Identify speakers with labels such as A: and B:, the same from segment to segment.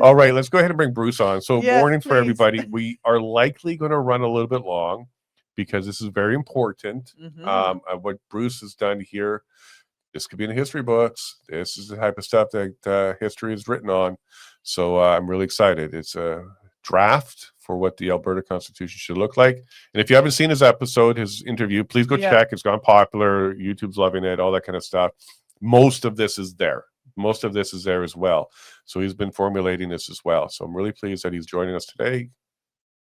A: All right, let's go ahead and bring Bruce on. So warning for
B: please.
A: everybody, we are likely going to run a little bit long because this is very important. What Bruce has done here, this could be in the history books. This is the type of stuff that history is written on. So I'm really excited. It's a draft for what the Alberta Constitution should look like. And if you haven't seen his episode, his interview, please go check. It's gone popular. YouTube's loving it, all that kind of stuff. Most of this is there. Most of this is there as well. So he's been formulating this as well. So I'm really pleased that he's joining us today.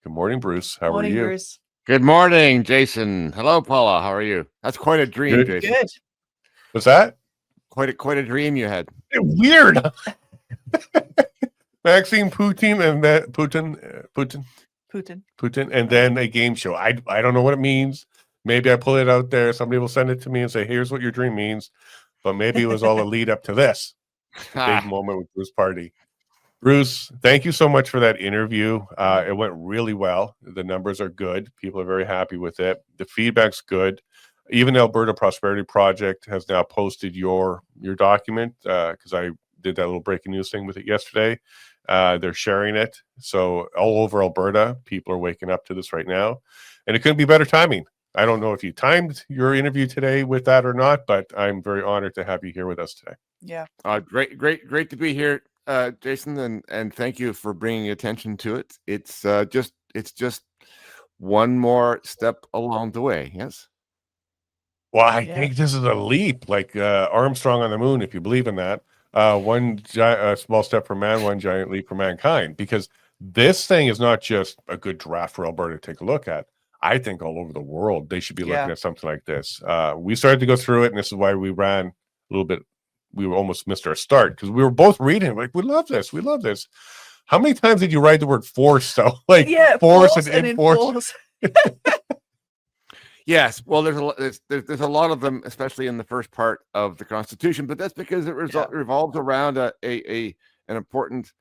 A: Good morning, Bruce. How are you?
B: Bruce.
C: Good morning, Jason. Hello, Paula. How are you? That's quite a dream, Jason.
B: Good.
A: What's that?
C: Quite a dream you had.
A: Weird. Maxine Putin and Putin, and then a game show. I don't know what it means. Maybe I pull it out there. Somebody will send it to me and say, "Here's what your dream means." But maybe it was all a lead up to this big moment with Bruce Pardy. Bruce, thank you so much for that interview. It went really well. The numbers are good. People are very happy with it. The feedback's good. Even the Alberta Prosperity Project has now posted your document because I did that little breaking news thing with it yesterday. They're sharing it. So all over Alberta, people are waking up to this right now. And it couldn't be better timing. I don't know if you timed your interview today with that or not, but I'm very honored to have you here with us today.
B: Yeah.
C: Great to be here, Jason, and thank you for bringing attention to it. It's just one more step along the way. Yes.
A: Well, I think this is a leap, like Armstrong on the moon, if you believe in that. One small step for man, one giant leap for mankind. Because this thing is not just a good draft for Alberta to take a look at. I think all over the world, they should be looking at something like this. We started to go through it, and this is why we ran a little bit. We almost missed our start because we were both reading like, we love this. We love this. How many times did you write the word force, though? Like force and enforce.
C: Yes, well, there's a lot of them, especially in the first part of the Constitution, but that's because it revolves around an important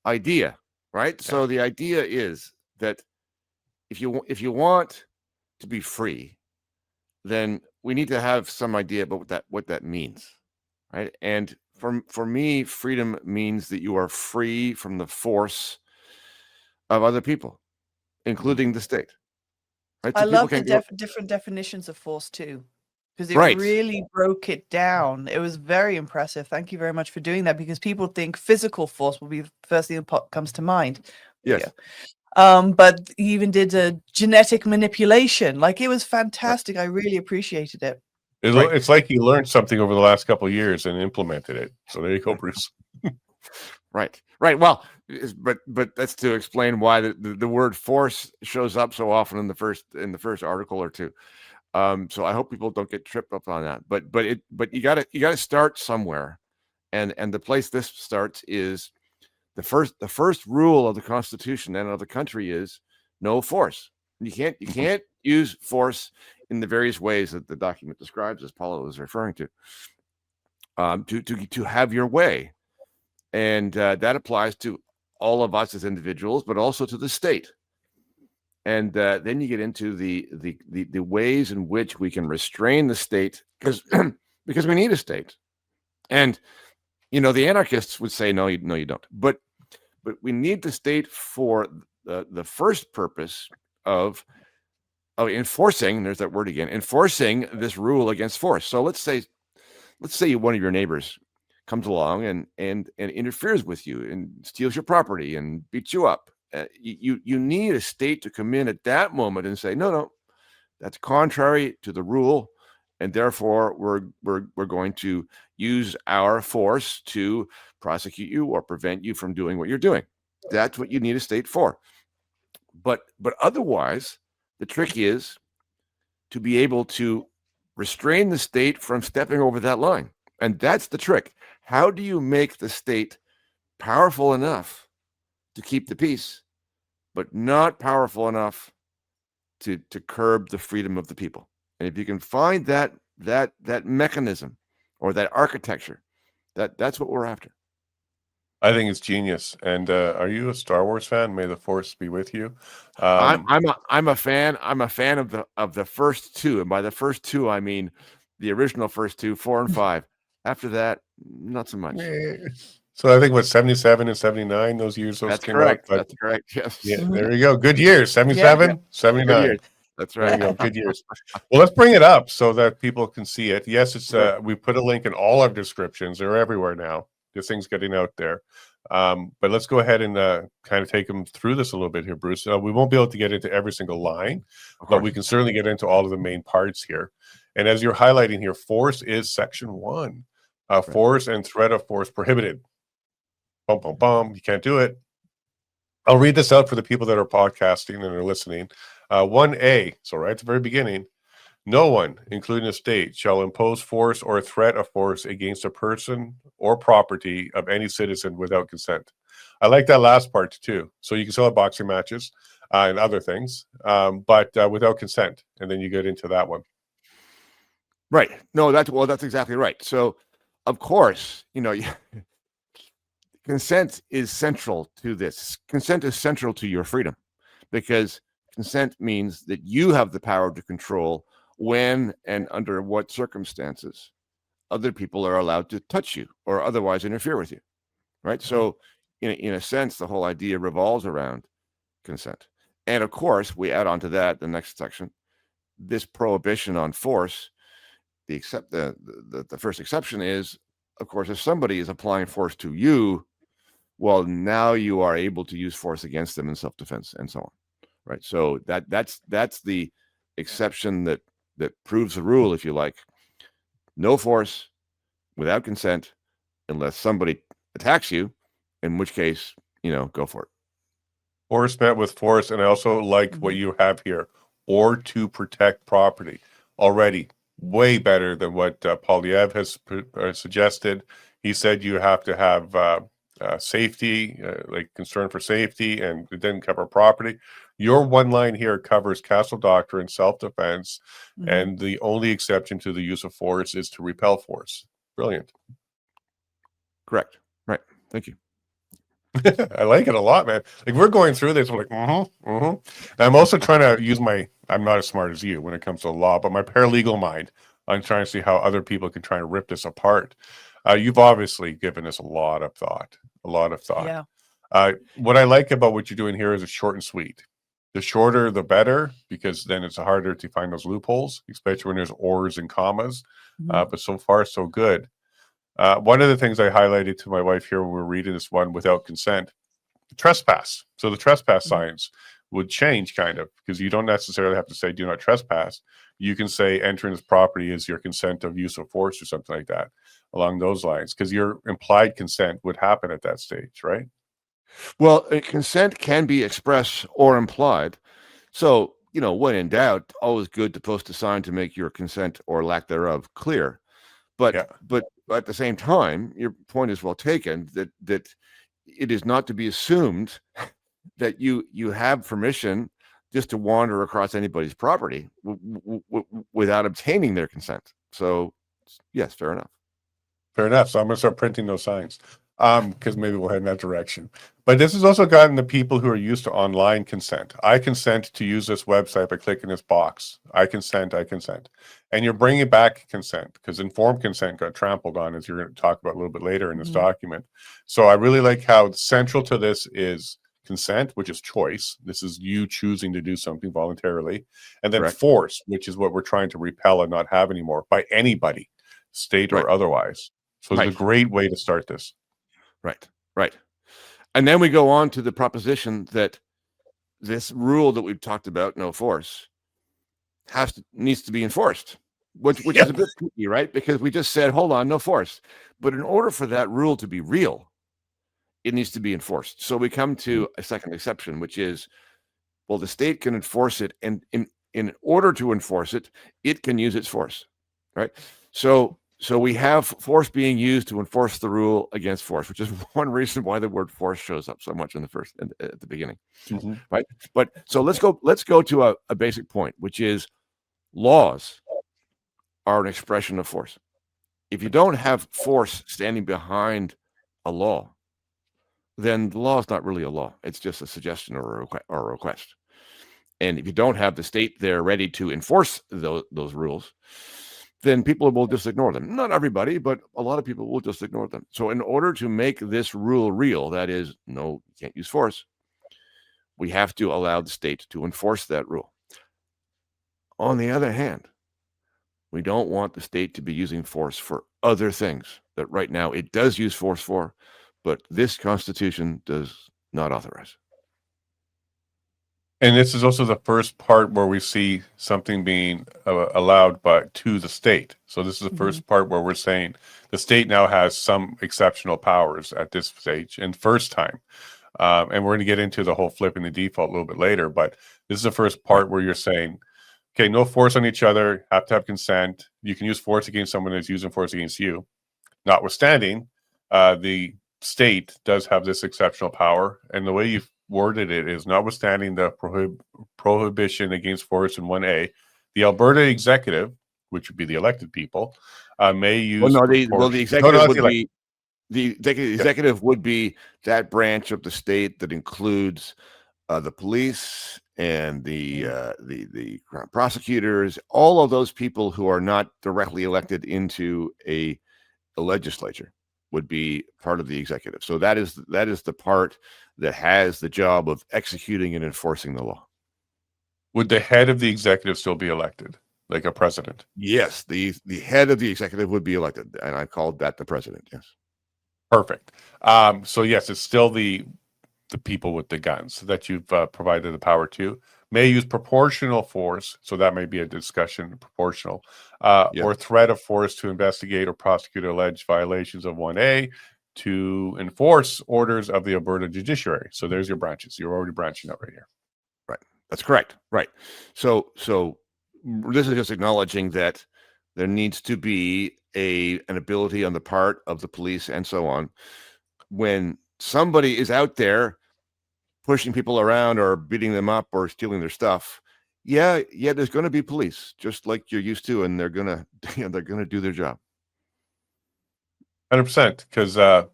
C: idea, right? Yeah. So the idea is that if you want to be free, then we need to have some idea about what that means, right? And for me, freedom means that you are free from the force of other people, including the state. Right? So
B: I love the different definitions of force too, because it really broke it down. It was very impressive. Thank you very much for doing that, because people think physical force will be the first thing that comes to mind.
C: Yes.
B: But he even did a genetic manipulation. Like, it was fantastic. I really appreciated it.
A: It's like he learned something over the last couple of years and implemented it. So there you go, Bruce.
C: Right. Well, but that's to explain why the word force shows up so often in the first article or two. So I hope people don't get tripped up on that. But you gotta start somewhere, and the place this starts is the first rule of the Constitution and of the country is no force. You can't use force in the various ways that the document describes, as Paula was referring to have your way. And that applies to all of us as individuals, but also to the state. And then you get into the ways in which we can restrain the state, because we need a state. And the anarchists would say no, you don't. But we need the state for the first purpose of enforcing. There's that word again. Enforcing this rule against force. So let's say one of your neighbors comes along and interferes with you and steals your property and beats you up. You need a state to come in at that moment and say, no, that's contrary to the rule, and therefore we're going to use our force to prosecute you or prevent you from doing what you're doing. That's what you need a state for. But otherwise, the trick is to be able to restrain the state from stepping over that line. And that's the trick. How do you make the state powerful enough to keep the peace, but not powerful enough to curb the freedom of the people? And if you can find that mechanism or that architecture, that's what we're after.
A: I think it's genius. And are you a Star Wars fan? May the Force be with you.
C: I'm a fan. I'm a fan of the first two, and by the first two, I mean the original first two, 4 and 5. After that, not so much.
A: So I think what 77 and 79, those years those
C: That's
A: came
C: correct.
A: out. But
C: That's correct. Yes.
A: yeah, there you go. Good years. 77,
C: Yeah.
A: 79.
C: Good years. That's
A: There you
C: right.
A: go. Good years. Well, let's bring it up so that people can see it. Yes, it's we put a link in all our descriptions. They're everywhere now. This thing's getting out there. But let's go ahead and kind of take them through this a little bit here, Bruce. We won't be able to get into every single line, but we can certainly get into all of the main parts here. And as you're highlighting here, force is section 1. Force and threat of force prohibited. Bum, bum, bum. You can't do it. I'll read this out for the people that are podcasting and are listening. 1A, so right at the very beginning, no one, including the state, shall impose force or threat of force against a person or property of any citizen without consent. I like that last part too. So you can still have boxing matches and other things, but without consent. And then you get into that one.
C: Right. No, that's exactly right. So, of course, consent is central to this. Consent is central to your freedom, because consent means that you have the power to control when and under what circumstances other people are allowed to touch you or otherwise interfere with you, right? So in a sense, the whole idea revolves around consent. And of course, we add on to that the next section, this prohibition on force. The first exception is, of course, if somebody is applying force to you, well, now you are able to use force against them in self-defense and so on, right? So that's the exception that proves the rule, if you like. No force without consent unless somebody attacks you, in which case, go for it.
A: Force met with force, and I also like what you have here, or to protect property. Already way better than what Polyev has suggested. He said you have to have safety, like concern for safety, and it didn't cover property. Your one line here covers castle doctrine, self-defense, and the only exception to the use of force is to repel force. Brilliant.
C: Correct. Right. Thank you.
A: I like it a lot, man. Like, we're going through this, we're like, I'm also trying to use I'm not as smart as you when it comes to law, but my paralegal mind. I'm trying to see how other people can try and rip this apart. You've obviously given us a lot of thought. Yeah. What I like about what you're doing here is it's short and sweet. The shorter, the better, because then it's harder to find those loopholes, especially when there's ors and commas. But so far, so good. One of the things I highlighted to my wife here when we were reading this one, without consent, trespass. So the trespass signs would change kind of, because you don't necessarily have to say do not trespass. You can say entering this property is your consent of use of force or something like that along those lines, because your implied consent would happen at that stage, right?
C: Well, consent can be express or implied. So, when in doubt, always good to post a sign to make your consent or lack thereof clear. But at the same time, your point is well taken, that it is not to be assumed that you have permission just to wander across anybody's property without obtaining their consent. So, yes, fair enough.
A: Fair enough. So I'm going to start printing those signs, because maybe we'll head in that direction. But this has also gotten the people who are used to online consent. I consent to use this website by clicking this box. I consent. And you're bringing back consent, because informed consent got trampled on, as you're going to talk about a little bit later in this document. So I really like how central to this is consent, which is choice. This is you choosing to do something voluntarily. And then force, which is what we're trying to repel and not have anymore by anybody, state or otherwise. So it's a great way to start this.
C: Right. And then we go on to the proposition that this rule that we've talked about, no force, needs to be enforced, which is a bit tricky, right? Because we just said, hold on, no force. But in order for that rule to be real, it needs to be enforced. So we come to a second exception, which is, well, the state can enforce it, and in order to enforce it, it can use its force, right? So we have force being used to enforce the rule against force, which is one reason why the word force shows up so much at the beginning, right? But so let's go to a basic point, which is laws are an expression of force. If you don't have force standing behind a law, then the law is not really a law. It's just a suggestion or a request. And if you don't have the state there ready to enforce those rules, then people will just ignore them. Not everybody, but a lot of people will just ignore them. So in order to make this rule real, that is, no, you can't use force, we have to allow the state to enforce that rule. On the other hand, we don't want the state to be using force for other things that right now it does use force for, but this Constitution does not authorize.
A: And this is also the first part where we see something being allowed to the state. So this is the first part where we're saying the state now has some exceptional powers at this stage and first time. And we're going to get into the whole flipping the default a little bit later, but this is the first part where you're saying, okay, no force on each other, have to have consent. You can use force against someone that's using force against you. Notwithstanding, the state does have this exceptional power. And the way you've worded it is, notwithstanding the prohibition against force in 1A, the Alberta executive, which would be the elected people, may use...
C: the executive would be that branch of the state that includes the police and the prosecutors, all of those people who are not directly elected into a legislature would be part of the executive. So that is the part that has the job of executing and enforcing the law.
A: Would the head of the executive still be elected, like a president?
C: Yes, the head of the executive would be elected, and I called that the president. Yes.
A: Perfect. So yes, it's still the people with the guns that you've provided the power to. May use proportional force, so that may be a discussion, proportional, or threat of force to investigate or prosecute alleged violations of 1A, to enforce orders of the Alberta Judiciary. So there's your branches. You're already branching out right here.
C: Right. That's correct. Right. So this is just acknowledging that there needs to be an ability on the part of the police and so on. When somebody is out there pushing people around or beating them up or stealing their stuff, there's going to be police, just like you're used to, and they're gonna do their job.
A: 100%, because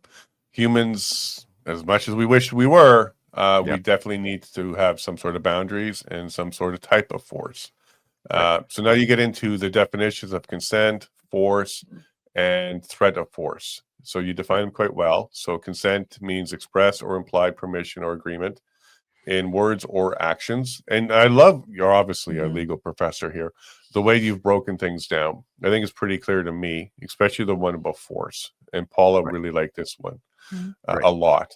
A: humans, as much as we wish we were, we definitely need to have some sort of boundaries and some sort of type of force. So now you get into the definitions of consent, force, and threat of force. So you define them quite well. So consent means express or implied permission or agreement in words or actions. And I love, you're obviously a legal professor here, the way you've broken things down. I think it's pretty clear to me, especially the one about force. And Paula really liked this one a lot,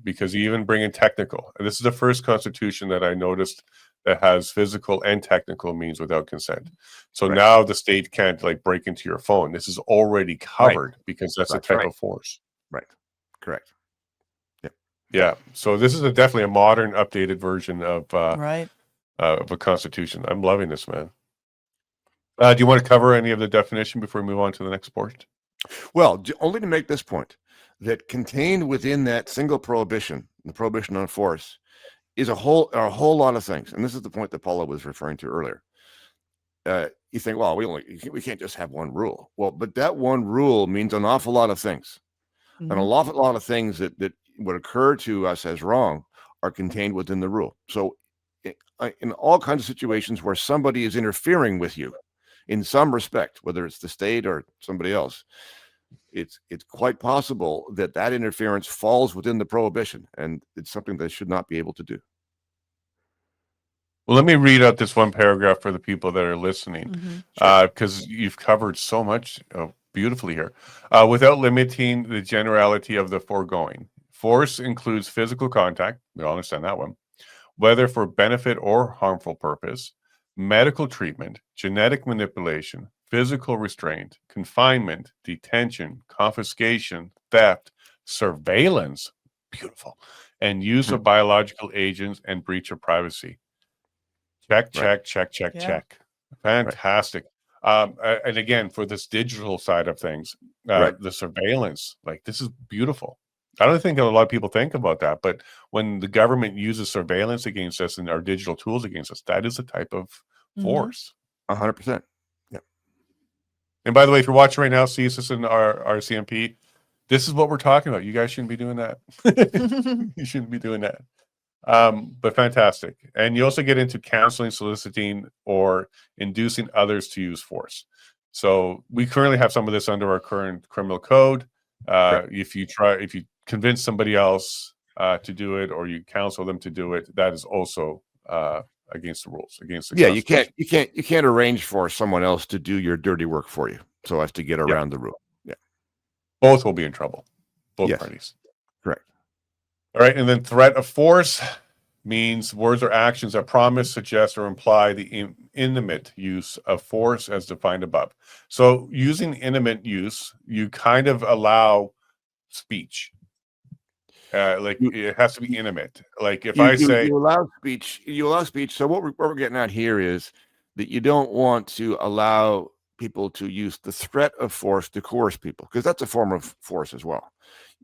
A: because you even bring in technical. And this is the first constitution that I noticed that has physical and technical means without consent. So now the state can't like break into your phone. This is already covered because that's a type of force.
C: Right. Correct.
A: Yeah. So this is definitely a modern, updated version of a constitution. I'm loving this, man. Do you want to cover any of the definition before we move on to the next part?
C: Well, only to make this point, that contained within that single prohibition, the prohibition on force, is a whole lot of things. And this is the point that Paula was referring to earlier. You think, well, we can't just have one rule. Well, but that one rule means an awful lot of things. And an awful lot of things that would occur to us as wrong are contained within the rule. So in all kinds of situations where somebody is interfering with you in some respect, whether it's the state or somebody else, it's quite possible that interference falls within the prohibition, and it's something they should not be able to do.
A: Well, let me read out this one paragraph for the people that are listening, because you've covered so much beautifully here. Without limiting the generality of the foregoing, force includes physical contact, we all understand that one, whether for benefit or harmful purpose, medical treatment, genetic manipulation, physical restraint, confinement, detention, confiscation, theft, surveillance, beautiful, and use of biological agents and breach of privacy. Check. Fantastic. And again, for this digital side of things, the surveillance, like this is beautiful. I don't think a lot of people think about that, but when the government uses surveillance against us and our digital tools against us, that is a type of force.
C: 100%. Yeah.
A: And by the way, if you're watching right now, Citizen our CMP, this is what we're talking about. You guys shouldn't be doing that. You shouldn't be doing that. But fantastic. And you also get into counseling, soliciting, or inducing others to use force. So we currently have some of this under our current criminal code. If you convince somebody else to do it, or you counsel them to do it, that is also against the rules, against the Constitution.
C: You can't arrange for someone else to do your dirty work for you so as to get around the rule. Yeah,
A: both will be in trouble. Both parties.
C: Correct.
A: All right, and then threat of force means words or actions that promise, suggest, or imply the intimate use of force as defined above. So using intimate use, you kind of allow speech. It has to be intimate. Like if you
C: allow speech, So what we're getting at here is that you don't want to allow people to use the threat of force to coerce people, because that's a form of force as well.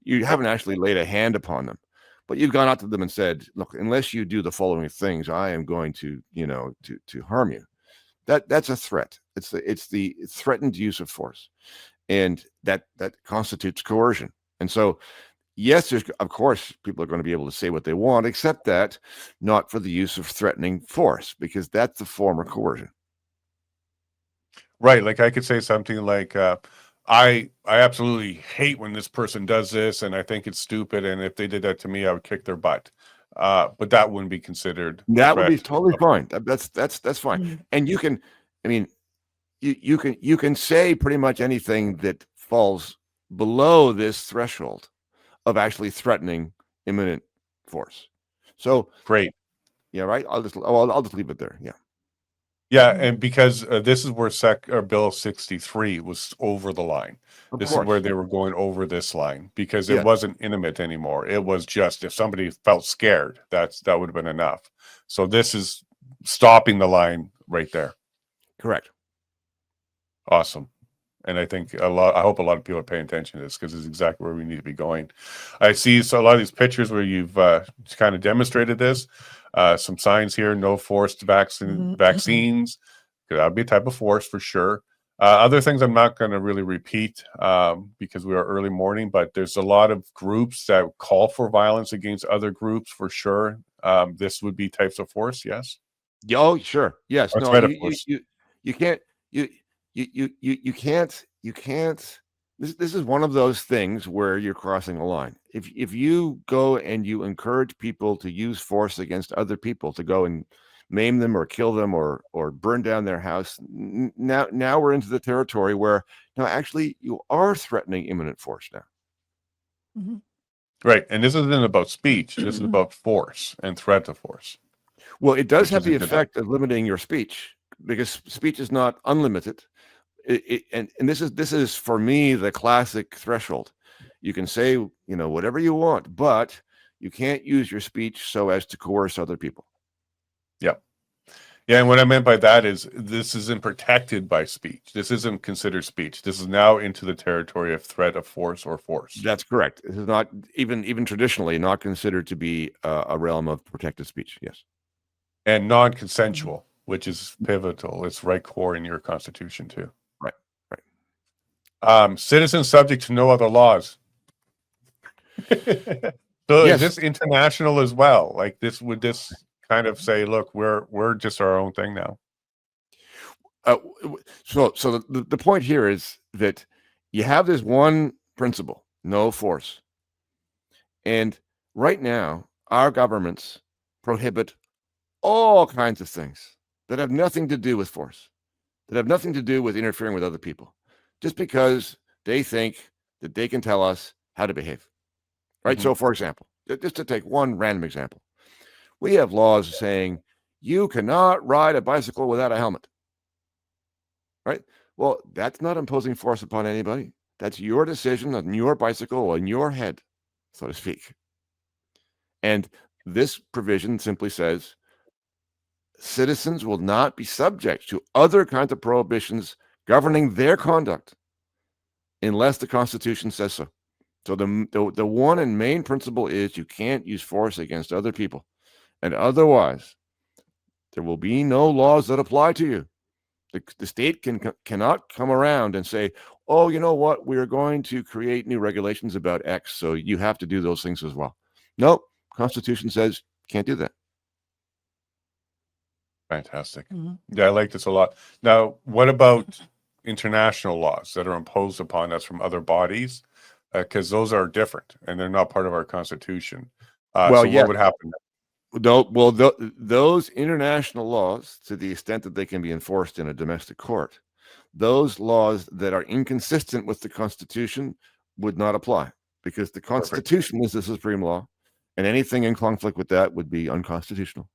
C: You haven't actually laid a hand upon them, but you've gone out to them and said, look, unless you do the following things, I am going to, to harm you. That's a threat. It's the threatened use of force. And that constitutes coercion. And so, yes, of course, people are going to be able to say what they want, except that not for the use of threatening force, because that's the form of coercion.
A: Right. Like I could say something like, I absolutely hate when this person does this, and I think it's stupid. And if they did that to me, I would kick their butt. But that wouldn't be considered.
C: That would be totally fine. That's fine. Mm-hmm. And you can, you can say pretty much anything that falls below this threshold of actually threatening imminent force. So
A: great.
C: Yeah. Right. I'll just leave it there. Yeah.
A: Yeah, and because this is where Bill 63 was over the line. This is where they were going over this line, because it wasn't intimate anymore. It was just if somebody felt scared, that would have been enough. So this is stopping the line right there.
C: Correct.
A: Awesome. And I think I hope a lot of people are paying attention to this, because it's exactly where we need to be going. I see a lot of these pictures where you've kind of demonstrated this. Some signs here: no forced vaccines. That would be a type of force for sure. Other things I'm not going to really repeat because we are early morning, but there's a lot of groups that call for violence against other groups for sure. This would be types of force, yes?
C: Oh, sure. Yes.
A: Or
C: no, you can't. You can't. This is one of those things where you're crossing a line. If you go and you encourage people to use force against other people, to go and maim them or kill them or burn down their house, now we're into the territory where actually you are threatening imminent force now.
B: Mm-hmm.
A: Right, and this isn't about speech. This is about force and threat of force.
C: Well, it does have the effect of limiting your speech, because speech is not unlimited. And this is for me the classic threshold. You can say whatever you want, but you can't use your speech so as to coerce other people.
A: Yeah, and what I meant by that is this isn't protected by speech. This isn't considered speech. This is now into the territory of threat of force or force.
C: That's correct. This is not even traditionally not considered to be a realm of protected speech. Yes,
A: and non-consensual, which is pivotal. It's right core in your Constitution too. Citizens subject to no other laws. So is this international as well? Like this, would this kind of say, look, we're just our own thing now?
C: So the point here is that you have this one principle: no force. And right now, our governments prohibit all kinds of things that have nothing to do with force, that have nothing to do with interfering with other people, just because they think that they can tell us how to behave. Right. Mm-hmm. So, for example, just to take one random example, we have laws saying you cannot ride a bicycle without a helmet. Right. Well, that's not imposing force upon anybody. That's your decision on your bicycle, on your head, so to speak. And this provision simply says citizens will not be subject to other kinds of prohibitions governing their conduct unless the Constitution says so. So the one and main principle is you can't use force against other people. And otherwise, there will be no laws that apply to you. The state cannot come around and say, oh, you know what, we're going to create new regulations about X, so you have to do those things as well. No, Constitution says can't do that.
A: Fantastic. Mm-hmm. Yeah, I like this a lot. Now, what about international laws that are imposed upon us from other bodies, because those are different and they're not part of our Constitution. So what would happen?
C: Those international laws, to the extent that they can be enforced in a domestic court, those laws that are inconsistent with the Constitution would not apply, because the Constitution is the supreme law, and anything in conflict with that would be unconstitutional.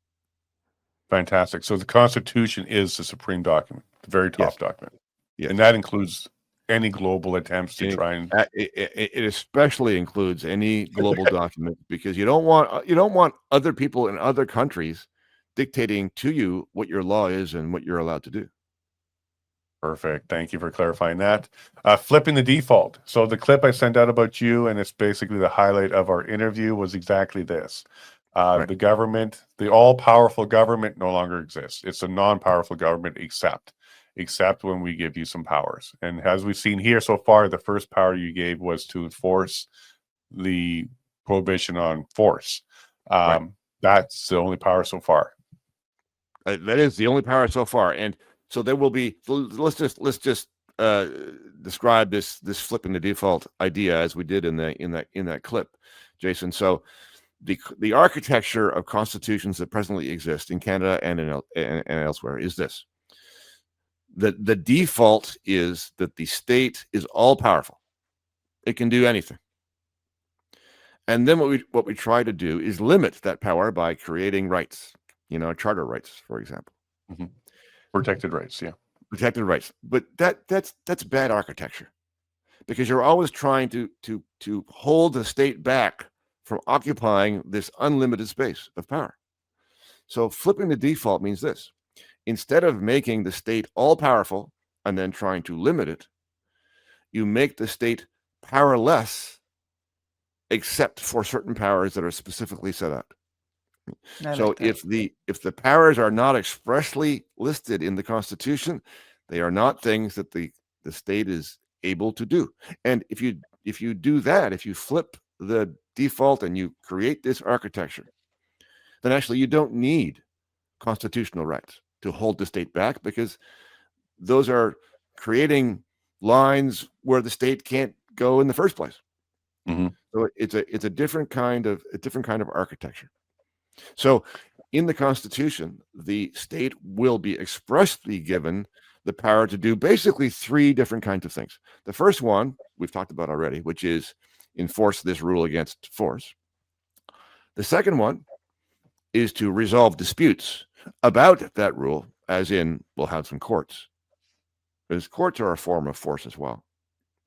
A: Fantastic. So the Constitution is the supreme document, the very top document. Yes. And that includes any global attempts to try and
C: it especially includes any global document, because you don't want other people in other countries dictating to you what your law is and what you're allowed to do.
A: Perfect. Thank you for clarifying that. Flipping the default. So the clip I sent out about you, and it's basically the highlight of our interview, was exactly this. The government, the all-powerful government, no longer exists. It's a non-powerful government, except when we give you some powers. And as we've seen here so far, the first power you gave was to enforce the prohibition on force. That's the only power so far.
C: That is the only power so far. And so there will be, let's just describe this flipping the default idea as we did in that clip, Jason. So the architecture of constitutions that presently exist in Canada and elsewhere is this. The default is that the state is all powerful. It can do anything. And then what we try to do is limit that power by creating rights, charter rights, for example.
A: Mm-hmm. Protected rights, yeah.
C: Protected rights. But that's bad architecture, because you're always trying to hold the state back from occupying this unlimited space of power. So flipping the default means this. Instead of making the state all powerful and then trying to limit it, you make the state powerless except for certain powers that are specifically set out. So if the powers are not expressly listed in the Constitution, they are not things that the state is able to do. And if you do that, if you flip the default and you create this architecture, then actually you don't need constitutional rights to hold the state back, because those are creating lines where the state can't go in the first place.
A: Mm-hmm.
C: So it's a different kind of architecture. So in the Constitution, the state will be expressly given the power to do basically three different kinds of things. The first one we've talked about already, which is enforce this rule against force. The second one is to resolve disputes about that rule, as in we'll have some courts, because courts are a form of force as well.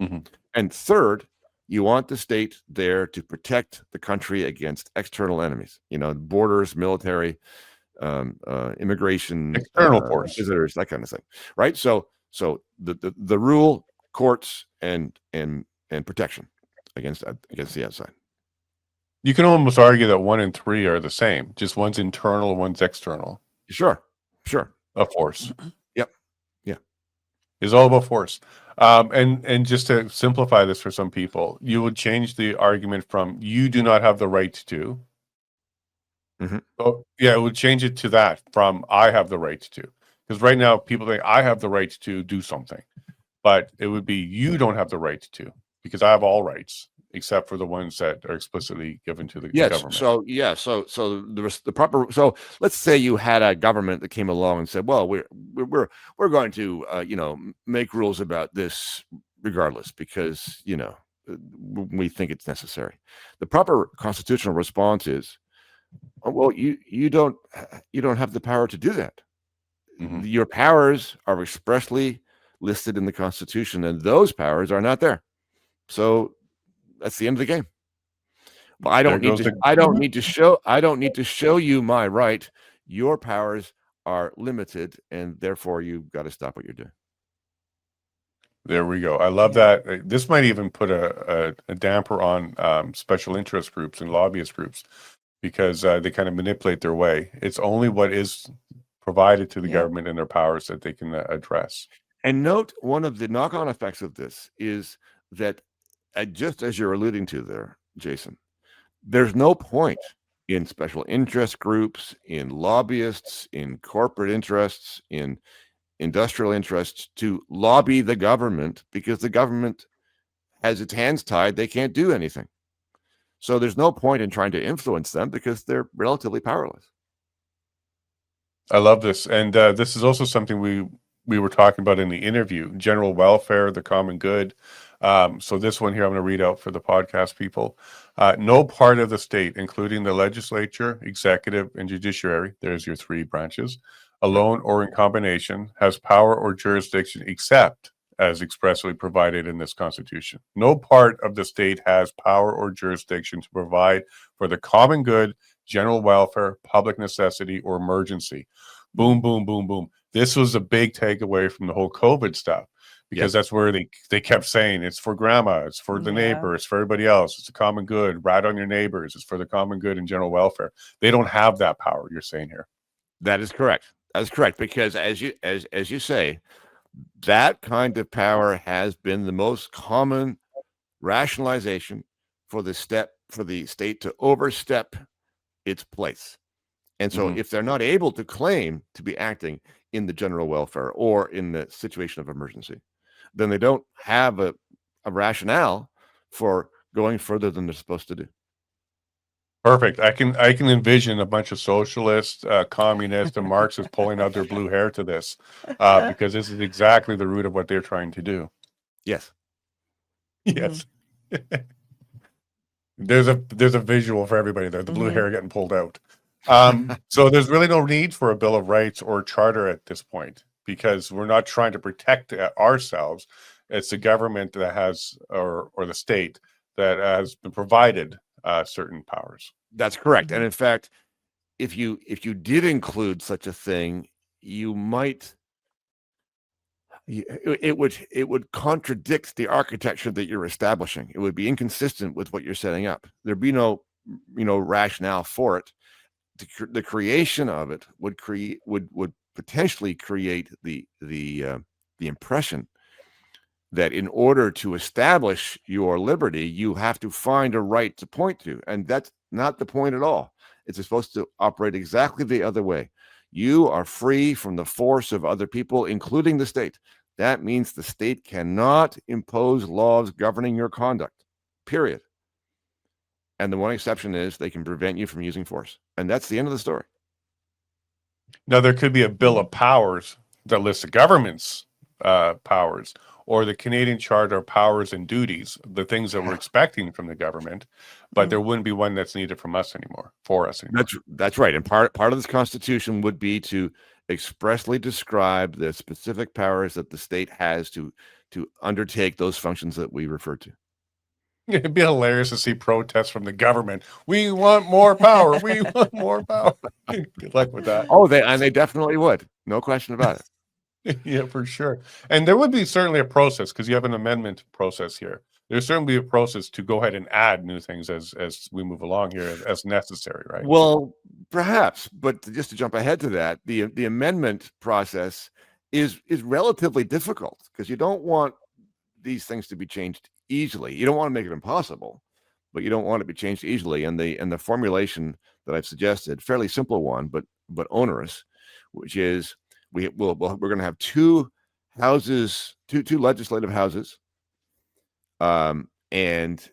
A: Mm-hmm.
C: And third, you want the state there to protect the country against external enemies, borders, military, immigration,
A: external force,
C: visitors, that kind of thing, right? So the rule, courts, and protection against the outside.
A: You can almost argue that 1 and 3 are the same, just one's internal, one's external.
C: Sure.
A: A force.
C: Yep. Yeah.
A: It's all about force. And just to simplify this for some people, you would change the argument from "you do not have the right to."
C: Mm-hmm.
A: Oh, yeah, it would change it to that, from "I have the right to." Because right now people think I have the right to do something, but it would be "you don't have the right to," because I have all rights except for the ones that are explicitly given to the government.
C: So the proper. So let's say you had a government that came along and said, "Well, we're going to make rules about this regardless, because we think it's necessary." The proper constitutional response is, "Well, you don't have the power to do that.
A: Mm-hmm.
C: Your powers are expressly listed in the Constitution, and those powers are not there. So that's the end of the game. Well, I don't need to show you my right. Your powers are limited, and therefore you've got to stop what you're doing."
A: There we go. I love that. This might even put a damper on special interest groups and lobbyist groups, because they kind of manipulate their way. It's only what is provided to the government and their powers that they can address.
C: And note, one of the knock-on effects of this is that, just as you're alluding to there, Jason, there's no point in special interest groups, in lobbyists, in corporate interests, in industrial interests to lobby the government because the government has its hands tied. They can't do anything. So there's no point in trying to influence them because they're relatively powerless.
A: I love this. And this is also something we were talking about in the interview, general welfare, the common good. So this one here, I'm going to read out for the podcast people. No part of the state, including the legislature, executive, and judiciary, there's your three branches, alone or in combination, has power or jurisdiction except as expressly provided in this Constitution. No part of the state has power or jurisdiction to provide for the common good, general welfare, public necessity, or emergency. Boom, boom, boom, boom. This was a big takeaway from the whole COVID stuff, because that's where they kept saying it's for grandma, it's for the neighbor, it's for everybody else, it's the common good, rat on your neighbors, it's for the common good and general welfare. They don't have that power, you're saying here.
C: That is correct. That's correct, because as you say, that kind of power has been the most common rationalization for the state to overstep its place. And so if they're not able to claim to be acting in the general welfare or in the situation of emergency, then they don't have a rationale for going further than they're supposed to do.
A: Perfect. I can envision a bunch of socialists, communists, and Marxists pulling out their blue hair to this, because this is exactly the root of what they're trying to do.
C: Yes.
A: Yes. There's a visual for everybody there. The blue hair getting pulled out. So there's really no need for a Bill of Rights or charter at this point, because we're not trying to protect ourselves. It's the government that has, or the state that has been provided certain powers.
C: That's correct. And in fact, if you did include such a thing, you might, it would contradict the architecture that you're establishing. It would be inconsistent with what you're setting up. There'd be no rationale for it. The creation of it would potentially create the impression that in order to establish your liberty, you have to find a right to point to. And that's not the point at all. It's supposed to operate exactly the other way. You are free from the force of other people, including the state. That means the state cannot impose laws governing your conduct, period. And the one exception is they can prevent you from using force. And that's the end of the story.
A: Now, there could be a Bill of Powers that lists the government's powers, or the Canadian Charter of Powers and Duties, the things that we're expecting from the government, but there wouldn't be one that's needed from us anymore, for us anymore.
C: That's right. And part of this Constitution would be to expressly describe the specific powers that the state has to undertake those functions that we refer to.
A: It'd be hilarious to see protests from the government. We want more power. We want more power. Good luck with that.
C: Oh, they definitely would. No question about it.
A: Yeah, for sure. And there would be certainly a process, because you have an amendment process here. There's certainly a process to go ahead and add new things as we move along here as necessary, right?
C: Well, perhaps, but just to jump ahead to that, the amendment process is relatively difficult, because you don't want these things to be changed easily. You don't want to make it impossible, but you don't want it to be changed easily. And the formulation that I've suggested, fairly simple one, but onerous, which is we're going to have two legislative houses, and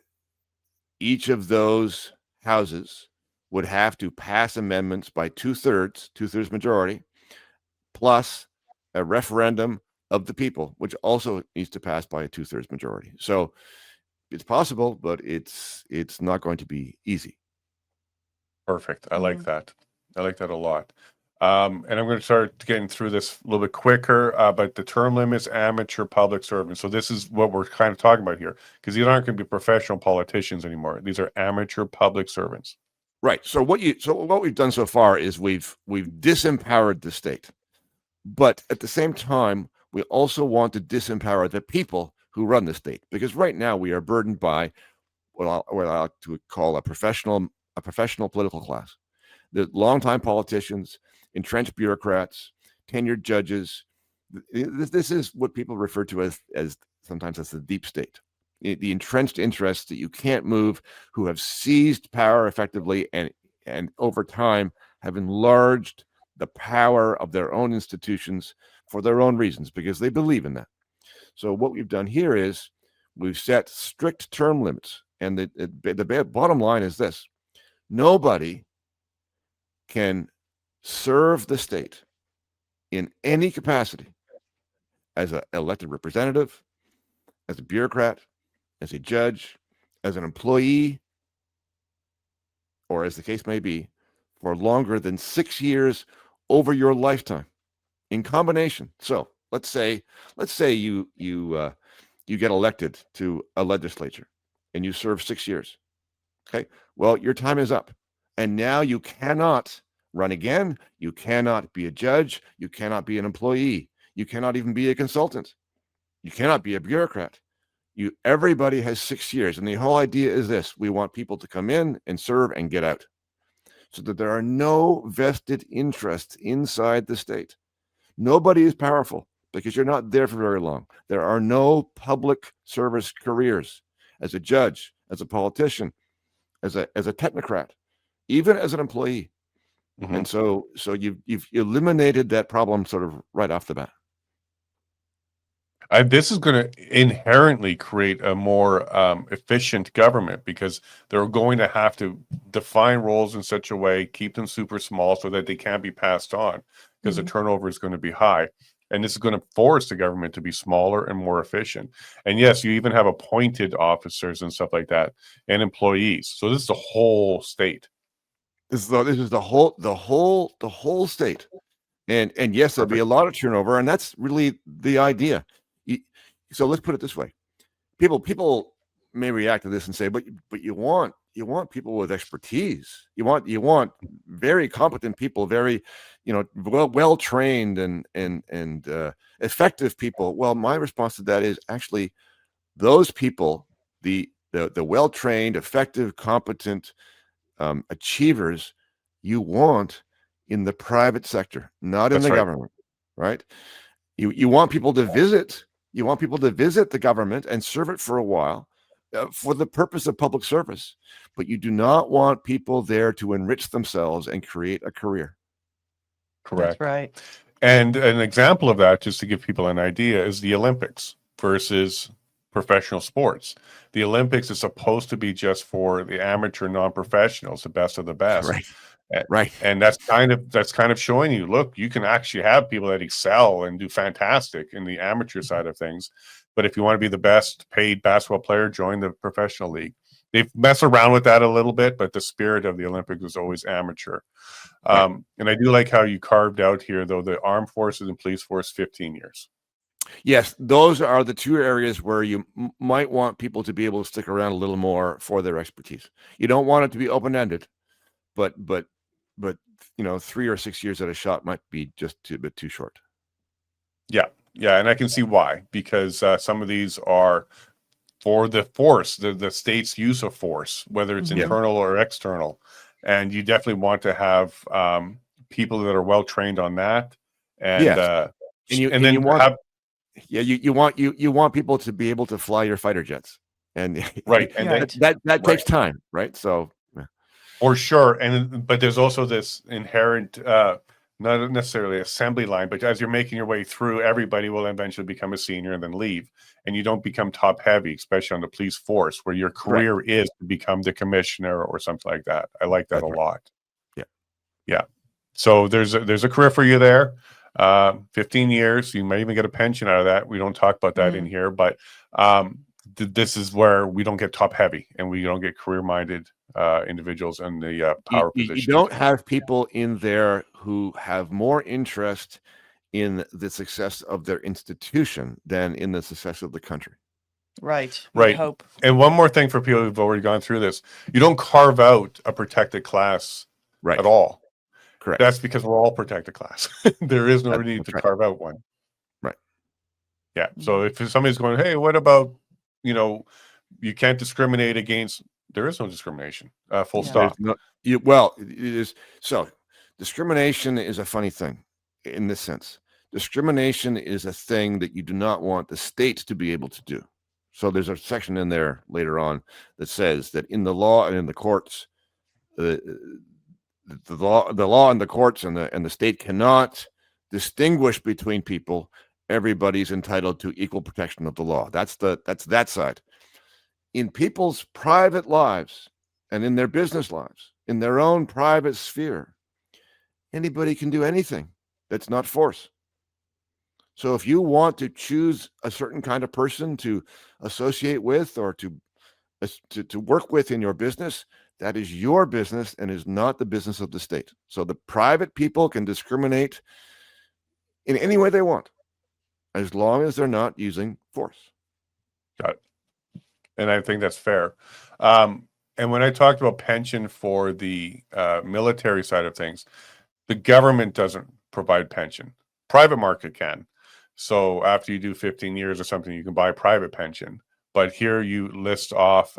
C: each of those houses would have to pass amendments by two-thirds majority, plus a referendum of the people, which also needs to pass by a two-thirds majority. So it's possible, but it's not going to be easy.
A: Perfect. I like that. I like that a lot. And I'm going to start getting through this a little bit quicker, but the term limits amateur public servants. So this is what we're kind of talking about here, because these aren't going to be professional politicians anymore. These are amateur public servants.
C: Right. So what we've done so far is we've disempowered the state, but at the same time, we also want to disempower the people who run the state, because right now we are burdened by what I like to call a professional political class. The longtime politicians, entrenched bureaucrats, tenured judges. This is what people refer to as sometimes as the deep state. The entrenched interests that you can't move, who have seized power effectively and over time have enlarged the power of their own institutions for their own reasons, because they believe in that. So what we've done here is we've set strict term limits. And the bottom line is this: nobody can serve the state in any capacity as an elected representative, as a bureaucrat, as a judge, as an employee, or as the case may be, for longer than 6 years over your lifetime in combination. So let's say you get elected to a legislature and you serve 6 years. Okay, well, your time is up, and now you cannot run again. You cannot be a judge. You cannot be an employee. You cannot even be a consultant. You cannot be a bureaucrat. Everybody has 6 years, and the whole idea is this: we want people to come in and serve and get out, so that there are no vested interests inside the state. Nobody is powerful because you're not there for very long. There are no public service careers as a judge, as a politician, as a technocrat, even as an employee. Mm-hmm. And so you've eliminated that problem sort of right off the bat.
A: This is going to inherently create a more efficient government, because they're going to have to define roles in such a way, keep them super small so that they can't be passed on, because the turnover is going to be high. And this is going to force the government to be smaller and more efficient. And yes, you even have appointed officers and stuff like that, and employees. So this is the whole state.
C: This is the whole state. And yes, there'll be a lot of turnover, and that's really the idea. So let's put it this way: people may react to this and say, "But you want people with expertise. You want very competent people, very well trained and effective people." Well, my response to that is actually those people, the well trained, effective, competent achievers, you want in the private sector, not in the government, right? You want people to visit. You want people to visit the government and serve it for a while for the purpose of public service, but you do not want people there to enrich themselves and create a career.
A: Correct.
B: That's right.
A: And an example of that, just to give people an idea, is the Olympics versus professional sports. The Olympics is supposed to be just for the amateur non-professionals, the best of the best.
C: Right. Right.
A: And that's kind of showing you, look, you can actually have people that excel and do fantastic in the amateur side of things. But if you want to be the best paid basketball player, join the professional league. They've messed around with that a little bit, but the spirit of the Olympics is always amateur. Right. And I do like how you carved out here, though, the armed forces and police force, 15 years.
C: Yes, those are the two areas where you might want people to be able to stick around a little more for their expertise. You don't want it to be open-ended, but 3 or 6 years at a shot might be just a bit too short. Yeah,
A: and I can see why, because some of these are for the force, the state's use of force, whether it's internal or external, and you definitely want to have people that are well trained on that, and you
C: want people to be able to fly your fighter jets, and
A: right,
C: and that takes time, right? So.
A: For sure. But there's also this inherent, not necessarily assembly line, but as you're making your way through, everybody will eventually become a senior and then leave. And you don't become top heavy, especially on the police force, where your career is to become the commissioner or something like that. I like that a lot. Yeah. So there's a career for you there. 15 years. You might even get a pension out of that. We don't talk about that in here, but this is where we don't get top heavy and we don't get career minded individuals in the power position.
C: You don't have people in there who have more interest in the success of their institution than in the success of the country.
B: Right.
A: Hope. And one more thing for people who've already gone through this: you don't carve out a protected class at all.
C: Correct.
A: That's because we're all protected class. There is no need to carve out one.
C: Right.
A: Yeah. So if somebody's going, hey, what about, you can't discriminate against, there is no discrimination. Full stop.
C: It is. So discrimination is a funny thing in this sense. Discrimination is a thing that you do not want the state to be able to do. So there's a section in there later on that says that in the law and in the courts, the law and the courts and the state cannot distinguish between people. Everybody's entitled to equal protection of the law. That's that side. In people's private lives and in their business lives, in their own private sphere, anybody can do anything that's not force. So if you want to choose a certain kind of person to associate with or to work with in your business, that is your business and is not the business of the state. So the private people can discriminate in any way they want, as long as they're not using force.
A: Got it. And I think that's fair. And when I talked about pension for the military side of things, the government doesn't provide pension. Private market can. So after you do 15 years or something, you can buy private pension. But here you list off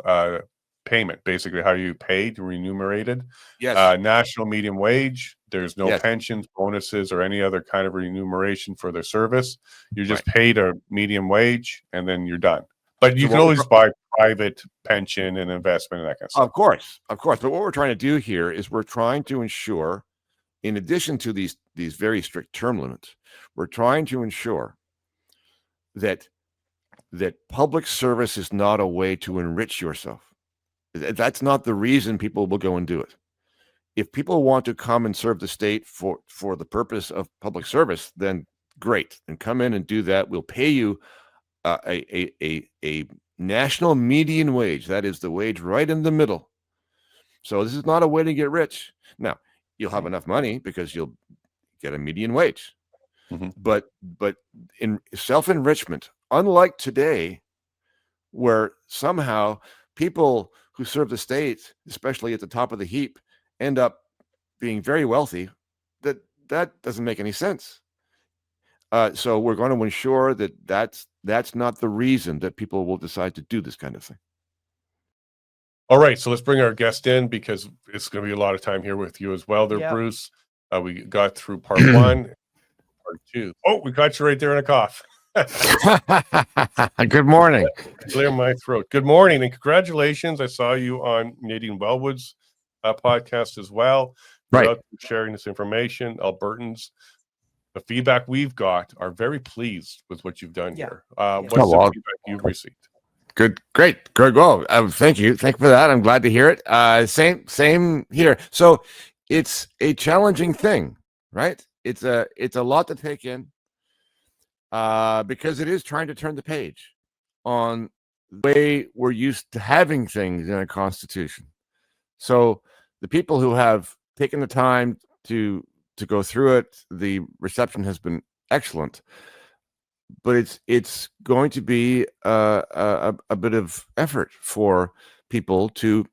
A: payment, basically how you paid, remunerated.
C: Yes.
A: National medium wage. There's no
C: Yes.
A: pensions, bonuses, or any other kind of remuneration for their service. You're just paid a medium wage, and then you're done. But you can always buy private pension and investment and that kind of stuff.
C: Of course. But what we're trying to do here is we're trying to ensure, in addition to these very strict term limits, we're trying to ensure that public service is not a way to enrich yourself. That's not the reason people will go and do it. If people want to come and serve the state for the purpose of public service, then great, and come in and do that. We'll pay you a national median wage. That is the wage right in the middle. So this is not a way to get rich. Now, you'll have enough money because you'll get a median wage.
A: Mm-hmm.
C: But in self-enrichment, unlike today, where somehow people who serve the state, especially at the top of the heap, end up being very wealthy, that doesn't make any sense. So we're going to ensure that that's not the reason that people will decide to do this kind of thing.
A: All right, so let's bring our guest in because it's going to be a lot of time here with you as well there,
B: Yep.
A: Bruce. We got through part 1, part 2. Oh, we got you right there in a cough.
C: Good morning.
A: Clear my throat. Good morning and congratulations. I saw you on Nadine Wellwood's podcast as well.
C: Right.
A: About sharing this information. Albertans, the feedback we've got are very pleased with what you've done here. What's the feedback you've received?
C: Good, great, good. Well, thank you for that. I'm glad to hear it. Same here. So it's a challenging thing, right? It's a lot to take in, because it is trying to turn the page on the way we're used to having things in a constitution. So the people who have taken the time to go through it, the reception has been excellent. But it's going to be a bit of effort for people to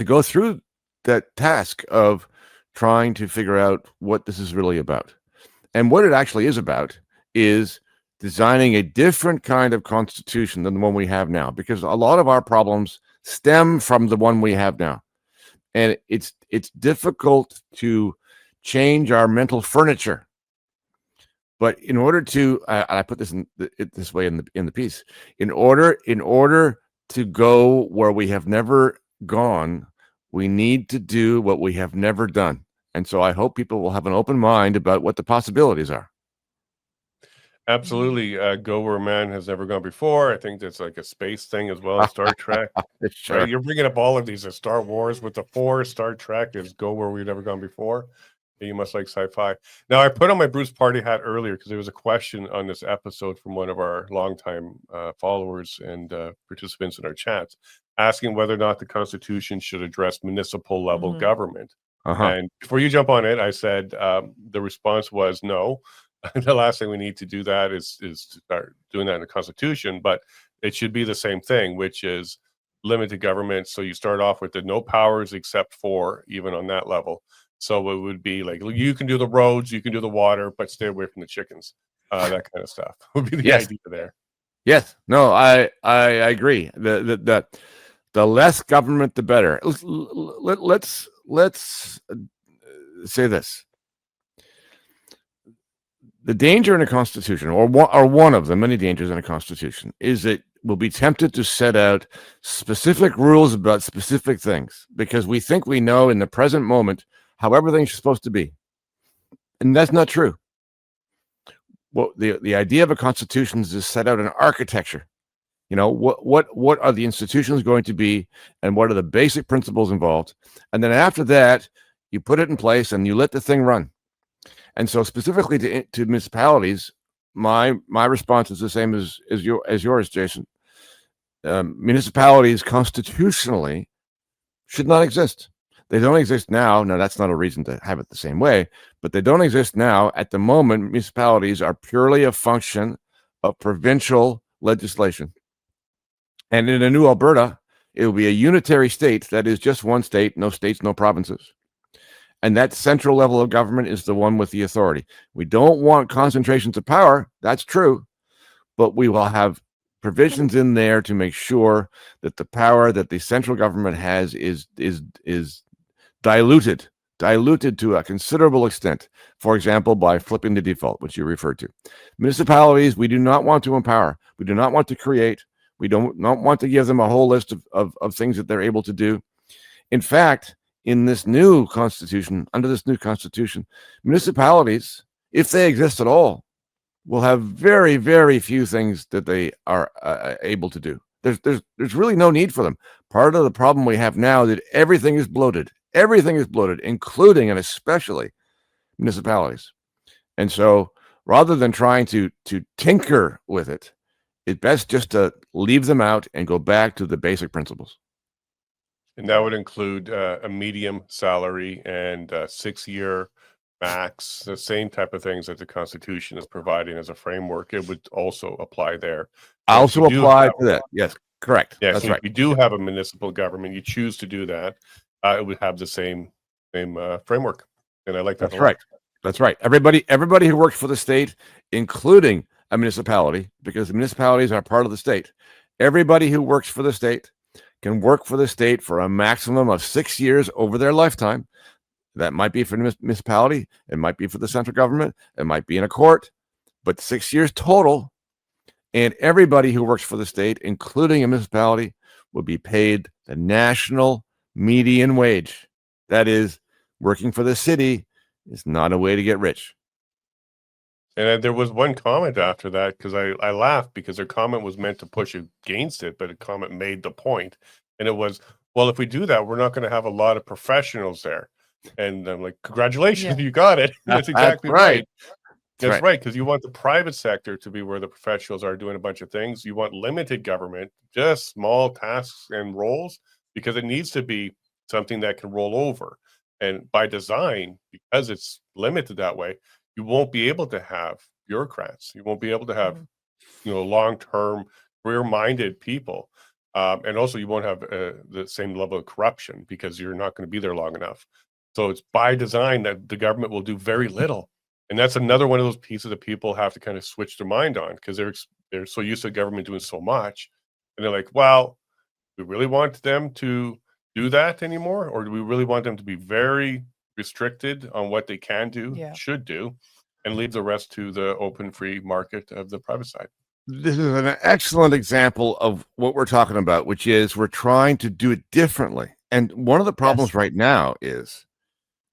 C: go through that task of trying to figure out what this is really about. And what it actually is about is designing a different kind of constitution than the one we have now, because a lot of our problems stem from the one we have now. And it's difficult to change our mental furniture. But in order to, I put this this way in the piece, in order to go where we have never gone, we need to do what we have never done. And so I hope people will have an open mind about what the possibilities are.
A: Absolutely. Go where man has never gone before. I think that's like a space thing as well as Star Trek.
C: Sure.
A: Right? You're bringing up all of these as Star Wars with the Force. Star Trek is go where we've never gone before. You must like sci-fi. Now, I put on my Bruce Pardy hat earlier because there was a question on this episode from one of our longtime followers and participants in our chats asking whether or not the Constitution should address municipal level government. And before you jump on it, I said the response was no. The last thing we need to do that is to start doing that in the Constitution, but it should be the same thing, which is limited government. So you start off with the no powers except for, even on that level. So it would be like, you can do the roads, you can do the water, but stay away from the chickens. That kind of stuff would be the idea there.
C: Yes. No, I agree. The less government, the better. Let's say this. The danger in a constitution, or one of the many dangers in a constitution, is that we'll be tempted to set out specific rules about specific things because we think we know in the present moment how everything's supposed to be. And that's not true. Well, the idea of a constitution is to set out an architecture. You know, what are the institutions going to be, and what are the basic principles involved? And then after that, you put it in place and you let the thing run. And so specifically to municipalities, my response is the same as yours, Jason. Municipalities constitutionally should not exist. They don't exist now. Now, that's not a reason to have it the same way, but they don't exist now. At the moment, municipalities are purely a function of provincial legislation. And in a new Alberta, it will be a unitary state that is just one state, no states, no provinces. And that central level of government is the one with the authority. We don't want concentrations of power. That's true. But we will have provisions in there to make sure that the power that the central government has is diluted to a considerable extent. For example, by flipping the default, which you referred to. Municipalities, we do not want to empower. We do not want to create. We don't not want to give them a whole list of things that they're able to do. In fact, in this new constitution, under this new constitution, municipalities, if they exist at all, will have very, very few things that they are able to do. There's really no need for them. Part of the problem we have now is that everything is bloated. Everything is bloated, including and especially municipalities. And so rather than trying to tinker with it, it's best just to leave them out and go back to the basic principles.
A: And that would include a medium salary and 6-year max, the same type of things that the Constitution is providing as a framework. It would also apply there.
C: Also apply to that. Yes, correct.
A: Yes,
C: that's
A: if
C: right.
A: you do have a municipal government, you choose to do that, it would have the same framework. And I like that.
C: That's right. That's right. Everybody who works for the state, including a municipality, because the municipalities are part of the state. Everybody who works for the state can work for the state for a maximum of 6 years over their lifetime. That might be for the municipality. It might be for the central government. It might be in a court, but 6 years total. And everybody who works for the state, including a municipality, will be paid the national median wage. That is, working for the city is not a way to get rich.
A: And there was one comment after that, because I laughed because their comment was meant to push against it, but a comment made the point. And it was, well, if we do that, we're not going to have a lot of professionals there. And I'm like, congratulations, you got it. That's exactly right. That's right, because you want the private sector to be where the professionals are doing a bunch of things. You want limited government, just small tasks and roles, because it needs to be something that can roll over. And by design, because it's limited that way, you won't be able to have bureaucrats. You won't be able to have, long-term, career-minded people. And also you won't have the same level of corruption because you're not going to be there long enough. So it's by design that the government will do very little. And that's another one of those pieces that people have to kind of switch their mind on, because they're so used to government doing so much. And they're like, well, do we really want them to do that anymore? Or do we really want them to be very restricted on what they can do, should do, and leave the rest to the open free market of the private side?
C: This is an excellent example of what we're talking about, which is we're trying to do it differently. And one of the problems right now is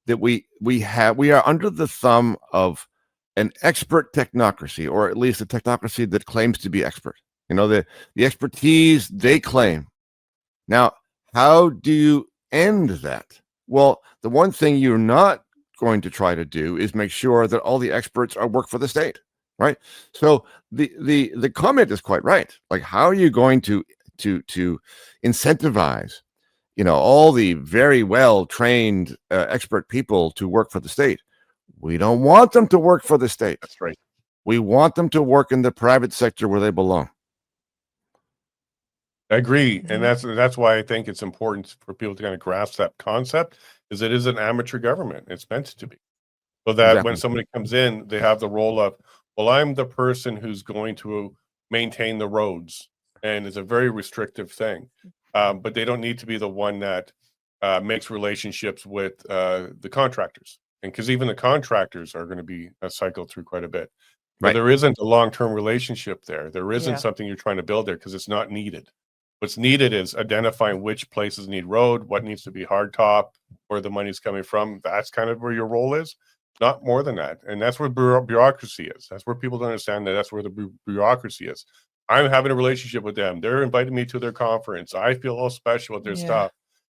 C: that we are under the thumb of an expert technocracy, or at least a technocracy that claims to be expert. The expertise they claim. Now, how do you end that? Well, the one thing you're not going to try to do is make sure that all the experts work for the state, right? So the comment is quite right. Like, how are you going to incentivize, all the very well trained expert people to work for the state? We don't want them to work for the state.
A: That's right.
C: We want them to work in the private sector where they belong.
A: I agree, and that's why I think it's important for people to kind of grasp that concept, is it is an amateur government. It's meant to be. So that when somebody comes in, they have the role of, well, I'm the person who's going to maintain the roads, and it's a very restrictive thing. But they don't need to be the one that makes relationships with the contractors. And because even the contractors are going to be cycled through quite a bit. But there isn't a long-term relationship there. There isn't something you're trying to build there because it's not needed. What's needed is identifying which places need road, what needs to be hardtop, where the money's coming from. That's kind of where your role is, not more than that. And that's where bureaucracy is. That's where people don't understand that. That's where the bureaucracy is. I'm having a relationship with them. They're inviting me to their conference. I feel all special with their stuff.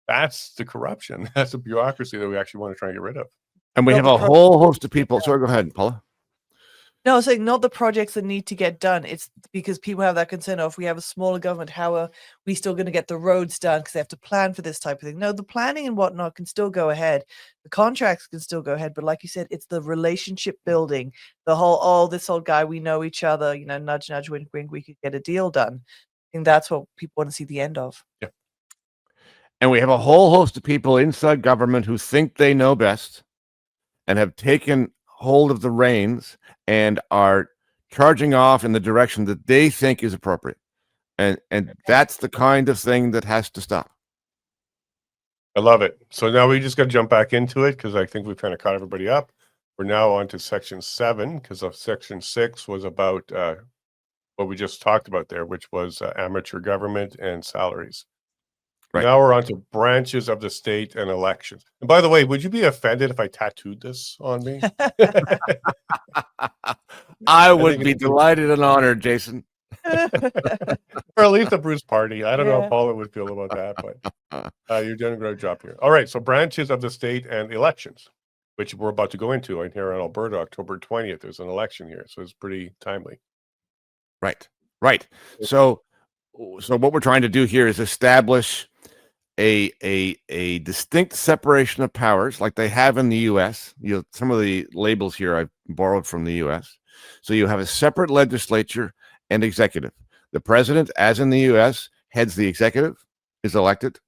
A: That's the corruption. That's the bureaucracy that we actually want to try and get rid of.
C: And we have a whole host of people. Sorry, go ahead, Paula.
B: No, I was saying not the projects that need to get done. It's because people have that concern of, if we have a smaller government, how are we still going to get the roads done because they have to plan for this type of thing? No, the planning and whatnot can still go ahead. The contracts can still go ahead. But like you said, it's the relationship building, the whole, this old guy, we know each other, nudge, nudge, wink, wink, we could get a deal done. I think that's what people want to see the end of.
A: Yeah.
C: And we have a whole host of people inside government who think they know best and have taken hold of the reins and are charging off in the direction that they think is appropriate. And that's the kind of thing that has to stop.
A: I love it. So now we just got to jump back into it because I think we've kind of caught everybody up. We're now on to section 7 because of section 6 was about what we just talked about there, which was amateur government and salaries. Right. Now we're on to branches of the state and elections. And by the way, would you be offended if I tattooed this on me?
C: I would be delighted and honored, Jason.
A: Or at least a Bruce Pardy. I don't know how Paula would feel about that, but you're doing a great job here. All right, so branches of the state and elections, which we're about to go into. And here in Alberta, October 20th, there's an election here, so it's pretty timely.
C: Right. So what we're trying to do here is establish a distinct separation of powers like they have in the U.S. Some of the labels here I've borrowed from the U.S. So you have a separate legislature and executive. The president, as in the U.S., heads the executive, is elected,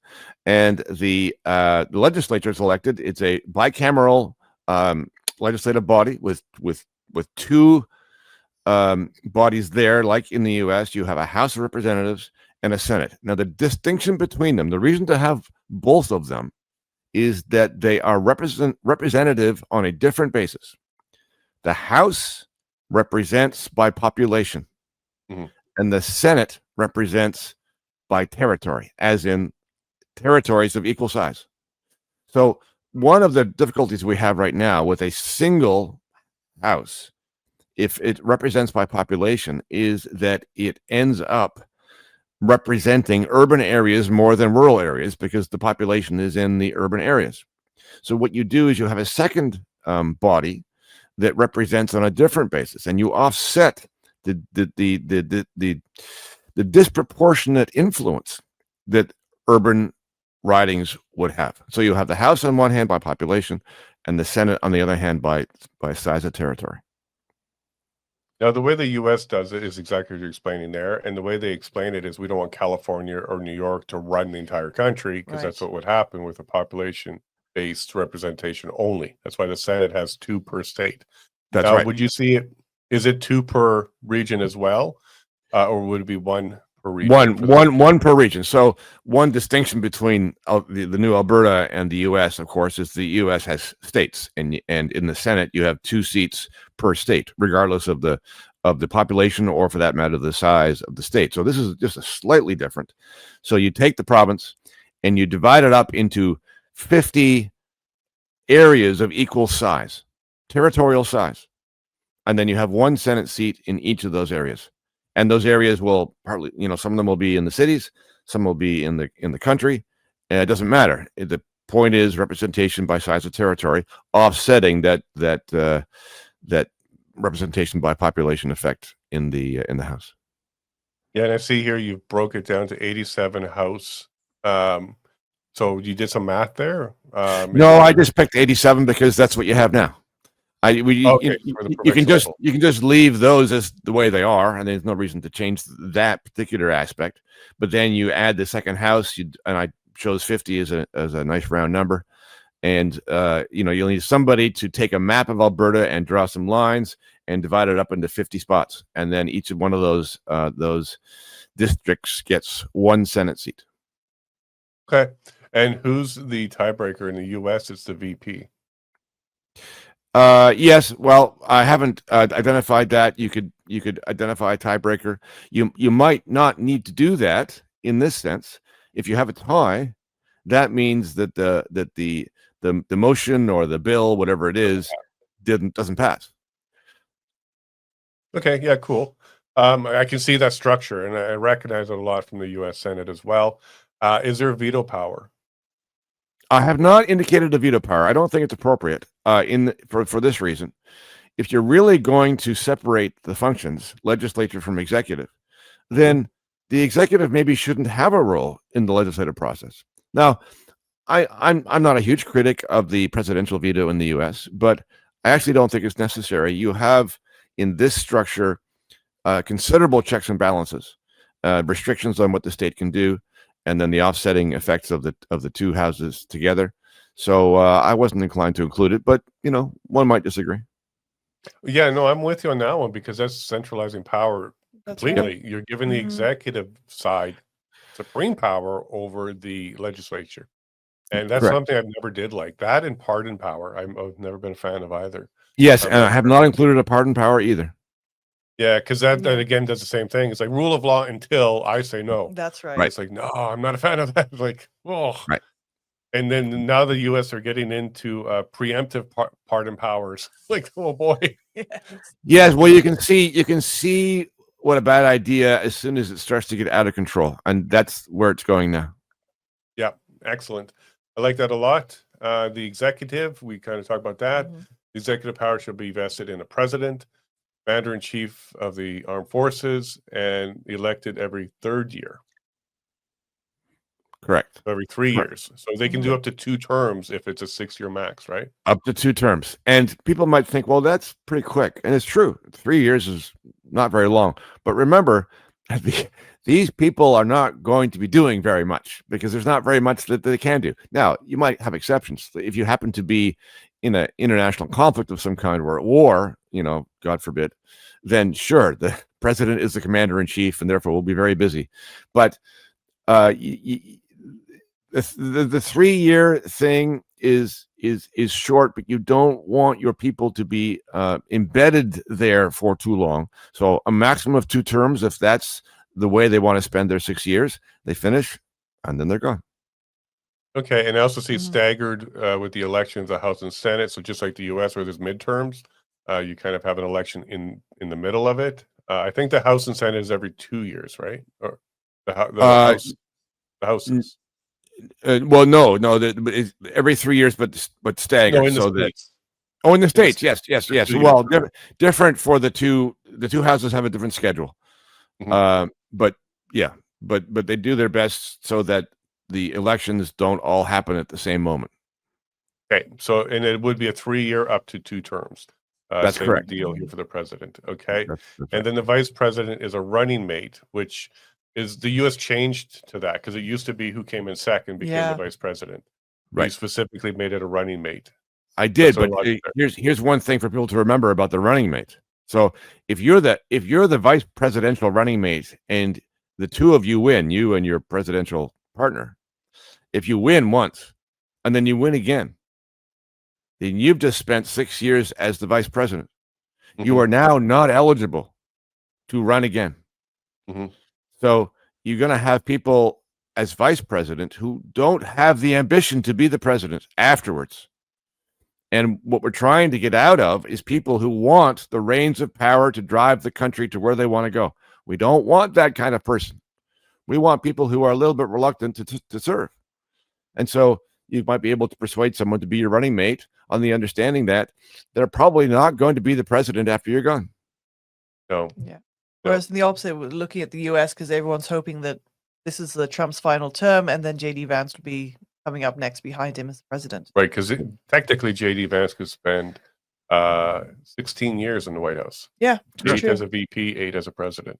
C: and the legislature is elected. It's a bicameral legislative body with two bodies there, like in the U.S. You have a House of Representatives and a Senate. Now, the distinction between them, the reason to have both of them, is that they are representative on a different basis. The House represents by population, and the Senate represents by territory, as in territories of equal size. So one of the difficulties we have right now with a single House, if it represents by population, is that it ends up representing urban areas more than rural areas because the population is in the urban areas. So what you do is you have a second body that represents on a different basis, and you offset the disproportionate influence that urban ridings would have. So you have the House on one hand by population, and the Senate on the other hand by size of territory.
A: Now, the way the U.S. does it is exactly what you're explaining there. And the way they explain it is we don't want California or New York to run the entire country because that's what would happen with a population-based representation only. That's why the Senate has 2 per state.
C: That's
A: now,
C: right.
A: Would you see it? Is it 2 per region as well? Or would it be 1 per region?
C: One per region. So one distinction between the new Alberta and the U.S., of course, is the U.S. has states, and in the Senate you have 2 seats per state, regardless of the population or, for that matter, the size of the state. So this is just a slightly different. So you take the province and you divide it up into 50 areas of equal size, territorial size, and then you have 1 Senate seat in each of those areas. And those areas will partly, some of them will be in the cities, some will be in the country. And it doesn't matter. The point is representation by size of territory, offsetting that representation by population effect in the House.
A: Yeah, and I see here you broke it down to 87 House. So you did some math there?
C: No, I just picked 87 because that's what you have now. You can just leave those as the way they are, and there's no reason to change that particular aspect. But then you add the second House, and I chose 50 as a nice round number. And you'll need somebody to take a map of Alberta and draw some lines and divide it up into 50 spots, and then each of one of those districts gets 1 Senate seat.
A: Okay, and who's the tiebreaker in the U.S.? It's the VP.
C: Yes. Well, I haven't identified that. You could identify a tiebreaker. You might not need to do that in this sense. If you have a tie, that means that the motion or the bill, whatever it is, doesn't pass.
A: Okay, yeah, cool. I can see that structure, and I recognize it a lot from the U.S. Senate as well. Is there veto power?
C: I have not indicated a veto power. I don't think it's appropriate for this reason. If you're really going to separate the functions, legislature from executive, then the executive maybe shouldn't have a role in the legislative process. Now, I'm not a huge critic of the presidential veto in the U.S., but I actually don't think it's necessary. You have in this structure considerable checks and balances, restrictions on what the state can do, and then the offsetting effects of the two houses together. So I wasn't inclined to include it, but one might disagree.
A: Yeah, no, I'm with you on that one because that's centralizing power completely.
B: right.
A: You're giving the executive side supreme power over the legislature. And that's
C: Correct.
A: something I've never did like that, and pardon power. I've never been a fan of either.
C: Yes, and I have not included a pardon power either.
A: Yeah, because that again does the same thing. It's like rule of law until I say no.
B: That's right.
A: It's like, no, I'm not a fan of that. Like, oh.
C: Right.
A: And then now the U.S. are getting into preemptive pardon powers. Like, oh boy.
C: Yes, well, you can see what a bad idea as soon as it starts to get out of control, and that's where it's going now.
A: Yeah, excellent. I like that a lot. The executive, we kind of talked about that. The executive power should be vested in a president, commander-in-chief of the armed forces, and elected every 3rd year.
C: Correct.
A: So every 3 years. So they can do up to 2 terms if it's a 6-year max, right?
C: Up to 2 terms. And people might think, well, that's pretty quick. And it's true. 3 years is not very long. But remember, these people are not going to be doing very much because there's not very much that they can do. Now, you might have exceptions. If you happen to be in an international conflict of some kind or at war, God forbid, then sure, the president is the commander-in-chief and therefore will be very busy. But the 3-year thing is short, but you don't want your people to be embedded there for too long. So a maximum of 2 terms, if that's the way they want to spend their 6 years, they finish and then they're gone.
A: Okay, and I also see staggered with the elections, the House and Senate. So just like the U.S. where there's midterms, you kind of have an election in the middle of it. I think the House and Senate is every 2 years, right? Or the Houses.
C: Well, no, it's every 3 years, but staggered.
A: No, in the States.
C: In the States, yes. Well, different for the two houses have a different schedule. But they do their best so that the elections don't all happen at the same moment.
A: Okay, so and it would be a 3-year up to 2 terms.
C: That's
A: same
C: correct.
A: deal here for the president. Okay,
C: That's
A: and then the vice president is a running mate, which is the U.S. changed to that because it used to be who came in second became the vice president.
C: Right.
A: You specifically made it a running mate.
C: I did, but here's one thing for people to remember about the running mate. So if you're the vice presidential running mate and the two of you win, you and your presidential partner, if you win once and then you win again, then you've just spent 6 years as the vice president. You are now not eligible to run again. So you're going to have people as vice president who don't have the ambition to be the president afterwards. And what we're trying to get out of is people who want the reins of power to drive the country to where they want to go. We don't want that kind of person. We want people who are a little bit reluctant to serve. And so you might be able to persuade someone to be your running mate on the understanding that they're probably not going to be the president after you're gone.
A: No.
B: Yeah. Whereas in the opposite, we're looking at the US because everyone's hoping that this is the Trump's final term, and then J.D. Vance will be coming up next behind him as president.
A: Right, because technically J.D. Vance could spend 16 years in the White House.
B: Yeah,
A: 8 as a VP, 8 as a president.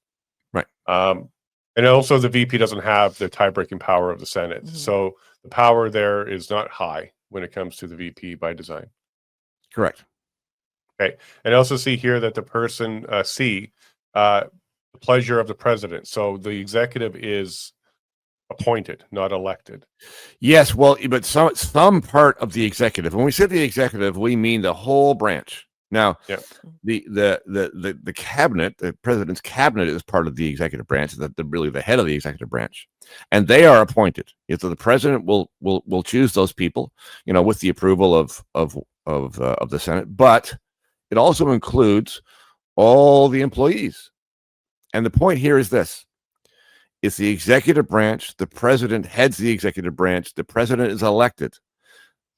C: Right.
A: And also the VP doesn't have the tie-breaking power of the Senate. So the power there is not high when it comes to the VP by design.
C: Correct.
A: Okay. And I also see here that the person the pleasure of the president. So the executive is appointed, not elected.
C: Yes, well, but some part of the executive. When we say the executive, we mean the whole branch. Now,
A: Yeah.
C: the cabinet, the president's cabinet, is part of the executive branch. That they're really the head of the executive branch, and they are appointed. If the president will choose those people, with the approval of the Senate, but it also includes all the employees. And the point here is this: it's the executive branch. The president heads the executive branch. The president is elected.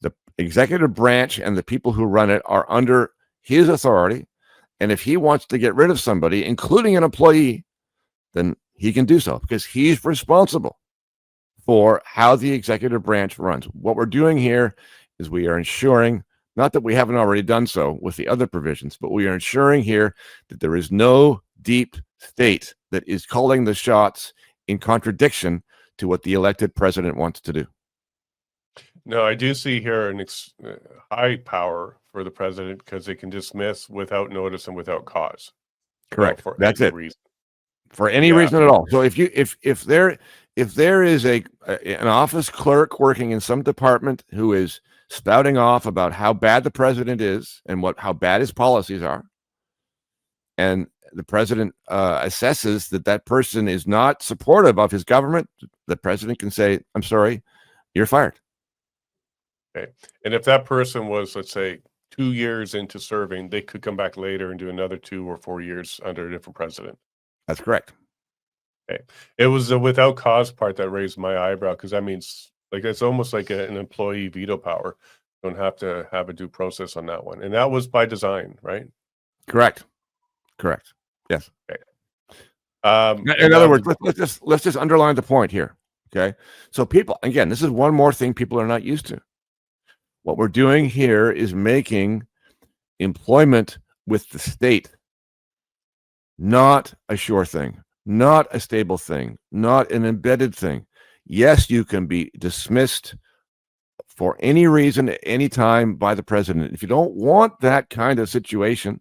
C: The executive branch and the people who run it are under his authority, and if he wants to get rid of somebody, including an employee, then he can do so because he's responsible for how the executive branch runs. What we're doing here is we are ensuring, not that we haven't already done so with the other provisions, but we are ensuring here that there is no deep state that is calling the shots in contradiction to what the elected president wants to do.
A: No, I do see here an high power for the president because they can dismiss without notice and without cause.
C: Correct.
A: For
C: That's
A: any
C: it.
A: reason.
C: For any reason at all. So if there is an office clerk working in some department who is spouting off about how bad the president is and how bad his policies are, and the president assesses that person is not supportive of his government, the president can say, "I'm sorry, you're fired."
A: Okay. And if that person was, let's say, 2 years into serving, they could come back later and do another 2 or 4 years under a different president.
C: That's correct.
A: Okay. It was the without cause part that raised my eyebrow because that means it's almost like an employee veto power. You don't have to have a due process on that one. And that was by design, right?
C: Correct. Yes.
A: Okay.
C: In other words, let's just underline the point here. Okay. So people, again, this is one more thing people are not used to. What we're doing here is making employment with the state not a sure thing, not a stable thing, not an embedded thing. Yes, you can be dismissed for any reason at any time by the president. If you don't want that kind of situation,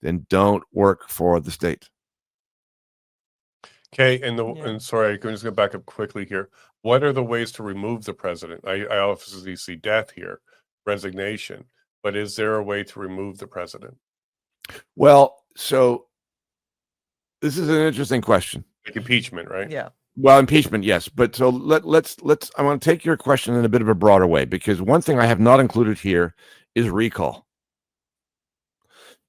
C: then don't work for the state.
A: Okay, and sorry, I'm just going to back up quickly here. What are the ways to remove the president? I obviously see death here, resignation, but is there a way to remove the president?
C: Well, so this is an interesting question.
A: Like impeachment, right?
B: Yeah.
C: Well, impeachment, yes, but so let's. I want to take your question in a bit of a broader way because one thing I have not included here is recall.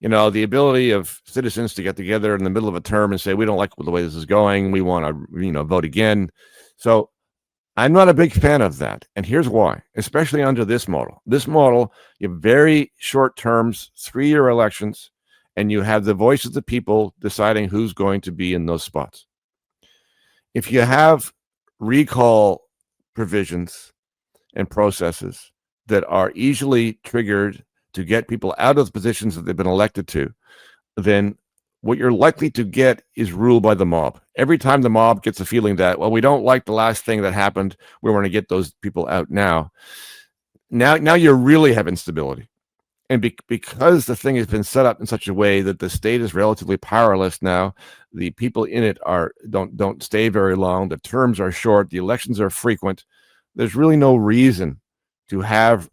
C: The ability of citizens to get together in the middle of a term and say, we don't like the way this is going. We want to, vote again. So I'm not a big fan of that. And here's why, especially under this model. This model, you have very short terms, 3-year elections, and you have the voice of the people deciding who's going to be in those spots. If you have recall provisions and processes that are easily triggered to get people out of the positions that they've been elected to, then what you're likely to get is rule by the mob. Every time the mob gets a feeling that, well, we don't like the last thing that happened, we want to get those people out now. Now you really have instability. And because the thing has been set up in such a way that the state is relatively powerless now, the people in it don't stay very long, the terms are short, the elections are frequent, there's really no reason to have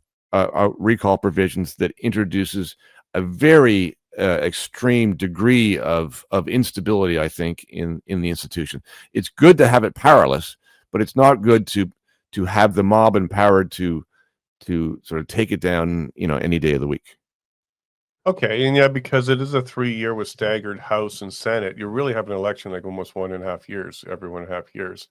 C: recall provisions that introduces a very extreme degree of instability, I think, in the institution. It's good to have it powerless, but it's not good to have the mob empowered to sort of take it down, any day of the week.
A: Okay, and because it is a 3-year with staggered House and Senate, you really have an election like almost 1.5 years, every 1.5 years,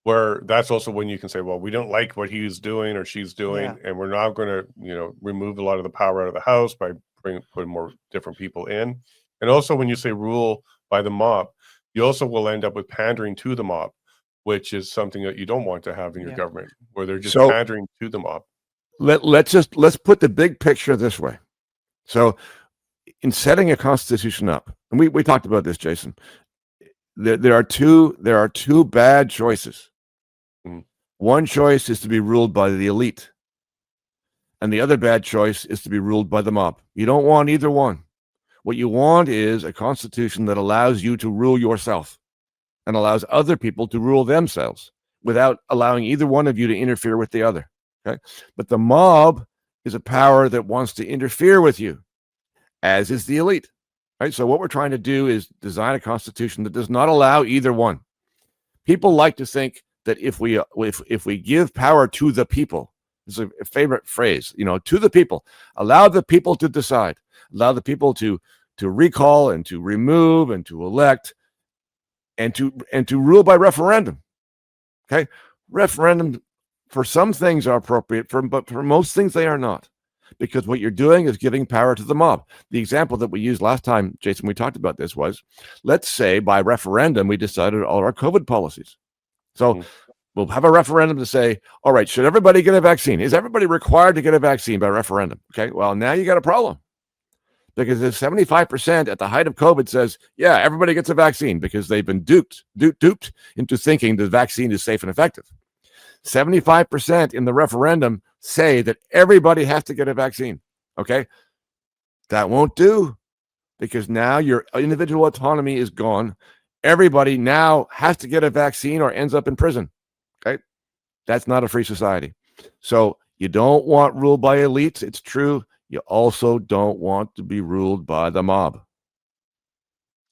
A: where that's also when you can say, well, we don't like what he's doing or she's doing, and we're now going to, remove a lot of the power out of the House by putting more different people in. And also when you say rule by the mob, you also will end up with pandering to the mob, which is something that you don't want to have in your government, where they're just pandering to the mob.
C: Let's put the big picture this way. So in setting a constitution up, and we talked about this, Jason, there are two bad choices. One choice is to be ruled by the elite, and the other bad choice is to be ruled by the mob. You don't want either one. What you want is a constitution that allows you to rule yourself and allows other people to rule themselves without allowing either one of you to interfere with the other. Okay? But the mob is a power that wants to interfere with you. as is the elite. Right? So what we're trying to do is design a constitution that does not allow either one. People like to think that if we give power to the people, this is a favorite phrase, to the people, allow the people to decide, allow the people to recall and to remove and to elect and to rule by referendum. Okay, referendum for some things are appropriate, but for most things they are not. Because what you're doing is giving power to the mob. The example that we used last time, Jason, we talked about this was, let's say by referendum, we decided all our COVID policies. So we'll have a referendum to say, all right, should everybody get a vaccine? Is everybody required to get a vaccine by referendum? Okay, well, now you got a problem. Because if 75% at the height of COVID says, yeah, everybody gets a vaccine because they've been duped into thinking the vaccine is safe and effective. 75% in the referendum say that everybody has to get a vaccine. Okay. That won't do, because now your individual autonomy is gone. Everybody now has to get a vaccine or ends up in prison. Okay. That's not a free society. So you don't want rule by elites. It's true. You also don't want to be ruled by the mob.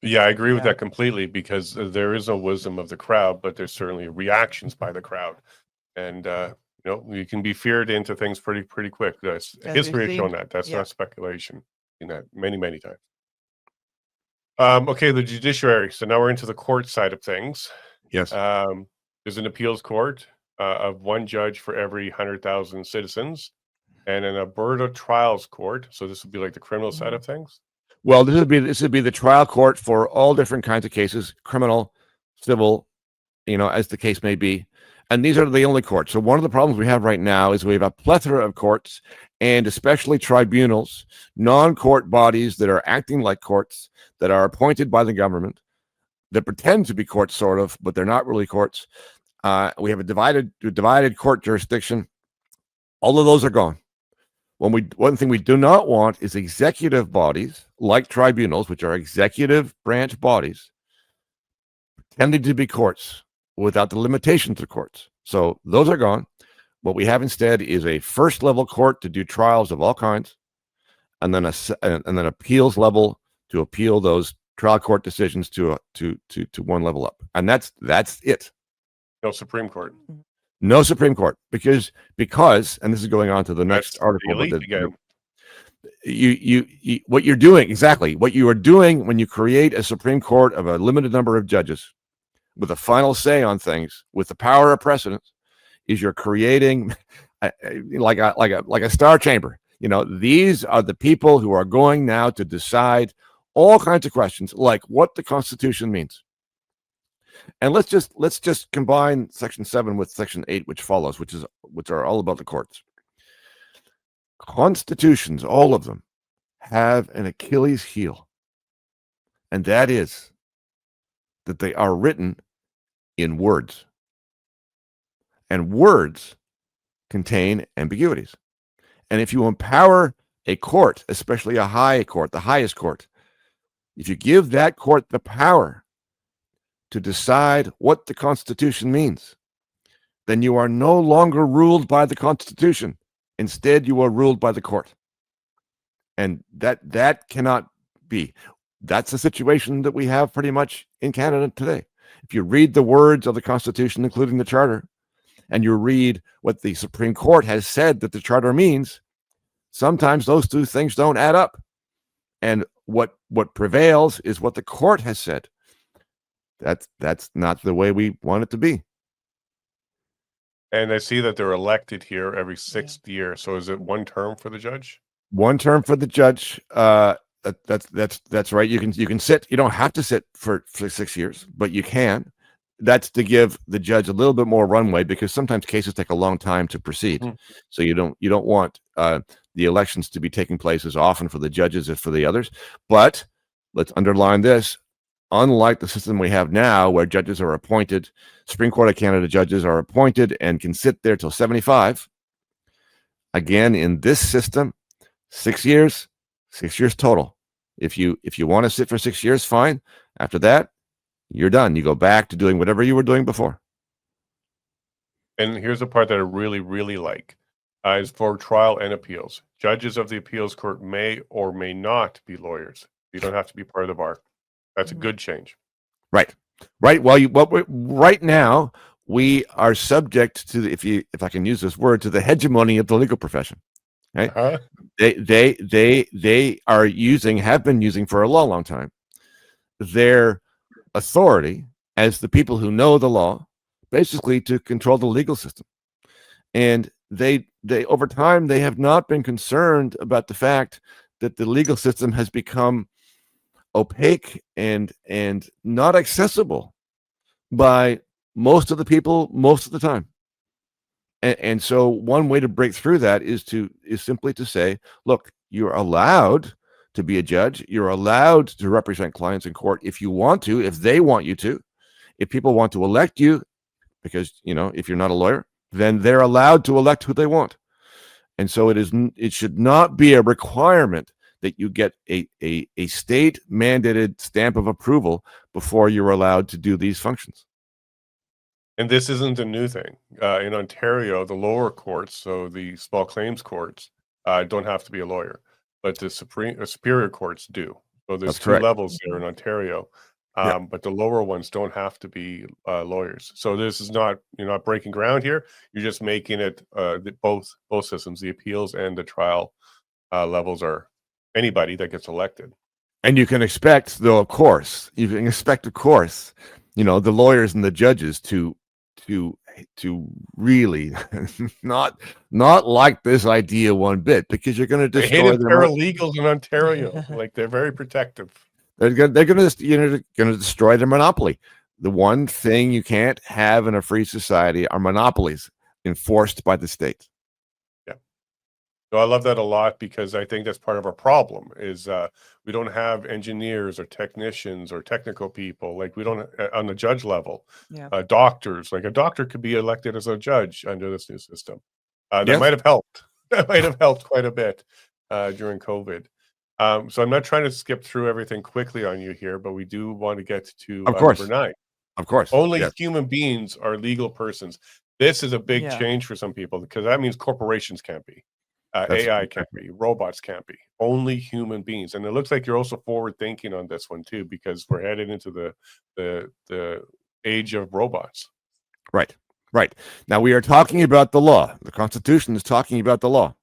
A: Yeah, I agree with that completely, because there is a wisdom of the crowd, but there's certainly reactions by the crowd. And you can be feared into things pretty quick. History has shown that. That's not speculation. In that many times. Okay, the judiciary. So now we're into the court side of things.
C: Yes.
A: There's an appeals court of one judge for every 100,000 citizens, and an Alberta trials court. So this would be like the criminal side of things.
C: Well, this would be the trial court for all different kinds of cases, criminal, civil, as the case may be. And these are the only courts. So one of the problems we have right now is we have a plethora of courts, and especially tribunals, non-court bodies that are acting like courts, that are appointed by the government, that pretend to be courts, sort of, but they're not really courts. We have a divided court jurisdiction. All of those are gone. One thing we do not want is executive bodies like tribunals, which are executive branch bodies, pretending to be courts without the limitations of courts. So those are gone. What we have instead is a first level court to do trials of all kinds, and then an appeals level to appeal those trial court decisions to one level up. And that's it.
A: No Supreme Court.
C: No Supreme Court, because, and this is going on to the next article. What you're doing, exactly what you are doing when you create a Supreme Court of a limited number of judges with a final say on things, with the power of precedence, is you're creating like a star chamber. These are the people who are going now to decide all kinds of questions, like what the Constitution means. And let's just combine Section 7 with Section 8, which follows, which are all about the courts. Constitutions, all of them, have an Achilles heel, and that is that they are written in words, and words contain ambiguities. And if you empower a court, especially a high court, the highest court, if you give that court the power to decide what the Constitution means, then you are no longer ruled by the Constitution. Instead, you are ruled by the court. And that cannot be. That's the situation that we have pretty much in Canada today. If you read the words of the Constitution, including the Charter, and you read what the Supreme Court has said that the Charter means, sometimes those two things don't add up. And what prevails is what the court has said. That's not the way we want it to be.
A: And I see that they're elected here every 6th year. So is it one term for the judge?
C: One term for the judge. That's right. You can sit. You don't have to sit for 6 years, but you can. That's to give the judge a little bit more runway, because sometimes cases take a long time to proceed. So you don't want the elections to be taking place as often for the judges as for the others. But let's underline this. Unlike the system we have now, where judges are appointed, Supreme Court of Canada judges are appointed and can sit there till 75. Again, in this system, 6 years, 6 years total. If you want to sit for 6 years, fine. After that, you're done. You go back to doing whatever you were doing before.
A: And here's the part that I really like, is for trial and appeals. Judges of the appeals court may or may not be lawyers. You don't have to be part of the bar. That's a good change.
C: Right. Well, right now we are subject to if I can use this word, to the hegemony of the legal profession. Right?
A: Uh-huh.
C: They have been using for a long time their authority as the people who know the law, basically to control the legal system. And they over time, they have not been concerned about the fact that the legal system has become opaque and not accessible by most of the people most of the time. And so one way to break through that is simply to say, look, you're allowed to be a judge. You're allowed to represent clients in court if you want to, if they want you to. If people want to elect you, because, if you're not a lawyer, then they're allowed to elect who they want. And so it should not be a requirement that you get a state mandated stamp of approval before you're allowed to do these functions.
A: And this isn't a new thing. In Ontario, the lower courts, so the small claims courts, don't have to be a lawyer, but the superior courts do. So there's two levels there in Ontario, but the lower ones don't have to be lawyers. So this is not, you're not breaking ground here. You're just making it both systems, the appeals and the trial levels, are anybody that gets elected. And you can expect, though, of course, the lawyers and the judges to really not like this idea one bit, because you're going to destroy them. Paralegals in Ontario, like, they're very protective. They're going to destroy their monopoly. The one thing you can't have in a free society are monopolies enforced by the state. Yeah. So I love that a lot, because I think that's part of our problem is we don't have engineers or technicians or technical people, like we don't on the judge level. Doctors, like a doctor could be elected as a judge under this new system. That might have helped. That might have helped quite a bit during COVID. So I'm not trying to skip through everything quickly on you here, but we do want to get to number 9. Of course. Only human beings are legal persons. This is a big change for some people, because that means corporations can't be. AI can't be, robots can't be, only human beings. And it looks like you're also forward thinking on this one too, because we're headed into the age of robots. Right. Now we are talking about the law. The Constitution is talking about the law.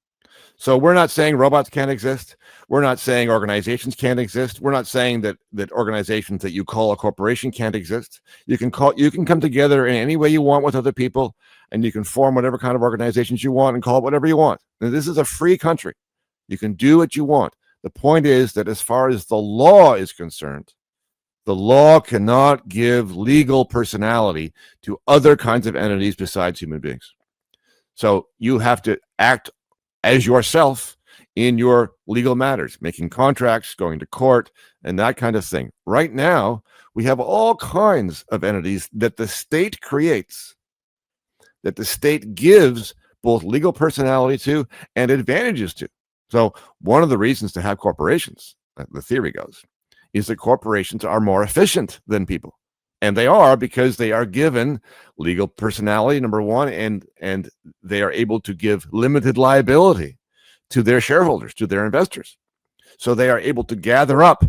A: So we're not saying robots can't exist. We're not saying organizations can't exist. We're not saying that organizations that you call a corporation can't exist. You can come together in any way you want with other people, and you can form whatever kind of organizations you want and call it whatever you want. Now, this is a free country. You can do what you want. The point is that as far as the law is concerned, the law cannot give legal personality to other kinds of entities besides human beings. So you have to act as yourself in your legal matters, making contracts, going to court, and that kind of thing. Right now, we have all kinds of entities that the state creates, that the state gives both legal personality to and advantages to. So one of the reasons to have corporations, the theory goes, is that corporations are more efficient than people. And they are, because they are given legal personality, number one, and they are able to give limited liability to their shareholders, to their investors. So they are able to gather up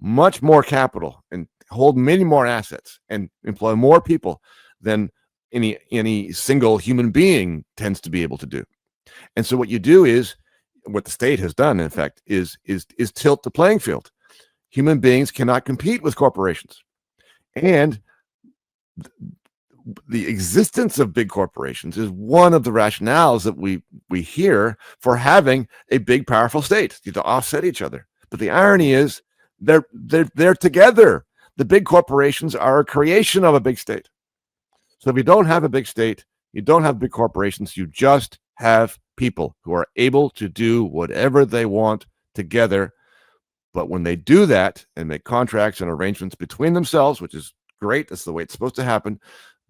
A: much more capital and hold many more assets and employ more people than any single human being tends to be able to do. And so what you do is, what the state has done, in fact, is tilt the playing field. Human beings cannot compete with corporations. And the existence of big corporations is one of the rationales that we hear for having a big, powerful state to offset each other. But the irony is they're together. The big corporations are a creation of a big state. So if you don't have a big state, you don't have big corporations, you just have people who are able to do whatever they want together. But when they do that and make contracts and arrangements between themselves, which is great, that's the way it's supposed to happen,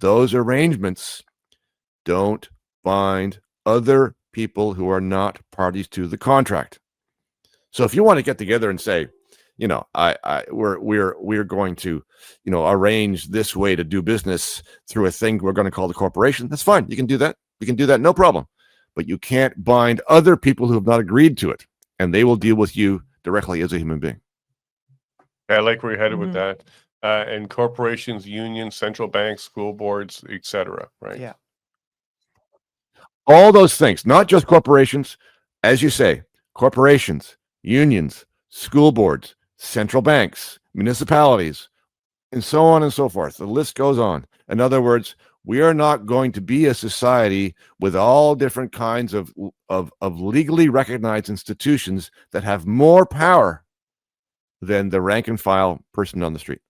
A: those arrangements don't bind other people who are not parties to the contract. So if you want to get together and say, we're going to, arrange this way to do business through a thing we're going to call the corporation, that's fine. You can do that. We can do that, no problem.
C: but you can't bind other people who have not agreed to it, and they will deal with you directly as a human being.
A: I like where you're headed with that. And corporations, unions, central banks, school boards, etc. Right?
B: Yeah.
C: All those things, not just corporations, as you say, corporations, unions, school boards, central banks, municipalities, and so on and so forth. The list goes on. In other words, we are not going to be a society with all different kinds of legally recognized institutions that have more power than the rank and file person on the street.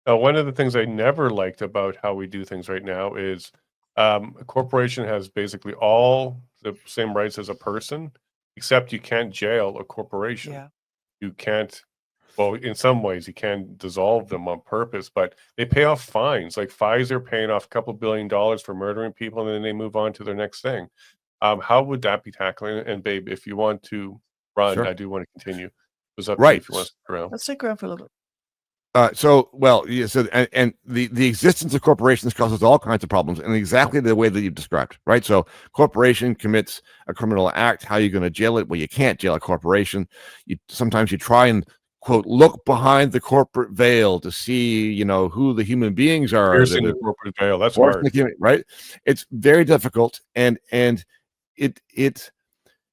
A: One of the things I never liked about how we do things right now is a corporation has basically all the same rights as a person, except you can't jail a corporation.
B: Yeah.
A: You can't, well, in some ways, you can dissolve them on purpose, but they pay off fines. Like Pfizer paying off a couple $2 billion for murdering people, and then they move on to their next thing. How would that be tackling it? And babe, if you want to run,
C: Sure.
A: I do want to continue. It was up to you
C: Right.
A: if you want to stick around.
B: Let's stick around for a little bit.
C: And the existence of corporations causes all kinds of problems in exactly the way that you've described, right? So corporation commits a criminal act. How are you going to jail it? Well, you can't jail a corporation. Sometimes you try and, quote, look behind the corporate veil to see, who the human beings are.
A: Piercing the corporate veil. That's hard.
C: Right? It's very difficult. And it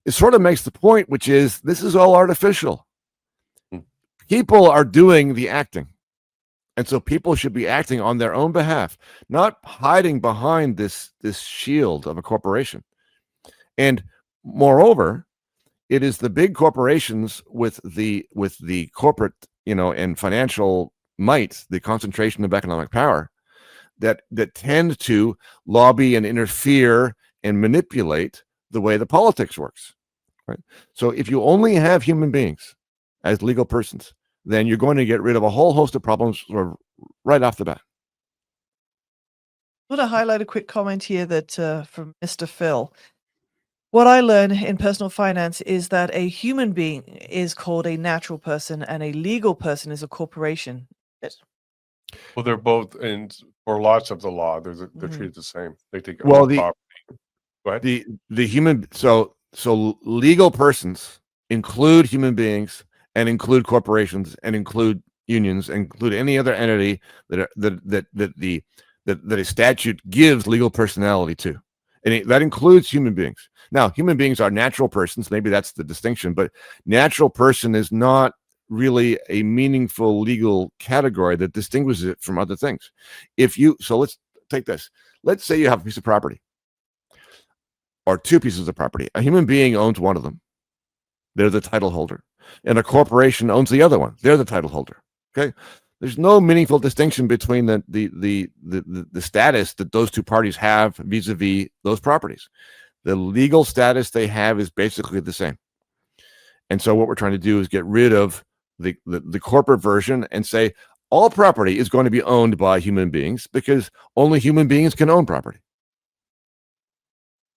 C: sort of makes the point, which is this is all artificial. People are doing the acting. And so people should be acting on their own behalf, not hiding behind this shield of a corporation. And moreover, it is the big corporations with the corporate, and financial might, the concentration of economic power, that tend to lobby and interfere and manipulate the way the politics works. Right. So if you only have human beings as legal persons, then you're going to get rid of a whole host of problems right off the bat.
B: I want to highlight a quick comment here that from Mr. Phil. What I learned in personal finance is that a human being is called a natural person and a legal person is a corporation.
A: Well, they're both, and for lots of the law, they're treated the same. They take
C: Well,
A: property. Go ahead.
C: The human so legal persons include human beings and include corporations and include unions and include any other entity that a statute gives legal personality to, and that includes human beings. Now, human beings are natural persons. Maybe that's the distinction, but natural person is not really a meaningful legal category that distinguishes it from other things. So let's take this. Let's say you have a piece of property or two pieces of property. A human being owns one of them. They're the title holder. And a corporation owns the other one. They're the title holder. Okay. There's no meaningful distinction between the status that those two parties have vis-a-vis those properties. The legal status they have is basically the same. And so what we're trying to do is get rid of the corporate version and say all property is going to be owned by human beings because only human beings can own property.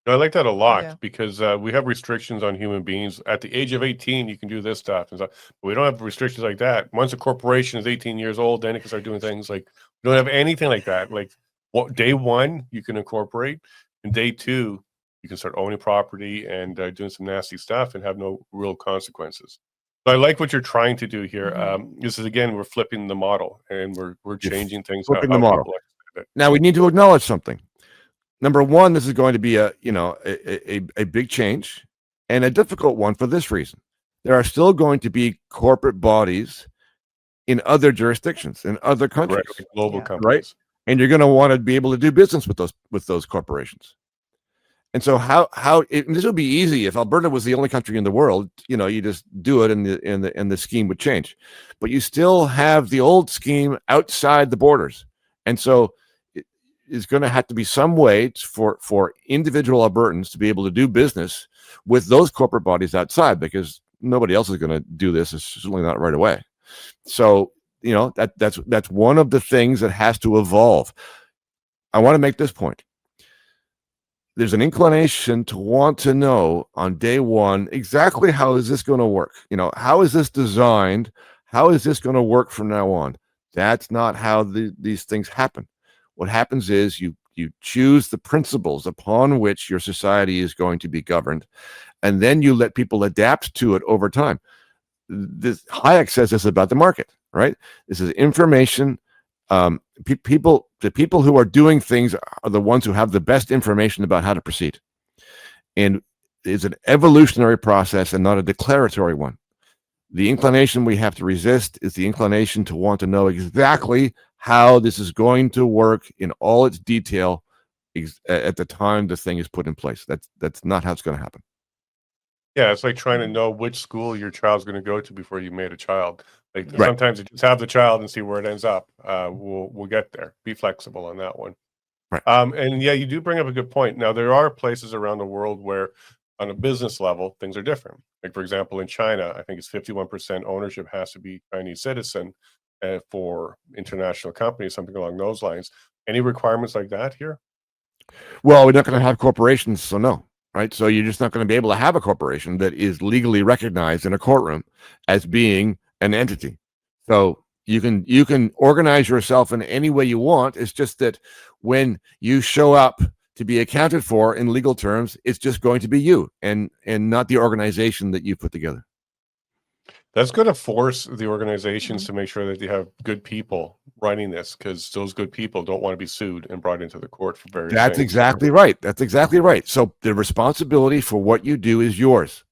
A: I like that a lot.
B: Yeah.
A: Because we have restrictions on human beings. At the age of 18, you can do this stuff. But we don't have restrictions like that. Once a corporation is 18 years old, then it can start doing things like we don't have anything like that. Like day one, you can incorporate, and day two, you can start owning property and doing some nasty stuff and have no real consequences. So I like what you're trying to do here. This is, again, we're flipping the model and we're changing things.
C: Flipping the model. Now we need to acknowledge something. Number one, this is going to be a big change and a difficult one for this reason. There are still going to be corporate bodies in other jurisdictions, in other countries,
A: right, global companies,
C: right? And you're going to want to be able to do business with those corporations. And so this would be easy if Alberta was the only country in the world. You just do it, and the scheme would change. But you still have the old scheme outside the borders, and so is going to have to be some way for individual Albertans to be able to do business with those corporate bodies outside, because nobody else is going to do this, certainly not right away. So, that's one of the things that has to evolve. I want to make this point. There's an inclination to want to know on day one exactly how is this going to work? How is this designed? How is this going to work from now on? That's not how these things happen. What happens is you you choose the principles upon which your society is going to be governed, and then you let people adapt to it over time. This Hayek says this about the market, right? This is information. The people who are doing things are the ones who have the best information about how to proceed, and it's an evolutionary process and not a declaratory one. The inclination we have to resist is the inclination to want to know exactly how this is going to work in all its detail at the time the thing is put in place. That's not how it's going to happen.
A: Yeah, it's like trying to know which school your child's going to go to before you made a child. Like
C: Right.
A: sometimes you just have the child and see where it ends up. We'll get there. Be flexible on that one.
C: Right.
A: And yeah, you do bring up a good point. Now there are places around the world where, on a business level, things are different. Like for example, in China, I think it's 51% ownership has to be Chinese citizen for international companies, something along those lines. Any requirements like that here?
C: Well, we're not going to have corporations, so no. Right. So you're just not going to be able to have a corporation that is legally recognized in a courtroom as being an entity. So you can organize yourself in any way you want. It's just that when you show up to be accounted for in legal terms, it's just going to be you and not the organization that you put together.
A: That's going to force the organizations to make sure that they have good people running this, because those good people don't want to be sued and brought into the court for various
C: That's
A: things.
C: exactly right. That's exactly right. So the responsibility for what you do is yours.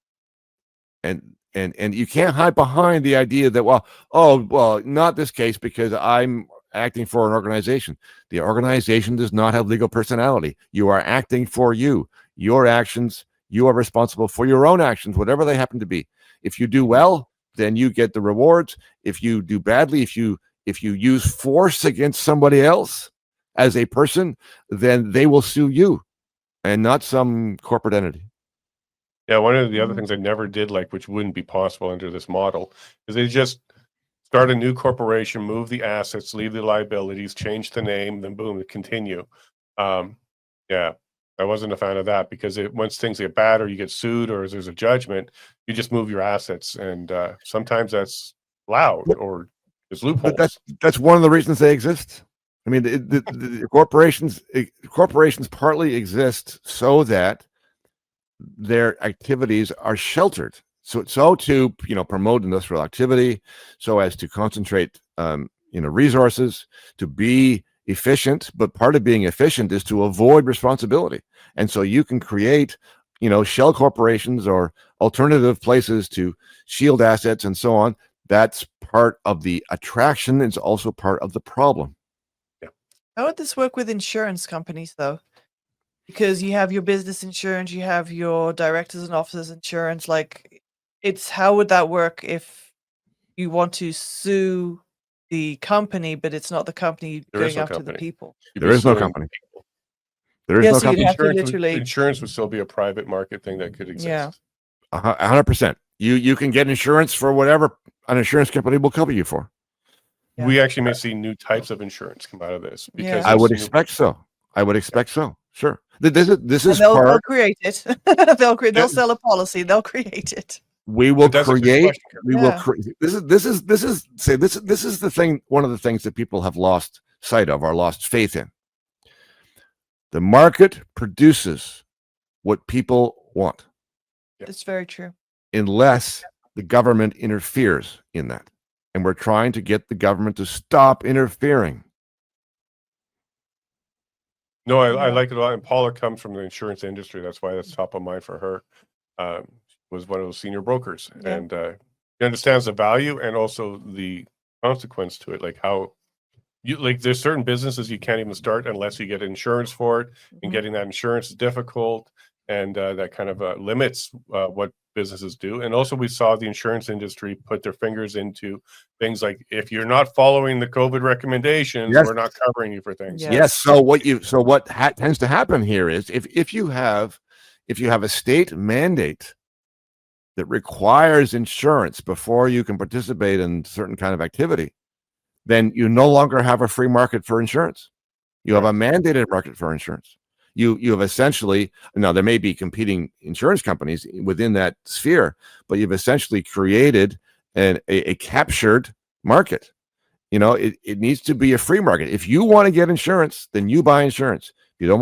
C: And you can't hide behind the idea that, well, not this case because I'm acting for an organization. The organization does not have legal personality. You are acting for you. Your actions, you are responsible for your own actions, whatever they happen to be. If you do well, then you get the rewards. If you do badly, if you use force against somebody else as a person, then they will sue you and not some corporate entity.
A: Yeah, one of the other things I never did like, which wouldn't be possible under this model, is they just start a new corporation, move the assets, leave the liabilities, change the name, then boom, continue. Yeah, I wasn't a fan of that, because once things get bad or you get sued or there's a judgment, you just move your assets, and sometimes that's loud or there's loopholes.
C: But that's one of the reasons they exist. I mean, the corporations partly exist so that their activities are sheltered. So to promote industrial activity, so as to concentrate resources, to be efficient. But part of being efficient is to avoid responsibility. And so you can create shell corporations or alternative places to shield assets and so on. That's part of the attraction. It's also part of the problem.
A: Yeah.
B: How would this work with insurance companies, though? Because you have your business insurance, you have your directors and officers insurance. Like, how would that work if you want to sue the company, but it's not the company going after the people?
C: There is no company. There is no
B: So you'd
C: company.
B: have to
A: Insurance would still be a private market thing that could exist.
B: Yeah.
C: 100%. You can get insurance for whatever an insurance company will cover you for.
B: Yeah.
A: We actually may see new types of insurance come out of this, because
C: I would expect so. Sure. This is
B: they'll
C: part.
B: create it. They'll sell a policy. They'll create it.
C: We will create. We will
B: Yeah.
C: create. This is the thing. One of the things that people have lost sight of or lost faith in. The market produces what people want,
B: It's very true.
C: unless the government interferes in that. And we're trying to get the government to stop interfering.
A: No, I like it a lot. And Paula comes from the insurance industry. That's why that's top of mind for her. Was one of those senior brokers,
B: Yeah.
A: and he understands the value and also the consequence to it. Like how there's certain businesses you can't even start unless you get insurance for it, and getting that insurance is difficult, and that kind of limits what businesses do. And also, we saw the insurance industry put their fingers into things like, if you're not following the COVID recommendations,
C: Yes.
A: we're not covering you for things.
B: Yeah.
C: Yes. So what tends to happen here is if you have a state mandate that requires insurance before you can participate in certain kind of activity, then you no longer have a free market for insurance. You have a mandated market for insurance. You have essentially, now there may be competing insurance companies within that sphere, but you've essentially created a captured market. It needs to be a free market. If you want to get insurance, then you buy insurance. If you don't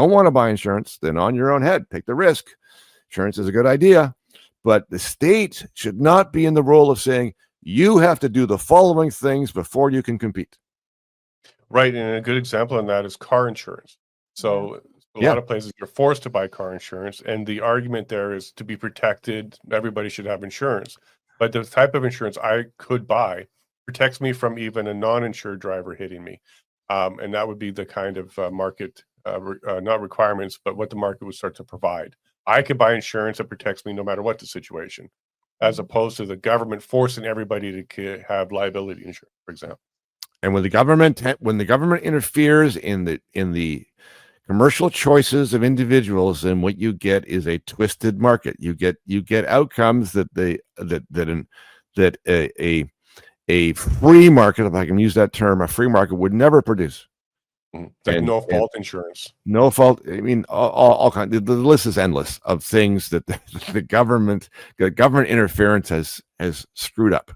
C: want to buy insurance, then on your own head, take the risk. Insurance is a good idea, but the state should not be in the role of saying you have to do the following things before you can compete.
A: Right, and a good example on that is car insurance. So a lot of places you're forced to buy car insurance, and the argument there is to be protected, everybody should have insurance. But the type of insurance I could buy protects me from even a non-insured driver hitting me. And that would be the kind of market, not requirements, but what the market would start to provide. I could buy insurance that protects me no matter what the situation, as opposed to the government forcing everybody to have liability insurance, for example.
C: And when the government interferes in the commercial choices of individuals, then what you get is a twisted market. You get outcomes that a free market, if I can use that term, a free market would never produce.
A: Like no fault insurance.
C: No fault. I mean, all kinds. The list is endless of things that the government interference has screwed up.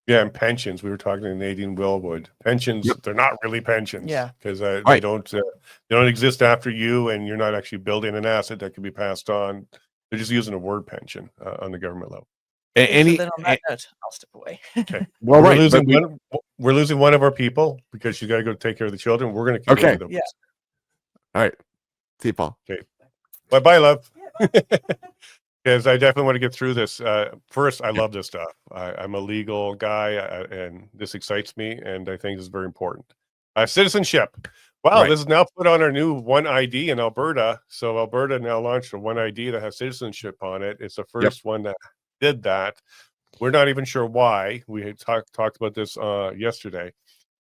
A: Yeah, and pensions. We were talking to Nadine Willwood. Pensions, they're not really pensions.
B: Yeah,
A: because they don't exist after you, and you're not actually building an asset that can be passed on. They're just using the word pension on the government level.
B: So then on that note, I'll step away.
A: Okay.
C: Well,
A: we're losing one of our people because she's got to go take care of the children. We're going to continue.
C: Okay. All right. See you, Paul.
A: Okay. Bye, love. Because I definitely want to get through this. First, I love this stuff. I'm a legal guy, and this excites me, and I think it's very important. Citizenship. Wow, this is now put on our new One ID in Alberta. So Alberta now launched a One ID that has citizenship on it. It's the first one that did that. We're not even sure why. We had talked about this yesterday.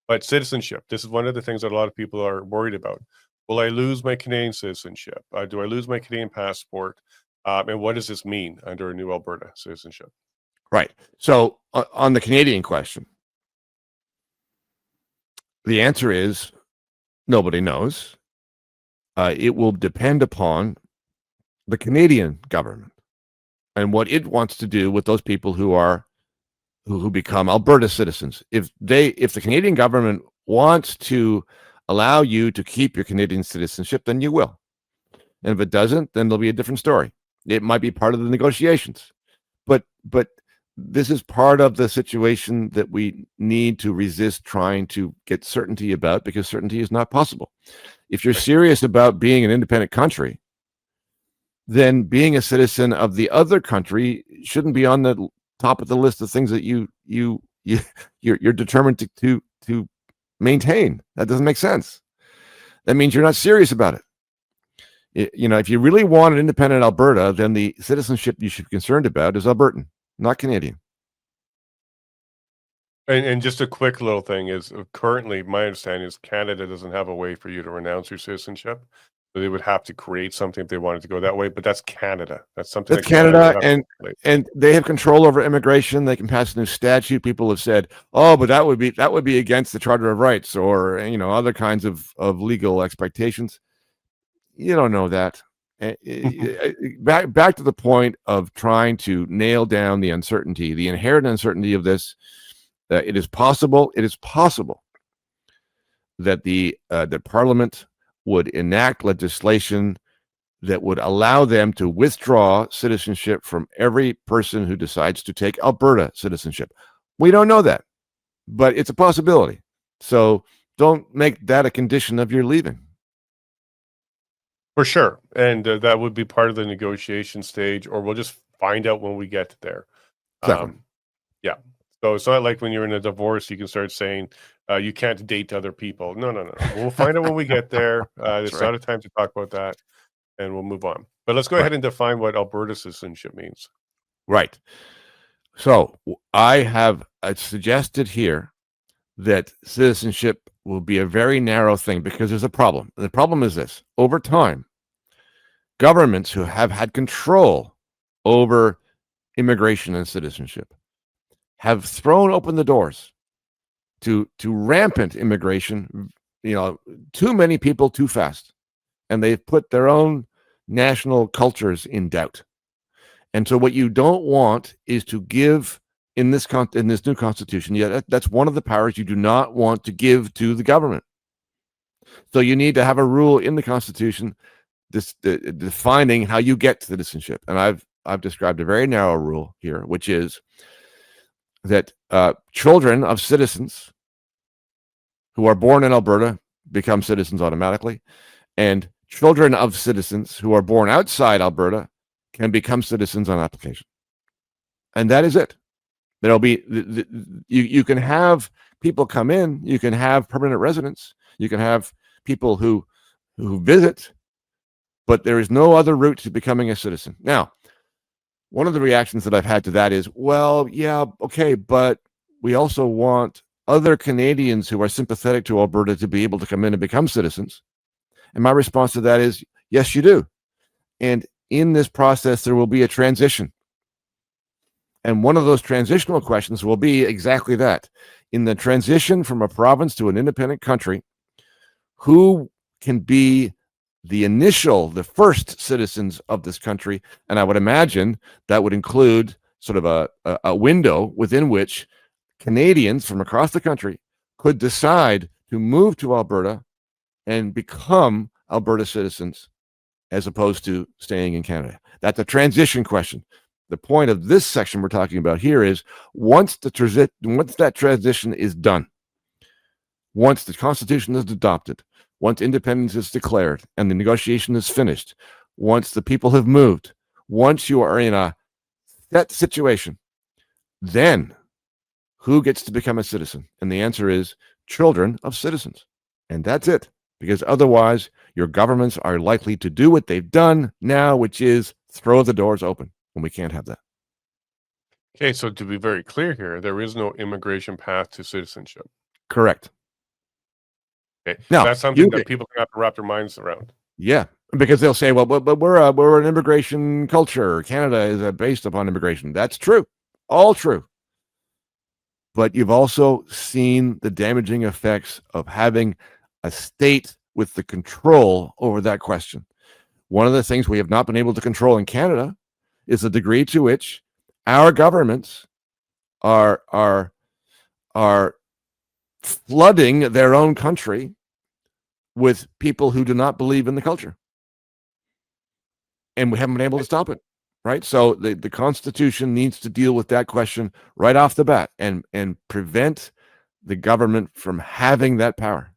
A: But citizenship, this is one of the things that a lot of people are worried about. Will I lose my Canadian citizenship? Do I lose my Canadian passport? And what does this mean under a new Alberta citizenship?
C: Right. So on the Canadian question, the answer is nobody knows. It will depend upon the Canadian government and what it wants to do with those people who become Alberta citizens. If the Canadian government wants to allow you to keep your Canadian citizenship, then you will. And if it doesn't, then there'll be a different story. It might be part of the negotiations, but this is part of the situation that we need to resist trying to get certainty about, because certainty is not possible. If you're serious about being an independent country, then being a citizen of the other country shouldn't be on the top of the list of things that you're determined to maintain. That doesn't make sense. That means you're not serious about it. If you really want an independent Alberta, then the citizenship you should be concerned about is Albertan, not Canadian.
A: And just a quick little thing is, currently my understanding is Canada doesn't have a way for you to renounce your citizenship. So they would have to create something if they wanted to go that way. But that's Canada. That's something
C: that's Canada, and they have control over immigration. They can pass a new statute. People have said, "Oh, but that would be against the Charter of Rights," or other kinds of legal expectations. You don't know that. Back to the point of trying to nail down the uncertainty, the inherent uncertainty of this. It is possible that the Parliament would enact legislation that would allow them to withdraw citizenship from every person who decides to take Alberta citizenship. We don't know that, but it's a possibility. So don't make that a condition of your leaving.
A: For sure. And that would be part of the negotiation stage, or we'll just find out when we get there.
C: Exactly.
A: Yeah. So it's not like when you're in a divorce, you can start saying you can't date other people. No. We'll find out when we get there. There's not a time to talk about that, and we'll move on. But let's go ahead and define what Alberta citizenship means.
C: Right. So I have suggested here that citizenship will be a very narrow thing, because there's a problem. The problem is this: over time, governments who have had control over immigration and citizenship have thrown open the doors to rampant immigration, too many people too fast, and they've put their own national cultures in doubt. And so what you don't want is to give in this new constitution, that's one of the powers you do not want to give to the government. So you need to have a rule in the Constitution defining how you get citizenship. And I've described a very narrow rule here, which is that children of citizens who are born in Alberta become citizens automatically, and children of citizens who are born outside Alberta can become citizens on application. And that is it. There'll be you can have people come in, you can have permanent residents, you can have people who visit, but there is no other route to becoming a citizen. Now, one of the reactions that I've had to that is, well, yeah, okay, but we also want other Canadians who are sympathetic to Alberta to be able to come in and become citizens. And my response to that is, yes, you do. And in this process, there will be a transition. And one of those transitional questions will be exactly that. In the transition from a province to an independent country, who can be the first citizens of this country? And I would imagine that would include sort of a window within which Canadians from across the country could decide to move to Alberta and become Alberta citizens as opposed to staying in Canada. That's a transition question. The point of this section we're talking about here is once that transition is done, once the Constitution is adopted, once independence is declared and the negotiation is finished, once the people have moved, once you are in a set situation, then who gets to become a citizen? And the answer is children of citizens. And that's it. Because otherwise, your governments are likely to do what they've done now, which is throw the doors open. And we can't have that.
A: Okay, so to be very clear here, there is no immigration path to citizenship.
C: Correct.
A: Okay,
C: Now,
A: that's something that people have to wrap their minds around.
C: Yeah, because they'll say, well, but we're an immigration culture. Canada is based upon immigration. That's true. All true. But you've also seen the damaging effects of having a state with the control over that question. One of the things we have not been able to control in Canada is the degree to which our governments are flooding their own country with people who do not believe in the culture. And we haven't been able to stop it, right? So the Constitution needs to deal with that question right off the bat and prevent the government from having that power.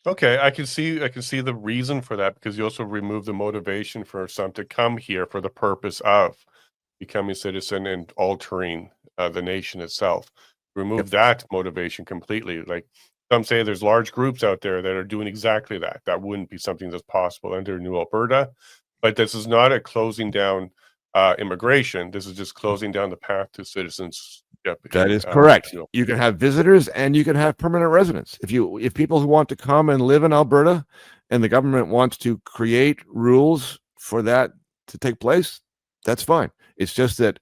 A: Okay, I can see the reason for that, because you also remove the motivation for some to come here for the purpose of becoming a citizen and altering the nation itself. Remove that motivation completely. Like some say, there's large groups out there that are doing exactly that. That wouldn't be something that's possible under New Alberta. But this is not a closing down immigration. This is just closing down the path to citizenship.
C: That is correct. You can have visitors and you can have permanent residents. If people who want to come and live in Alberta and the government wants to create rules for that to take place, that's fine. It's just that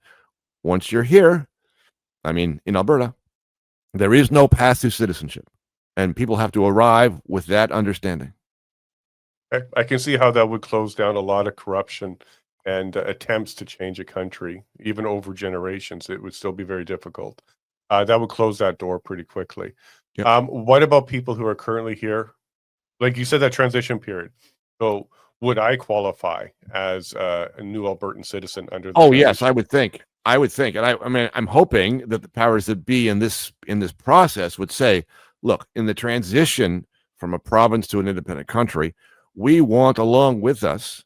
C: once you're here, I mean, in Alberta, there is no path to citizenship, and people have to arrive with that understanding.
A: I can see how that would close down a lot of corruption and attempts to change a country, even over generations. It would still be very difficult. That would close that door pretty quickly.
C: Yep.
A: What about people who are currently here? Like you said, that transition period. So would I qualify as a new Albertan citizen under the
C: Yes, I would think. And I mean, I'm hoping that the powers that be in this process would say, look, in the transition from a province to an independent country, we want along with us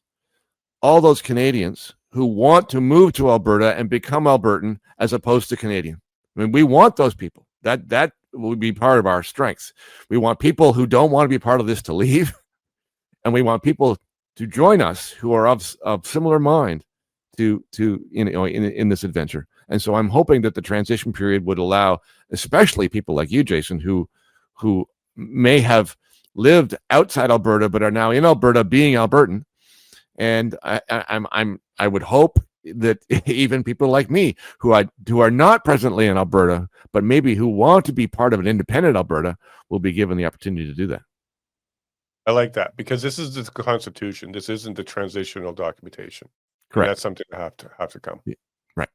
C: all those Canadians who want to move to Alberta and become Albertan as opposed to Canadian. I mean, we want those people. That would be part of our strengths. We want people who don't want to be part of this to leave, and we want people to join us who are of similar mind to in this adventure. And so I'm hoping that the transition period would allow, especially people like you, Jason, who may have lived outside Alberta but are now in Alberta being Albertan. And I would hope that even people like me who are not presently in Alberta, but maybe who want to be part of an independent Alberta, will be given the opportunity to do that.
A: I like that, because this is the Constitution. This isn't the transitional documentation.
C: Correct.
A: And that's something that have to come.
C: Yeah. Right.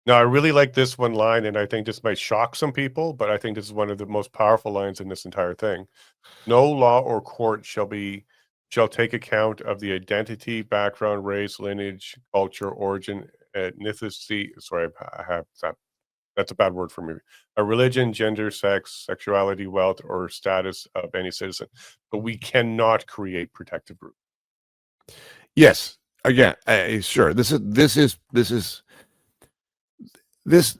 A: No, I really like this one line, and I think this might shock some people, but I think this is one of the most powerful lines in this entire thing. No law or court shall take account of the identity, background, race, lineage, culture, origin, ethnicity. Sorry, I have that. That's a bad word for me. A religion, gender, sex, sexuality, wealth, or status of any citizen. But we cannot create protective groups.
C: Yes. Again, sure. This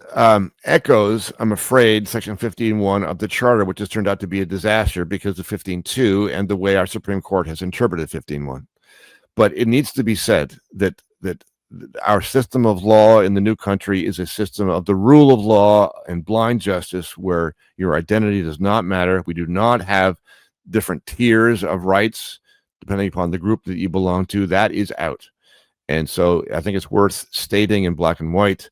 C: echoes, I'm afraid, Section 15.1 of the Charter, which has turned out to be a disaster because of 15.2 and the way our Supreme Court has interpreted 15.1. But it needs to be said that our system of law in the new country is a system of the rule of law and blind justice, where your identity does not matter. We do not have different tiers of rights depending upon the group that you belong to. That is out. And so I think it's worth stating in black and white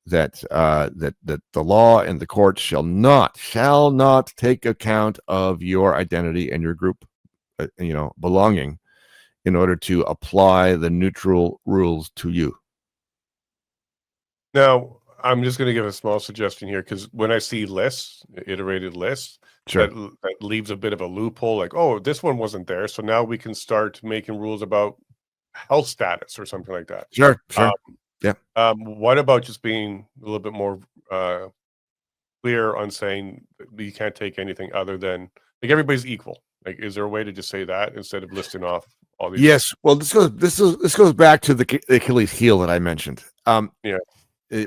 C: that the law and the courts shall not take account of your identity and your group, belonging, in order to apply the neutral rules to you.
A: Now, I'm just going to give a small suggestion here, because when I see lists, iterated lists,
C: Sure.
A: that leaves a bit of a loophole, like, oh, this one wasn't there, so now we can start making rules about health status or something like that.
C: Sure. Yeah.
A: What about just being a little bit more clear on saying that you can't take anything other than, like, everybody's equal? Like, is there a way to just say that instead of listing off all these?
C: Yes. Well, this goes back to the Achilles heel that I mentioned.
A: Yeah.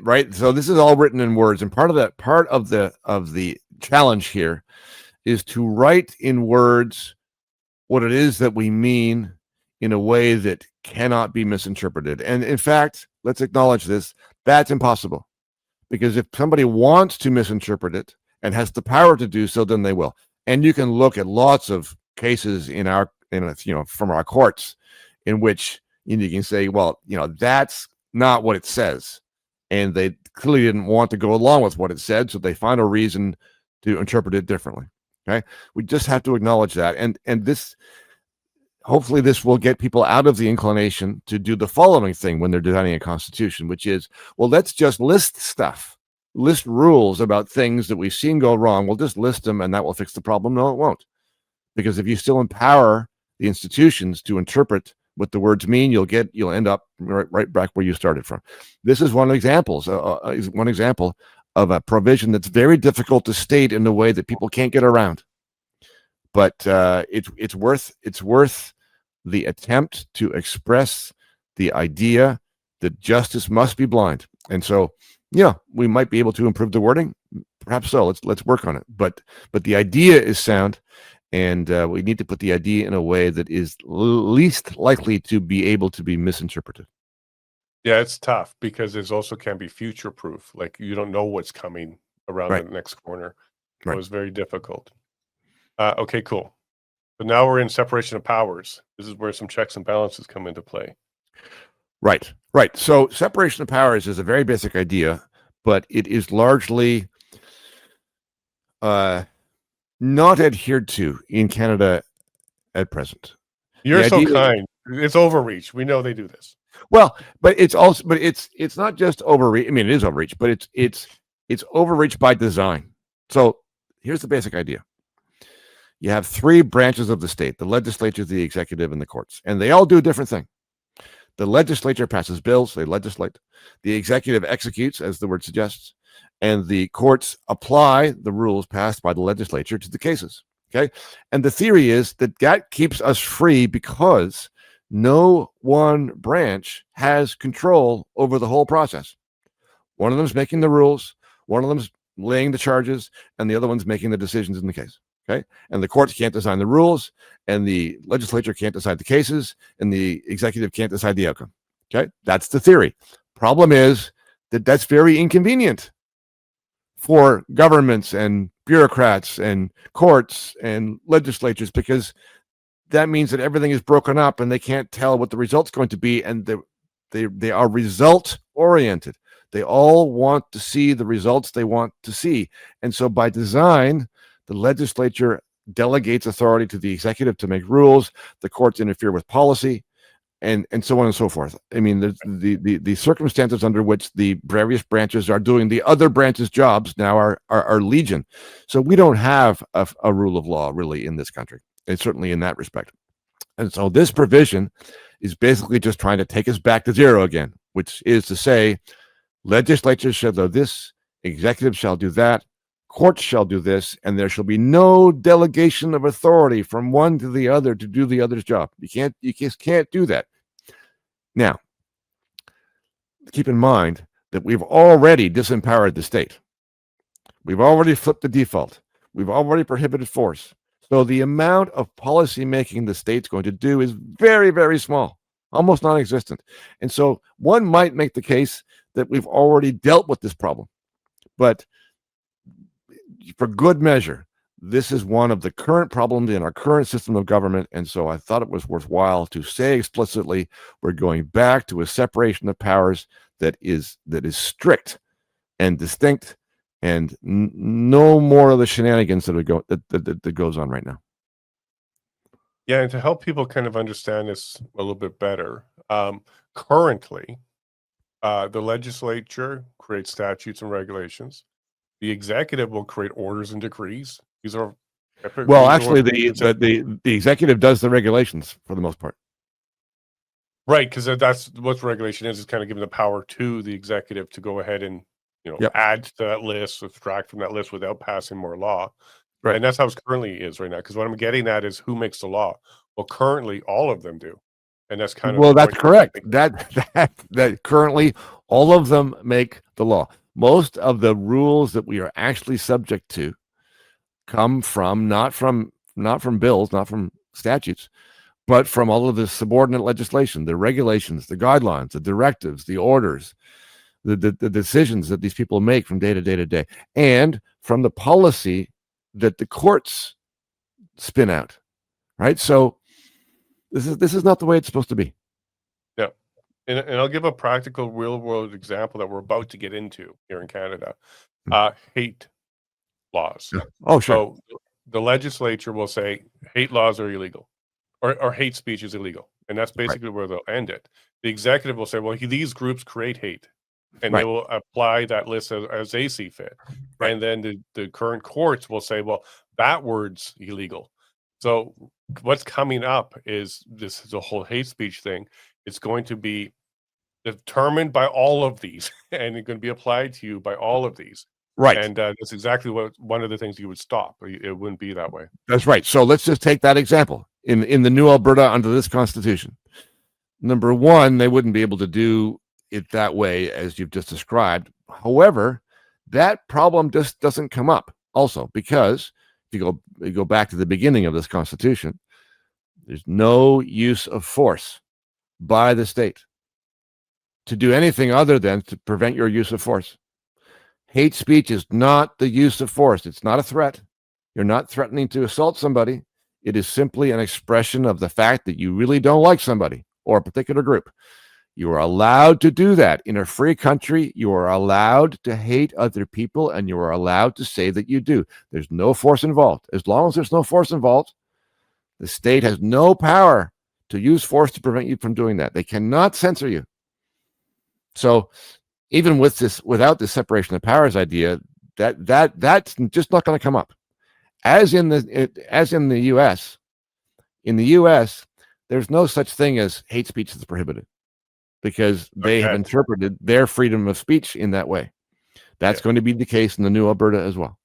C: Right. So this is all written in words, and part of the challenge here is to write in words what it is that we mean in a way that cannot be misinterpreted. And in fact, let's acknowledge this, that's impossible. Because if somebody wants to misinterpret it and has the power to do so, then they will. And you can look at lots of cases from our courts in which you can say, well, that's not what it says. And they clearly didn't want to go along with what it said, so they find a reason to interpret it differently. Okay, we just have to acknowledge that, and this, hopefully, this will get people out of the inclination to do the following thing when they're designing a constitution, which is, well, let's just list rules about things that we've seen go wrong. We'll just list them, and that will fix the problem. No, it won't, because if you still empower the institutions to interpret what the words mean, you'll end up right back where you started from. This is one example of a provision that's very difficult to state in a way that people can't get around. But it's worth the attempt to express the idea that justice must be blind. And so, we might be able to improve the wording, perhaps so. Let's work on it. But the idea is sound, and we need to put the idea in a way that is least likely to be able to be misinterpreted.
A: Yeah, it's tough because it also can be future proof. Like, you don't know what's coming around the next corner. So
C: Right.
A: it's very difficult. Okay, cool. So now we're in separation of powers. This is where some checks and balances come into play.
C: Right. So separation of powers is a very basic idea, but it is largely not adhered to in Canada at present.
A: You're so kind. It's overreach. We know they do this.
C: Well, but it's not just overreach. I mean, it is overreach, but it's overreach by design. So here's the basic idea. You have three branches of the state: the legislature, the executive, and the courts. And they all do a different thing. The legislature passes bills, they legislate. The executive executes, as the word suggests. And the courts apply the rules passed by the legislature to the cases. Okay. And the theory is that keeps us free because no one branch has control over the whole process. One of them is making the rules, one of them is laying the charges, and the other one's making the decisions in the case. Okay. And the courts can't design the rules, and the legislature can't decide the cases, and the executive can't decide the outcome. Okay. That's the theory. Problem is that that's very inconvenient for governments and bureaucrats and courts and legislatures, because that means that everything is broken up and they can't tell what the result's going to be, and they are result oriented. They all want to see the results they want to see. And so by design, the legislature delegates authority to the executive to make rules. The courts interfere with policy, and so on and so forth. I mean, the circumstances under which the various branches are doing the other branches' jobs now are legion. So we don't have a rule of law really in this country, and certainly in that respect. And so this provision is basically just trying to take us back to zero again, which is to say, legislatures shall do this, executive shall do that, courts shall do this, and there shall be no delegation of authority from one to the other to do the other's job. You just can't do that. Now, keep in mind that we've already disempowered the state. We've already flipped the default. We've already prohibited force. So the amount of policy making the state's going to do is very, very small, almost non-existent. And so one might make the case that we've already dealt with this problem. But for good measure, this is one of the current problems in our current system of government. And so I thought it was worthwhile to say explicitly, we're going back to a separation of powers that is strict and distinct, and no more of the shenanigans that goes on right now.
A: Yeah, and to help people kind of understand this a little bit better, currently, the legislature creates statutes and regulations. The executive will create orders and decrees. These are
C: well, actually, the executive does the regulations for the most part.
A: Right, because that's what regulation is kind of giving the power to the executive to go ahead and add to that list, subtract from that list without passing more law. Right. And that's how it currently is right now. Because what I'm getting at is who makes the law. Well, currently all of them do, and that's kind of
C: that's correct. That currently all of them make the law. Most of the rules that we are actually subject to come from not from bills, not from statutes, but from all of the subordinate legislation, the regulations, the guidelines, the directives, the orders, the decisions that these people make from day to day to day, and from the policy that the courts spin out. Right. So this is not the way it's supposed to be. Yeah.
A: And I'll give a practical real world example that we're about to get into here in Canada. Hate laws.
C: Yeah. Oh, sure.
A: So the legislature will say hate laws are illegal, or hate speech is illegal. And that's basically where they'll end it. The executive will say, well, these groups create hate, and they will apply that list as they see fit. Right. And then the current courts will say, well, that word's illegal. So what's coming up is the whole hate speech thing. It's going to be determined by all of these, and it's going to be applied to you by all of these.
C: Right.
A: And that's exactly one of the things you would stop. It wouldn't be that way.
C: That's right. So let's just take that example. In the new Alberta under this constitution, number one, they wouldn't be able to do it that way as you've just described. However, that problem just doesn't come up also, because if you go back to the beginning of this constitution, there's no use of force by the state to do anything other than to prevent your use of force. Hate speech is not the use of force. It's not a threat. You're not threatening to assault somebody. It is simply an expression of the fact that you really don't like somebody or a particular group. You are allowed to do that. In a free country, you are allowed to hate other people, and you are allowed to say that you do. There's no force involved. As long as there's no force involved, the state has no power to use force to prevent you from doing that. They cannot censor you. So even without this separation of powers idea, that's just not going to come up. As in the U.S., there's no such thing as hate speech that's prohibited, because they have interpreted their freedom of speech in that way. That's going to be the case in the new Alberta as well.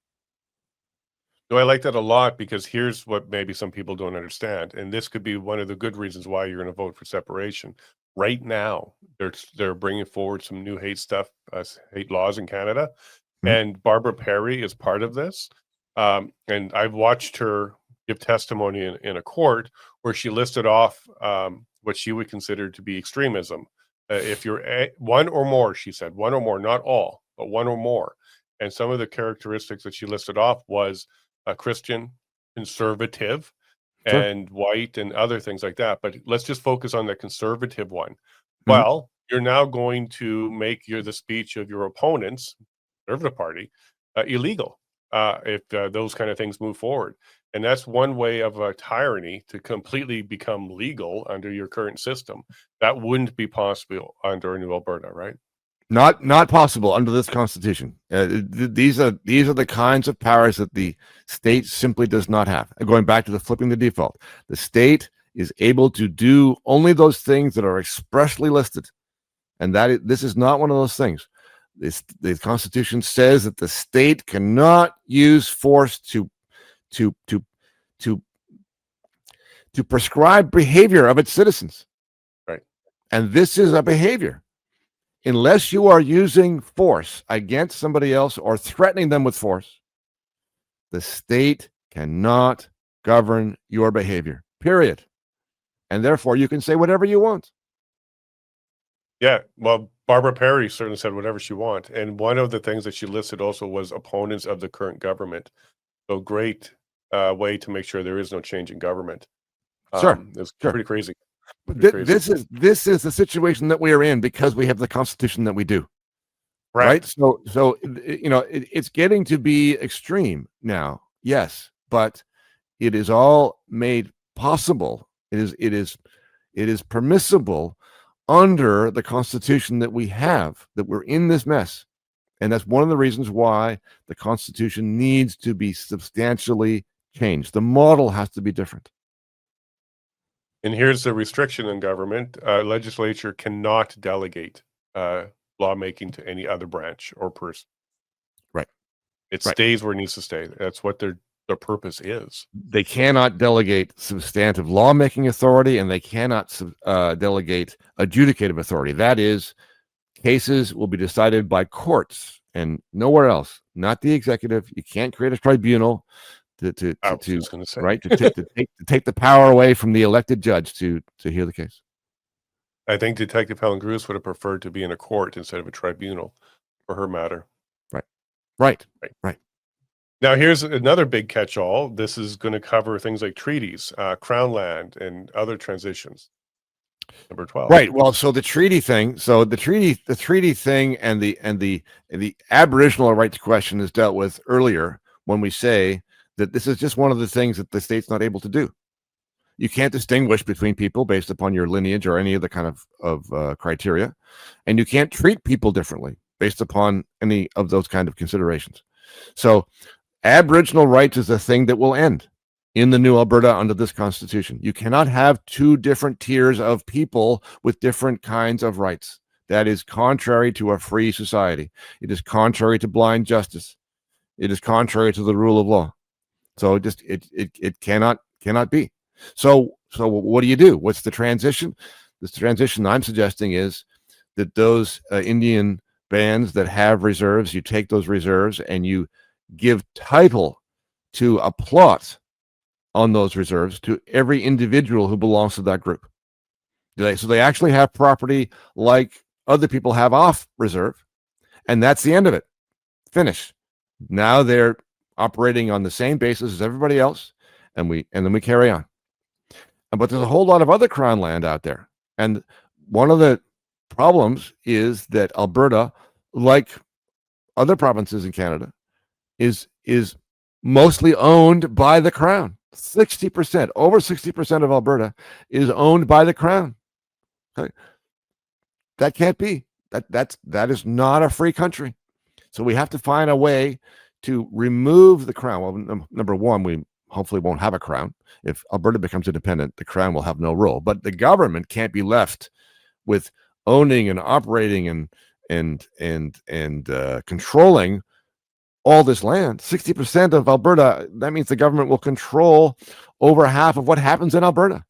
A: No, I like that a lot, because here's what maybe some people don't understand, and this could be one of the good reasons why you're going to vote for separation. Right now, they're bringing forward some new hate stuff, hate laws in Canada, and Barbara Perry is part of this. And I've watched her give testimony in a court where she listed off what she would consider to be extremism. If you're one or more, she said, one or more, not all, but one or more. And some of the characteristics that she listed off was a Christian, conservative, and white, and other things like that. But let's just focus on the conservative one. Well, you're now going to make the speech of your opponents, Conservative Party, illegal. if those kind of things move forward. And that's one way of a tyranny to completely become legal under your current system. That wouldn't be possible under New Alberta, right?
C: Not possible under this constitution. These are the kinds of powers that the state simply does not have. And going back to the flipping the default, the state is able to do only those things that are expressly listed, and this is not one of those things. The Constitution says that the state cannot use force to prescribe behavior of its citizens.
A: Right.
C: And this is a behavior. Unless you are using force against somebody else or threatening them with force, the state cannot govern your behavior, period. And therefore, you can say whatever you want.
A: Yeah, well, Barbara Perry certainly said whatever she wants. And one of the things that she listed also was opponents of the current government. So great way to make sure there is no change in government.
C: Sure.
A: It's
C: Sure.
A: pretty crazy.
C: This is the situation that we are in because we have the Constitution that we do. Right. So it's getting to be extreme now. Yes, but it is all made possible. It is permissible under the Constitution that we have, that we're in this mess. And that's one of the reasons why the Constitution needs to be substantially changed. The model has to be different.
A: And here's the restriction in government. Legislature cannot delegate lawmaking to any other branch or person.
C: Right.
A: It stays where it needs to stay. That's what their purpose is.
C: They cannot delegate substantive lawmaking authority, and they cannot delegate adjudicative authority. That is, cases will be decided by courts and nowhere else, not the executive. You can't create a tribunal to take the power away from the elected judge to hear the case.
A: I think Detective Helen Gruss would have preferred to be in a court instead of a tribunal for her matter.
C: Right.
A: Now, here's another big catch-all. This is going to cover things like treaties, crown land, and other transitions. Number 12.
C: Right. Well, so the treaty thing. So the treaty thing, and the Aboriginal rights question is dealt with earlier when we say that this is just one of the things that the state's not able to do. You can't distinguish between people based upon your lineage or any other kind of criteria, and you can't treat people differently based upon any of those kind of considerations. So Aboriginal rights is a thing that will end in the New Alberta under this Constitution. You cannot have two different tiers of people with different kinds of rights. That is contrary to a free society. It is contrary to blind justice. It is contrary to the rule of law. So it cannot be. So what do you do? What's the transition? This transition I'm suggesting is that those Indian bands that have reserves, you take those reserves and you give title to a plot on those reserves to every individual who belongs to that group. So they actually have property like other people have off reserve, and that's the end of it. Finish. Now they're operating on the same basis as everybody else, and then we carry on. But there's a whole lot of other crown land out there. And one of the problems is that Alberta, like other provinces in Canada, is mostly owned by the crown. 60%, over 60% of Alberta is owned by the crown. Okay. That can't be. That is not a free country. So we have to find a way to remove the crown. Well, number one, we hopefully won't have a crown. If Alberta becomes independent, the crown will have no role. But the government can't be left with owning and operating and controlling all this land. 60% of Alberta, that means the government will control over half of what happens in Alberta.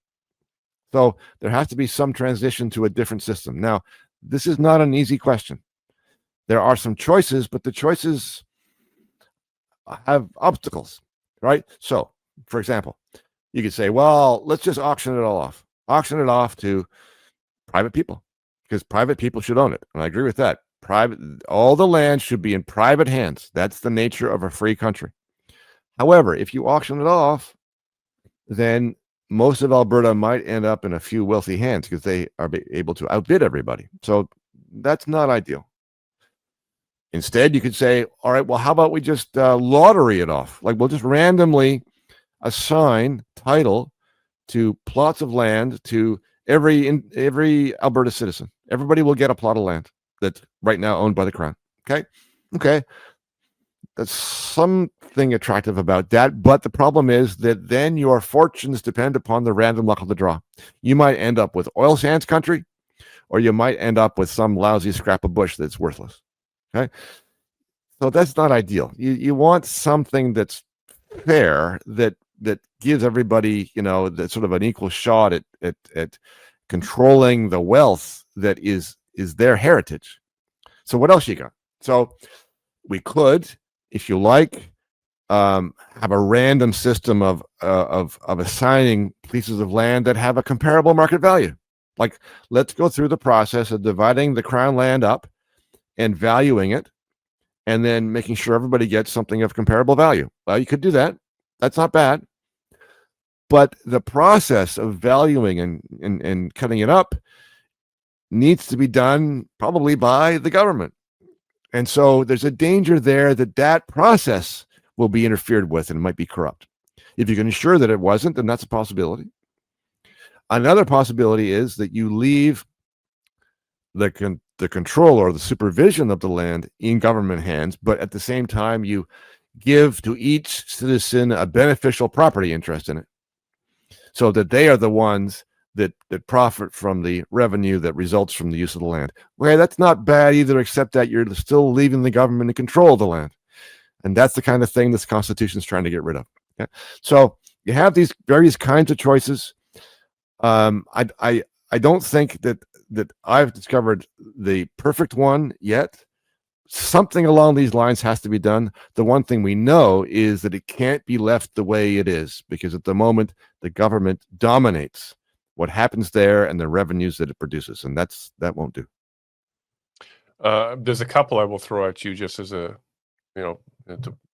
C: So there has to be some transition to a different system. Now, this is not an easy question. There are some choices, but the choices have obstacles, right? So, for example, you could say, well, let's just auction it all off. Auction it off to private people, because private people should own it. And I agree with that. All the land should be in private hands. That's the nature of a free country. However, if you auction it off, then most of Alberta might end up in a few wealthy hands because they are able to outbid everybody. So that's not ideal. Instead, you could say, all right, well, how about we just lottery it off? Like, we'll just randomly assign title to plots of land to every Alberta citizen. Everybody will get a plot of land that's right now owned by the Crown. Okay. That's something attractive about that, but the problem is that then your fortunes depend upon the random luck of the draw. You might end up with oil sands country, or you might end up with some lousy scrap of bush that's worthless. Okay, so that's not ideal. You want something that's fair, that gives everybody, that sort of an equal shot at controlling the wealth that is their heritage. So what else you got? So we could, if you like, have a random system of assigning pieces of land that have a comparable market value. Like, let's go through the process of dividing the Crown land up and valuing it, and then making sure everybody gets something of comparable value. Well, you could do that. That's not bad. But the process of valuing and cutting it up needs to be done probably by the government. And so there's a danger there that process will be interfered with and might be corrupt. If you can ensure that it wasn't, then that's a possibility. Another possibility is that you leave the control or the supervision of the land in government hands, but at the same time, you give to each citizen a beneficial property interest in it, so that they are the ones that profit from the revenue that results from the use of the land. Well, that's not bad either, except that you're still leaving the government in control of the land. And that's the kind of thing this Constitution is trying to get rid of. Okay? So you have these various kinds of choices. I don't think that I've discovered the perfect one yet. Something along these lines has to be done. The one thing we know is that it can't be left the way it is, because at the moment, the government dominates what happens there and the revenues that it produces, and that won't do.
A: There's a couple I will throw at you just as to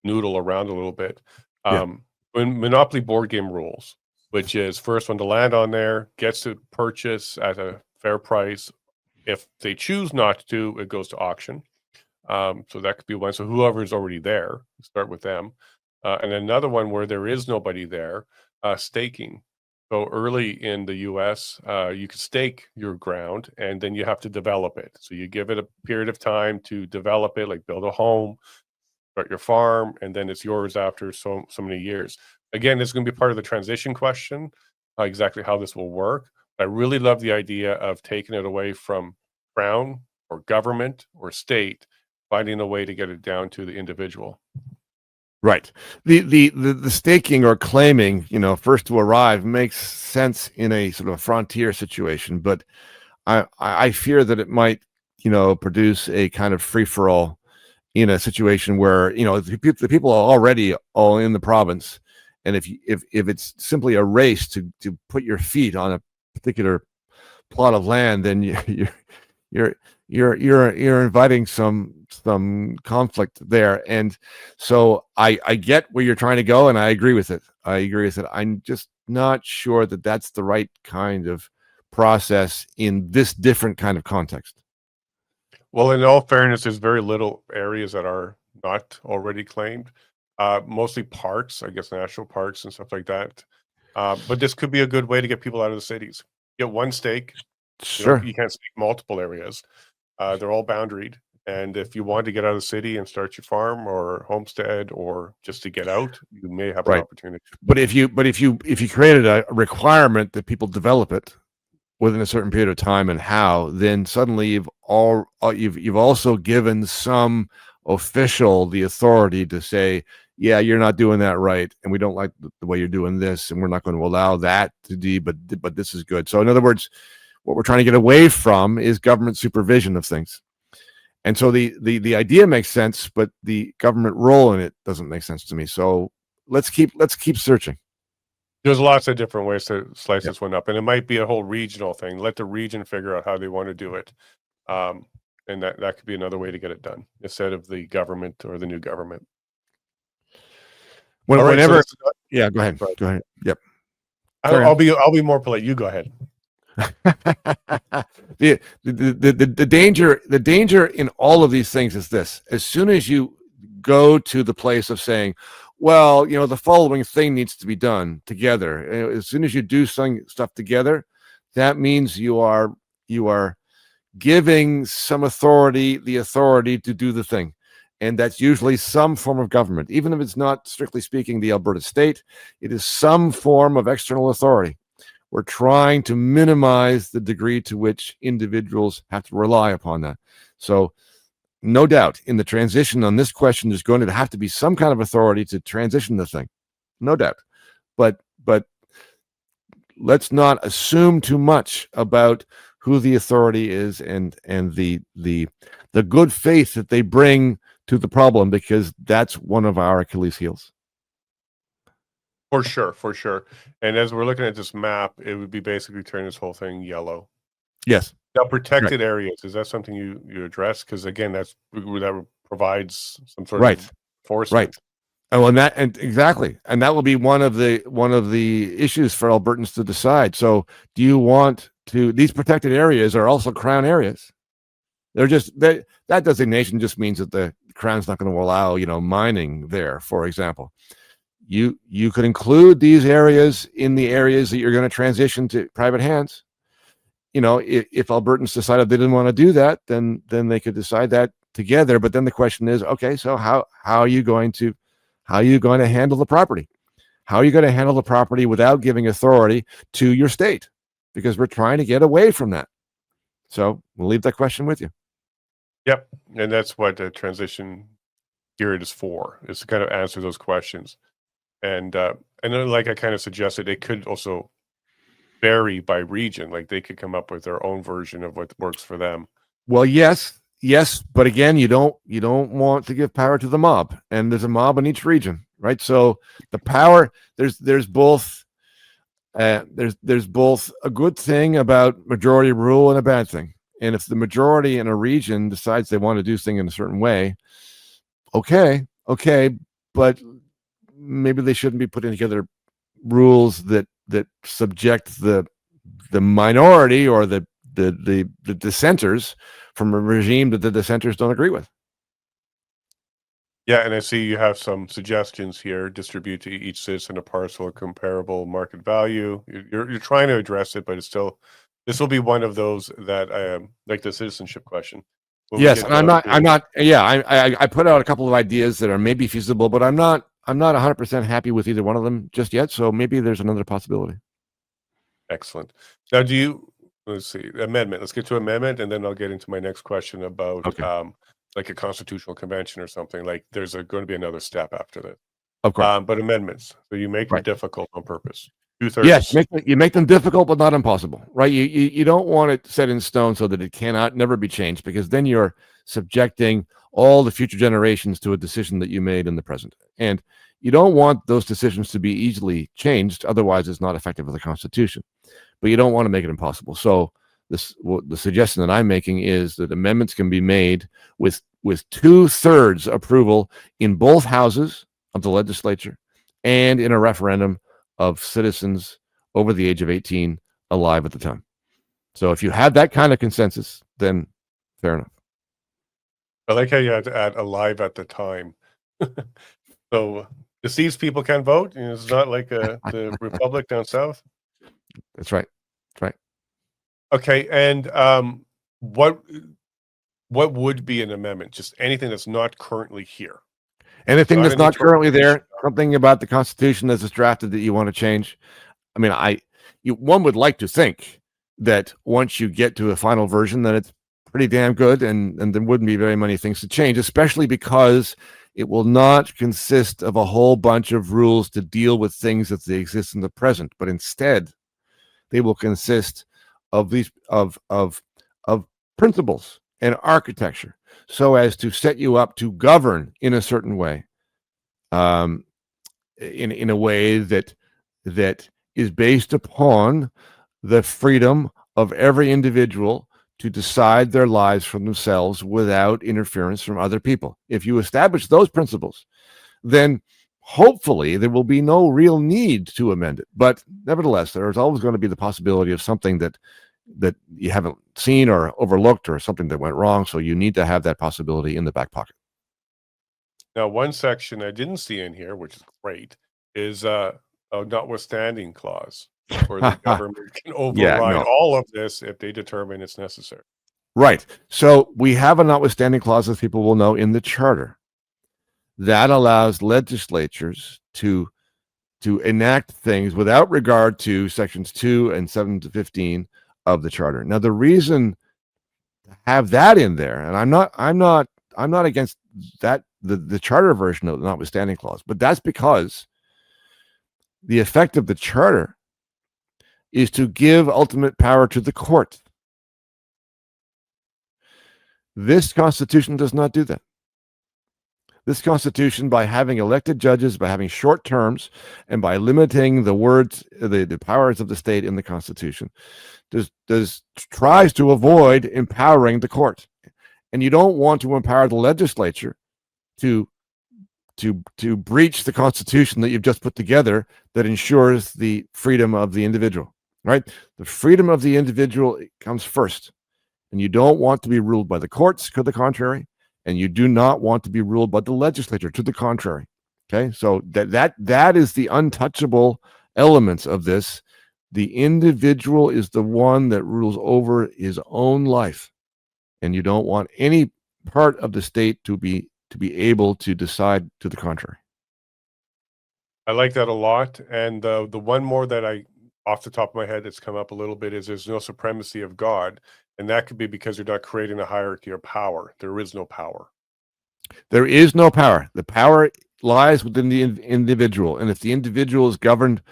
A: noodle around a little bit. When Monopoly board game rules, which is first one to land on there gets to purchase at a fair price. If they choose not to, it goes to auction. So that could be one. So whoever is already there, start with them. And another one where there is nobody there, staking. So early in the US, you could stake your ground and then you have to develop it. So you give it a period of time to develop it, like build a home, start your farm, and then it's yours after so many years. Again, it's going to be part of the transition question, exactly how this will work. I really love the idea of taking it away from Crown or government or state, finding a way to get it down to the individual.
C: Right. The staking or claiming, first to arrive makes sense in a sort of frontier situation, but I fear that it might, produce a kind of free-for-all in a situation where, the people are already all in the province. And if it's simply a race to put your feet on a particular plot of land, then you're inviting some conflict there. And so I get where you're trying to go, and I agree with it. I'm just not sure that that's the right kind of process in this different kind of context.
A: Well, in all fairness, there's very little areas that are not already claimed. Mostly parks, I guess, national parks and stuff like that. But this could be a good way to get people out of the cities. Get one stake.
C: Sure.
A: You can't stake multiple areas. They're all boundaried. And if you want to get out of the city and start your farm or homestead or just to get out, you may have an opportunity.
C: But if you created a requirement that people develop it within a certain period of time and how, then suddenly you've also given some official the authority to say, yeah, you're not doing that right, and we don't like the way you're doing this, and we're not going to allow that to be, but this is good. So in other words, what we're trying to get away from is government supervision of things. And so the idea makes sense, but the government role in it doesn't make sense to me. So let's keep searching.
A: There's lots of different ways to slice this one up, and it might be a whole regional thing. Let the region figure out how they want to do it, and that could be another way to get it done instead of the government or the new government.
C: Whenever, go ahead. Yep.
A: I'll be more polite. You go ahead.
C: The danger in all of these things is this: as soon as you go to the place of saying, well, the following thing needs to be done together, as soon as you do stuff together, that means you are giving some authority the authority to do the thing. And that's usually some form of government. Even if it's not, strictly speaking, the Alberta state, it is some form of external authority. We're trying to minimize the degree to which individuals have to rely upon that. So no doubt in the transition on this question, there's going to have to be some kind of authority to transition the thing. No doubt. But let's not assume too much about who the authority is and the good faith that they bring to the problem, because that's one of our Achilles heels.
A: For sure. And as we're looking at this map, it would be basically turning this whole thing yellow.
C: Yes.
A: Now, protected areas, is that something you address? Because again, that provides some sort of enforcement.
C: Right. Oh, and exactly, and that will be one of the issues for Albertans to decide. So, do you want to? These protected areas are also Crown areas. They're just that designation just means that the Crown's not going to allow mining there, for example. You could include these areas in the areas that you're going to transition to private hands. If Albertans decided they didn't want to do that, then they could decide that together. But then the question is, okay, so how are you going to handle the property? How are you going to handle the property without giving authority to your state? Because we're trying to get away from that. So we'll leave that question with you.
A: Yep, and that's what the transition period is for, is to kind of answer those questions. And then, like I kind of suggested, it could also vary by region. Like they could come up with their own version of what works for them.
C: Well, yes, but again, you don't want to give power to the mob, and there's a mob in each region, right? So the power there's both a good thing about majority rule and a bad thing. And if the majority in a region decides they want to do things in a certain way, okay, but maybe they shouldn't be putting together rules that subject the minority or the dissenters from a regime that the dissenters don't agree with.
A: Yeah, and I see you have some suggestions here. Distribute to each citizen a parcel of comparable market value. You're trying to address it, but it's still, this will be one of those that like the citizenship question.
C: Yes, and I'm not. Yeah, I put out a couple of ideas that are maybe feasible, but I'm not 100% happy with either one of them just yet. So maybe there's another possibility.
A: Excellent. Now, let's see, amendment. Let's get to amendment, and then I'll get into my next question about like a constitutional convention or something. Like there's going to be another step after that.
C: Of course.
A: But amendments. So you make them difficult on purpose. 2/3.
C: Yes, you make them difficult, but not impossible, right? You don't want it set in stone so that it cannot never be changed, because then you're subjecting all the future generations to a decision that you made in the present. And you don't want those decisions to be easily changed. Otherwise, it's not effective as a constitution. But you don't want to make it impossible. So the suggestion that I'm making is that amendments can be made with 2/3 approval in both houses of the legislature and in a referendum of citizens over the age of 18 alive at the time. So if you have that kind of consensus, then fair enough.
A: I like how you had to add alive at the time. So deceased people can't vote. It's not like the Republic down south.
C: That's right.
A: Okay, and what would be an amendment? Just anything that's not currently here.
C: Anything that's not currently there, something about the Constitution as it's drafted that you want to change. I mean, one would like to think that once you get to a final version, that it's pretty damn good, and there wouldn't be very many things to change, especially because it will not consist of a whole bunch of rules to deal with things that they exist in the present, but instead they will consist of these of principles and architecture, so as to set you up to govern in a certain way, in a way that is based upon the freedom of every individual to decide their lives for themselves without interference from other people. If you establish those principles, then hopefully there will be no real need to amend it. But nevertheless, there's always going to be the possibility of something that that you haven't seen or overlooked, or something that went wrong. So you need to have that possibility in the back pocket.
A: Now, one section I didn't see in here, which is great, is a notwithstanding clause where the government can override all of this if they determine it's necessary.
C: Right. So we have a notwithstanding clause, as people will know, in the charter that allows legislatures to enact things without regard to sections 2 and 7 to 15 of the charter. Now, the reason to have that in there, and I'm not against that, the charter version of the notwithstanding clause, but that's because the effect of the charter is to give ultimate power to the court. This Constitution does not do that. This Constitution, by having elected judges, by having short terms, and by limiting the words, the powers of the state in the Constitution, tries to avoid empowering the court. And you don't want to empower the legislature to breach the Constitution that you've just put together that ensures the freedom of the individual, right? The freedom of the individual comes first. And you don't want to be ruled by the courts, to the contrary, and you do not want to be ruled by the legislature, to the contrary. Okay, so that is the untouchable elements of this. The individual is the one that rules over his own life, and you don't want any part of the state to be able to decide to the contrary.
A: I like that a lot. And the one more that I, off the top of my head, that's come up a little bit is there's no supremacy of God. And that could be because you're not creating a hierarchy of power. There is no power.
C: There is no power. The power lies within the individual. And if the individual is governed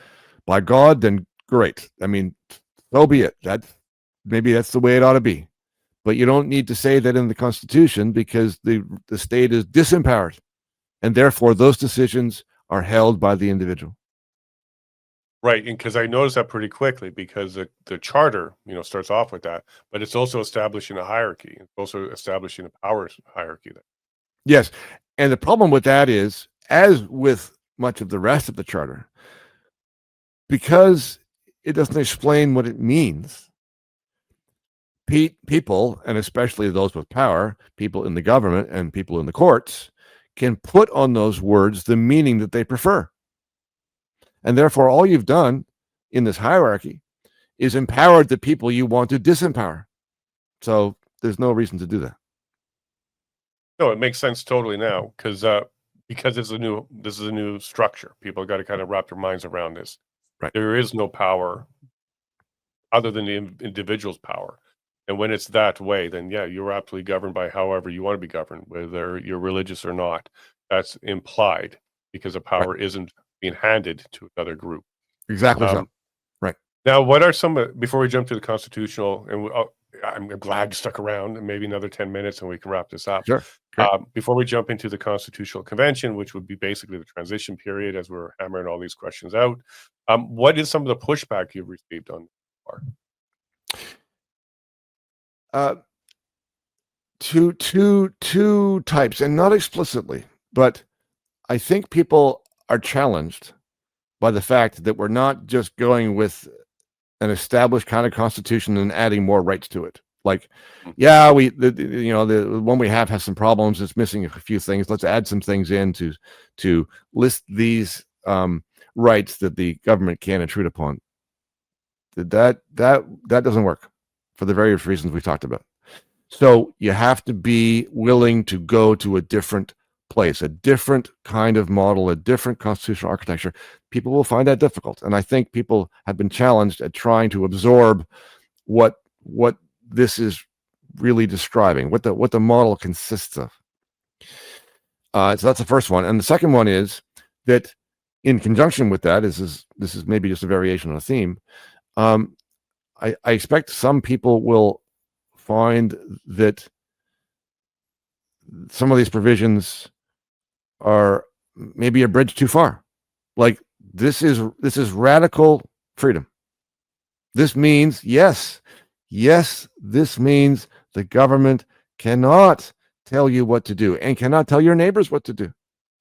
C: by God, then great. I mean, so be it. Maybe that's the way it ought to be. But you don't need to say that in the Constitution, because the state is disempowered. And therefore, those decisions are held by the individual.
A: Right, and because I noticed that pretty quickly, because the charter, starts off with that, but it's also establishing a hierarchy. It's also establishing a power hierarchy.
C: Yes, and the problem with that is, as with much of the rest of the charter, because it doesn't explain what it means, people, and especially those with power, people in the government and people in the courts, can put on those words the meaning that they prefer. And therefore, all you've done in this hierarchy is empowered the people you want to disempower. So there's no reason to do that.
A: No, it makes sense totally now, because this is a new structure. People got to kind of wrap their minds around this.
C: Right.
A: There is no power other than the individual's power. And when it's that way, then yeah, you're absolutely governed by however you want to be governed, whether you're religious or not. That's implied, because the power isn't being handed to another group.
C: Exactly so. Right.
A: Now, what are some, before we jump to the constitutional, and I'm glad you stuck around, and maybe another 10 minutes and we can wrap this up.
C: Sure.
A: Before we jump into the Constitutional Convention, which would be basically the transition period as we're hammering all these questions out, what is some of the pushback you've received on this part?
C: Two types, and not explicitly, but I think people are challenged by the fact that we're not just going with an established kind of constitution and adding more rights to it. Like, yeah, the one we have has some problems. It's missing a few things. Let's add some things in to list these rights that the government can intrude upon. That doesn't work for the various reasons we talked about. So you have to be willing to go to a different place, a different kind of model, a different constitutional architecture. People will find that difficult. And I think people have been challenged at trying to absorb what this is really describing, what the model consists of. So that's the first one. And the second one is that in conjunction with that, this is maybe just a variation on a theme. I expect some people will find that some of these provisions are maybe a bridge too far. Like, this is radical freedom. This means, yes, this means the government cannot tell you what to do and cannot tell your neighbors what to do.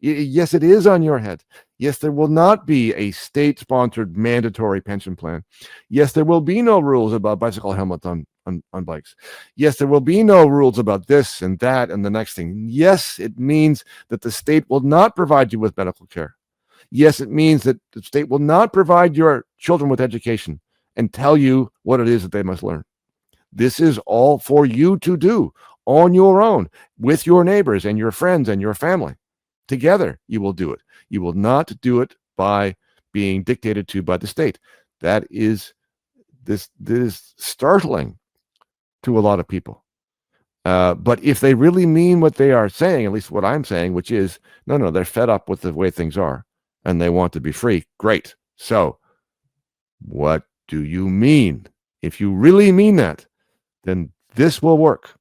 C: Yes, it is on your head. Yes, there will not be a state-sponsored mandatory pension plan. Yes, there will be no rules about bicycle helmets on bikes. Yes, there will be no rules about this and that and the next thing. Yes, it means that the state will not provide you with medical care. Yes, it means that the state will not provide your children with education and tell you what it is that they must learn. This is all for you to do on your own with your neighbors and your friends and your family. Together, you will do it. You will not do it by being dictated to by the state. That is startling to a lot of people. But if they really mean what they are saying, at least what I'm saying, which is, no, they're fed up with the way things are and they want to be free, great. So what do you mean? If you really mean that, then this will work.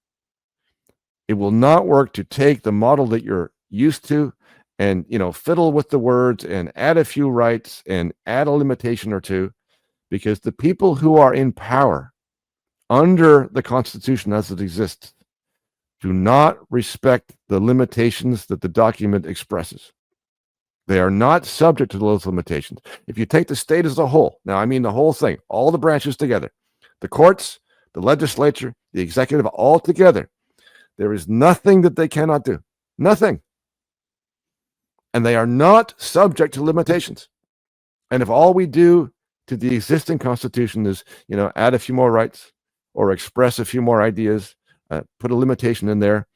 C: It will not work to take the model that you're used to and, fiddle with the words and add a few rights and add a limitation or two, because the people who are in power under the Constitution as it exists do not respect the limitations that the document expresses. They are not subject to those limitations. If you take the state as a whole, now I mean the whole thing, all the branches together, the courts, the legislature, the executive, all together, there is nothing that they cannot do. Nothing. And they are not subject to limitations. And if all we do to the existing Constitution is, add a few more rights or express a few more ideas, put a limitation in there,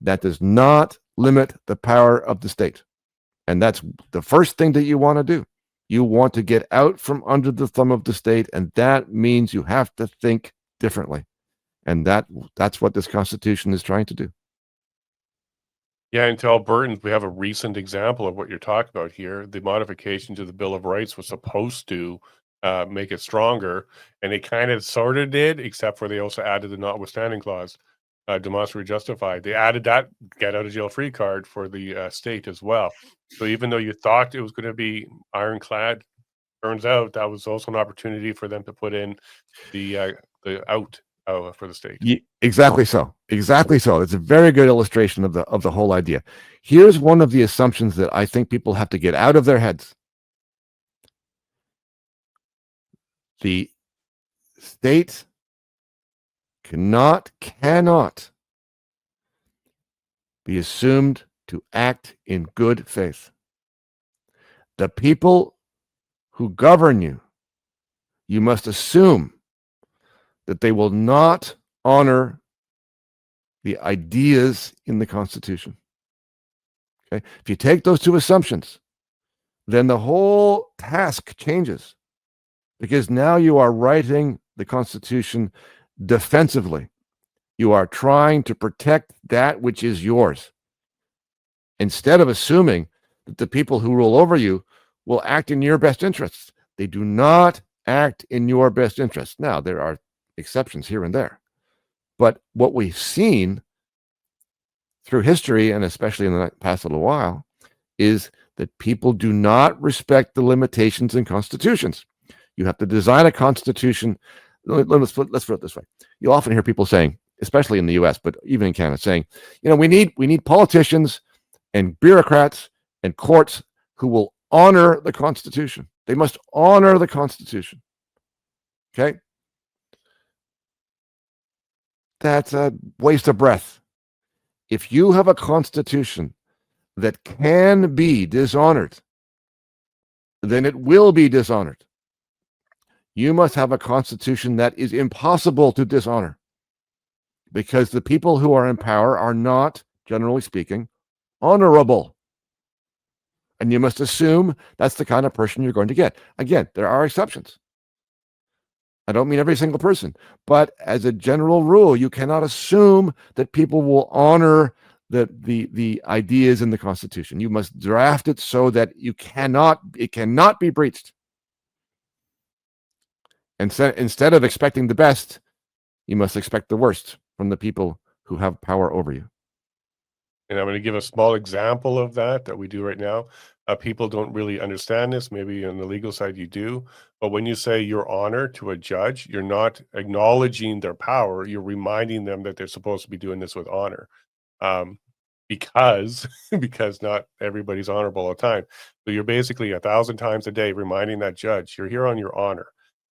C: that does not limit the power of the state. And that's the first thing that you want to do. You want to get out from under the thumb of the state, and that means you have to think differently. And that's what this Constitution is trying to do.
A: Yeah, and to Albertans, we have a recent example of what you're talking about here. The modification to the Bill of Rights was supposed to make it stronger, and they kind of sort of did, except for they also added the notwithstanding clause, demonstrably justified. They added that get out of jail free card for the state as well. So even though you thought it was going to be ironclad, turns out that was also an opportunity for them to put in the out for the state.
C: Exactly so. Exactly so. It's a very good illustration of the whole idea. Here's one of the assumptions that I think people have to get out of their heads. The state cannot be assumed to act in good faith. The people who govern you, you must assume that they will not honor the ideas in the Constitution. Okay? If you take those two assumptions, then the whole task changes, because now you are writing the Constitution defensively. You are trying to protect that which is yours, instead of assuming that the people who rule over you will act in your best interests. They do not act in your best interests. Now, there are exceptions here and there, but what we've seen through history, and especially in the past little while, is that people do not respect the limitations in constitutions. You have to design a constitution. Let's put it this way. You'll often hear people saying, especially in the US, but even in Canada, saying, we need politicians and bureaucrats and courts who will honor the Constitution. They must honor the Constitution. Okay? That's a waste of breath. If you have a Constitution that can be dishonored, then it will be dishonored. You must have a Constitution that is impossible to dishonor, because the people who are in power are not, generally speaking, honorable. And you must assume that's the kind of person you're going to get. Again, there are exceptions. I don't mean every single person, but as a general rule, you cannot assume that people will honor the ideas in the Constitution. You must draft it so that it cannot be breached. And so, instead of expecting the best, you must expect the worst from the people who have power over you.
A: And I'm going to give a small example of that we do right now. People don't really understand this. Maybe on the legal side you do. But when you say your honor to a judge, you're not acknowledging their power. You're reminding them that they're supposed to be doing this with honor. because because not everybody's honorable all the time. So you're basically 1,000 times a day reminding that judge you're here on your honor.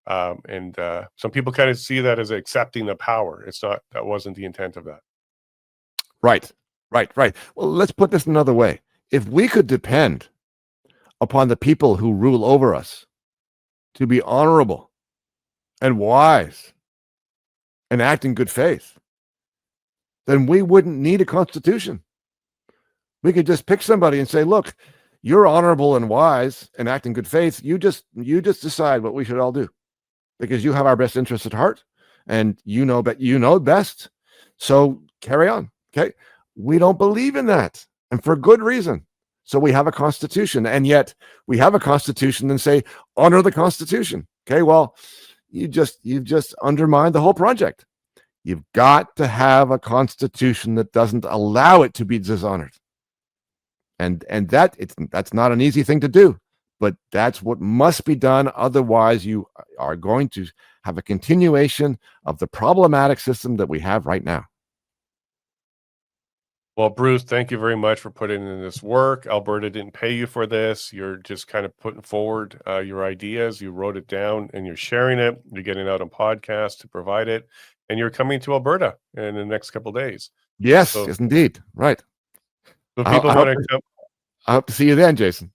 A: And some people kind of see that as accepting the power. It's not. That wasn't the intent of that.
C: Right. Well, let's put this another way. If we could depend upon the people who rule over us to be honorable and wise and act in good faith, then we wouldn't need a constitution. We could just pick somebody and say, look, you're honorable and wise and act in good faith. You just decide what we should all do, because you have our best interests at heart and you know best. So carry on. Okay. We don't believe in that, and for good reason. So we have a constitution, and yet we have a constitution and say, honor the constitution. Okay. Well, you've just undermined the whole project. You've got to have a constitution that doesn't allow it to be dishonored. And that's not an easy thing to do, but that's what must be done. Otherwise, you are going to have a continuation of the problematic system that we have right now.
A: Well, Bruce, thank you very much for putting in this work. Alberta didn't pay you for this. You're just kind of putting forward your ideas. You wrote it down and you're sharing it. You're getting it out on podcasts to provide it. And you're coming to Alberta in the next couple of days.
C: Yes, yes, indeed. Right.
A: So people want to come.
C: I hope to see you then, Jason.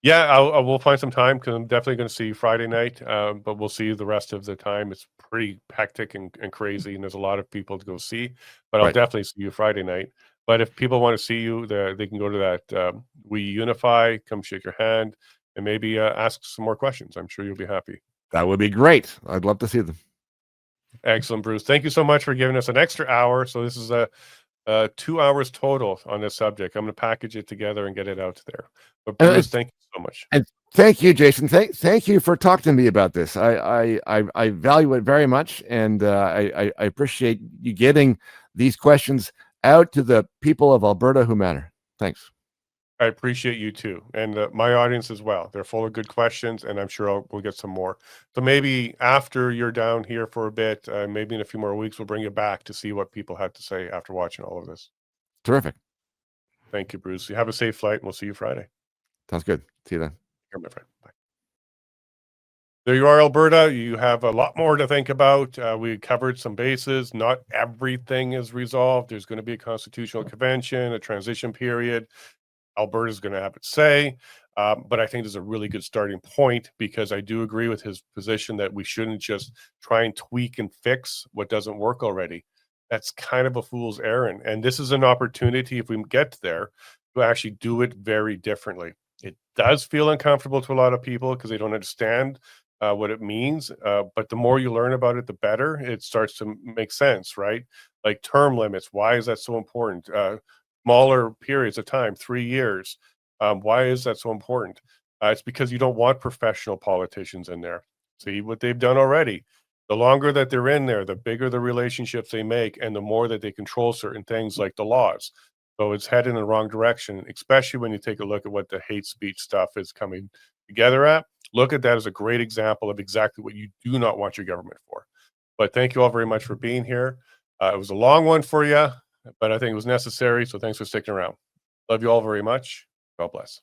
A: Yeah, I will find some time because I'm definitely going to see you Friday night. But we'll see you the rest of the time. It's pretty hectic and crazy, and there's a lot of people to go see. But I'll definitely see you Friday night. But if people want to see you, they can go to that We Unify, come shake your hand, and maybe ask some more questions. I'm sure you'll be happy.
C: That would be great. I'd love to see them.
A: Excellent, Bruce. Thank you so much for giving us an extra hour. So this is 2 hours total on this subject. I'm going to package it together and get it out there. But Bruce, thank you so much.
C: And thank you, Jason. Thank you for talking to me about this. I value it very much, and I appreciate you getting these questions out to the people of Alberta who matter. Thanks.
A: I appreciate you too, and my audience as well. They're full of good questions, and I'm sure we'll get some more. So maybe after you're down here for a bit, maybe in a few more weeks, we'll bring you back to see what people had to say after watching all of this.
C: Terrific.
A: Thank you, Bruce. You have a safe flight, and we'll see you Friday.
C: Sounds good. See you then.
A: Here, my friend. Bye. There you are, Alberta. You have a lot more to think about. We covered some bases. Not everything is resolved. There's going to be a constitutional convention, a transition period. Alberta is going to have its say, but I think there's a really good starting point, because I do agree with his position that we shouldn't just try and tweak and fix what doesn't work already. That's kind of a fool's errand. And this is an opportunity, if we get there, to actually do it very differently. It does feel uncomfortable to a lot of people because they don't understand what it means. But the more you learn about it, the better it starts to make sense, right? Like term limits. Why is that so important? Smaller periods of time, 3 years. Why is that so important? It's because you don't want professional politicians in there. See what they've done already. The longer that they're in there, the bigger the relationships they make, and the more that they control certain things like the laws. So it's headed in the wrong direction, especially when you take a look at what the hate speech stuff is coming together at. Look at that as a great example of exactly what you do not want your government for. But thank you all very much for being here. It was a long one for you, but I think it was necessary. So thanks for sticking around. Love you all very much. God bless.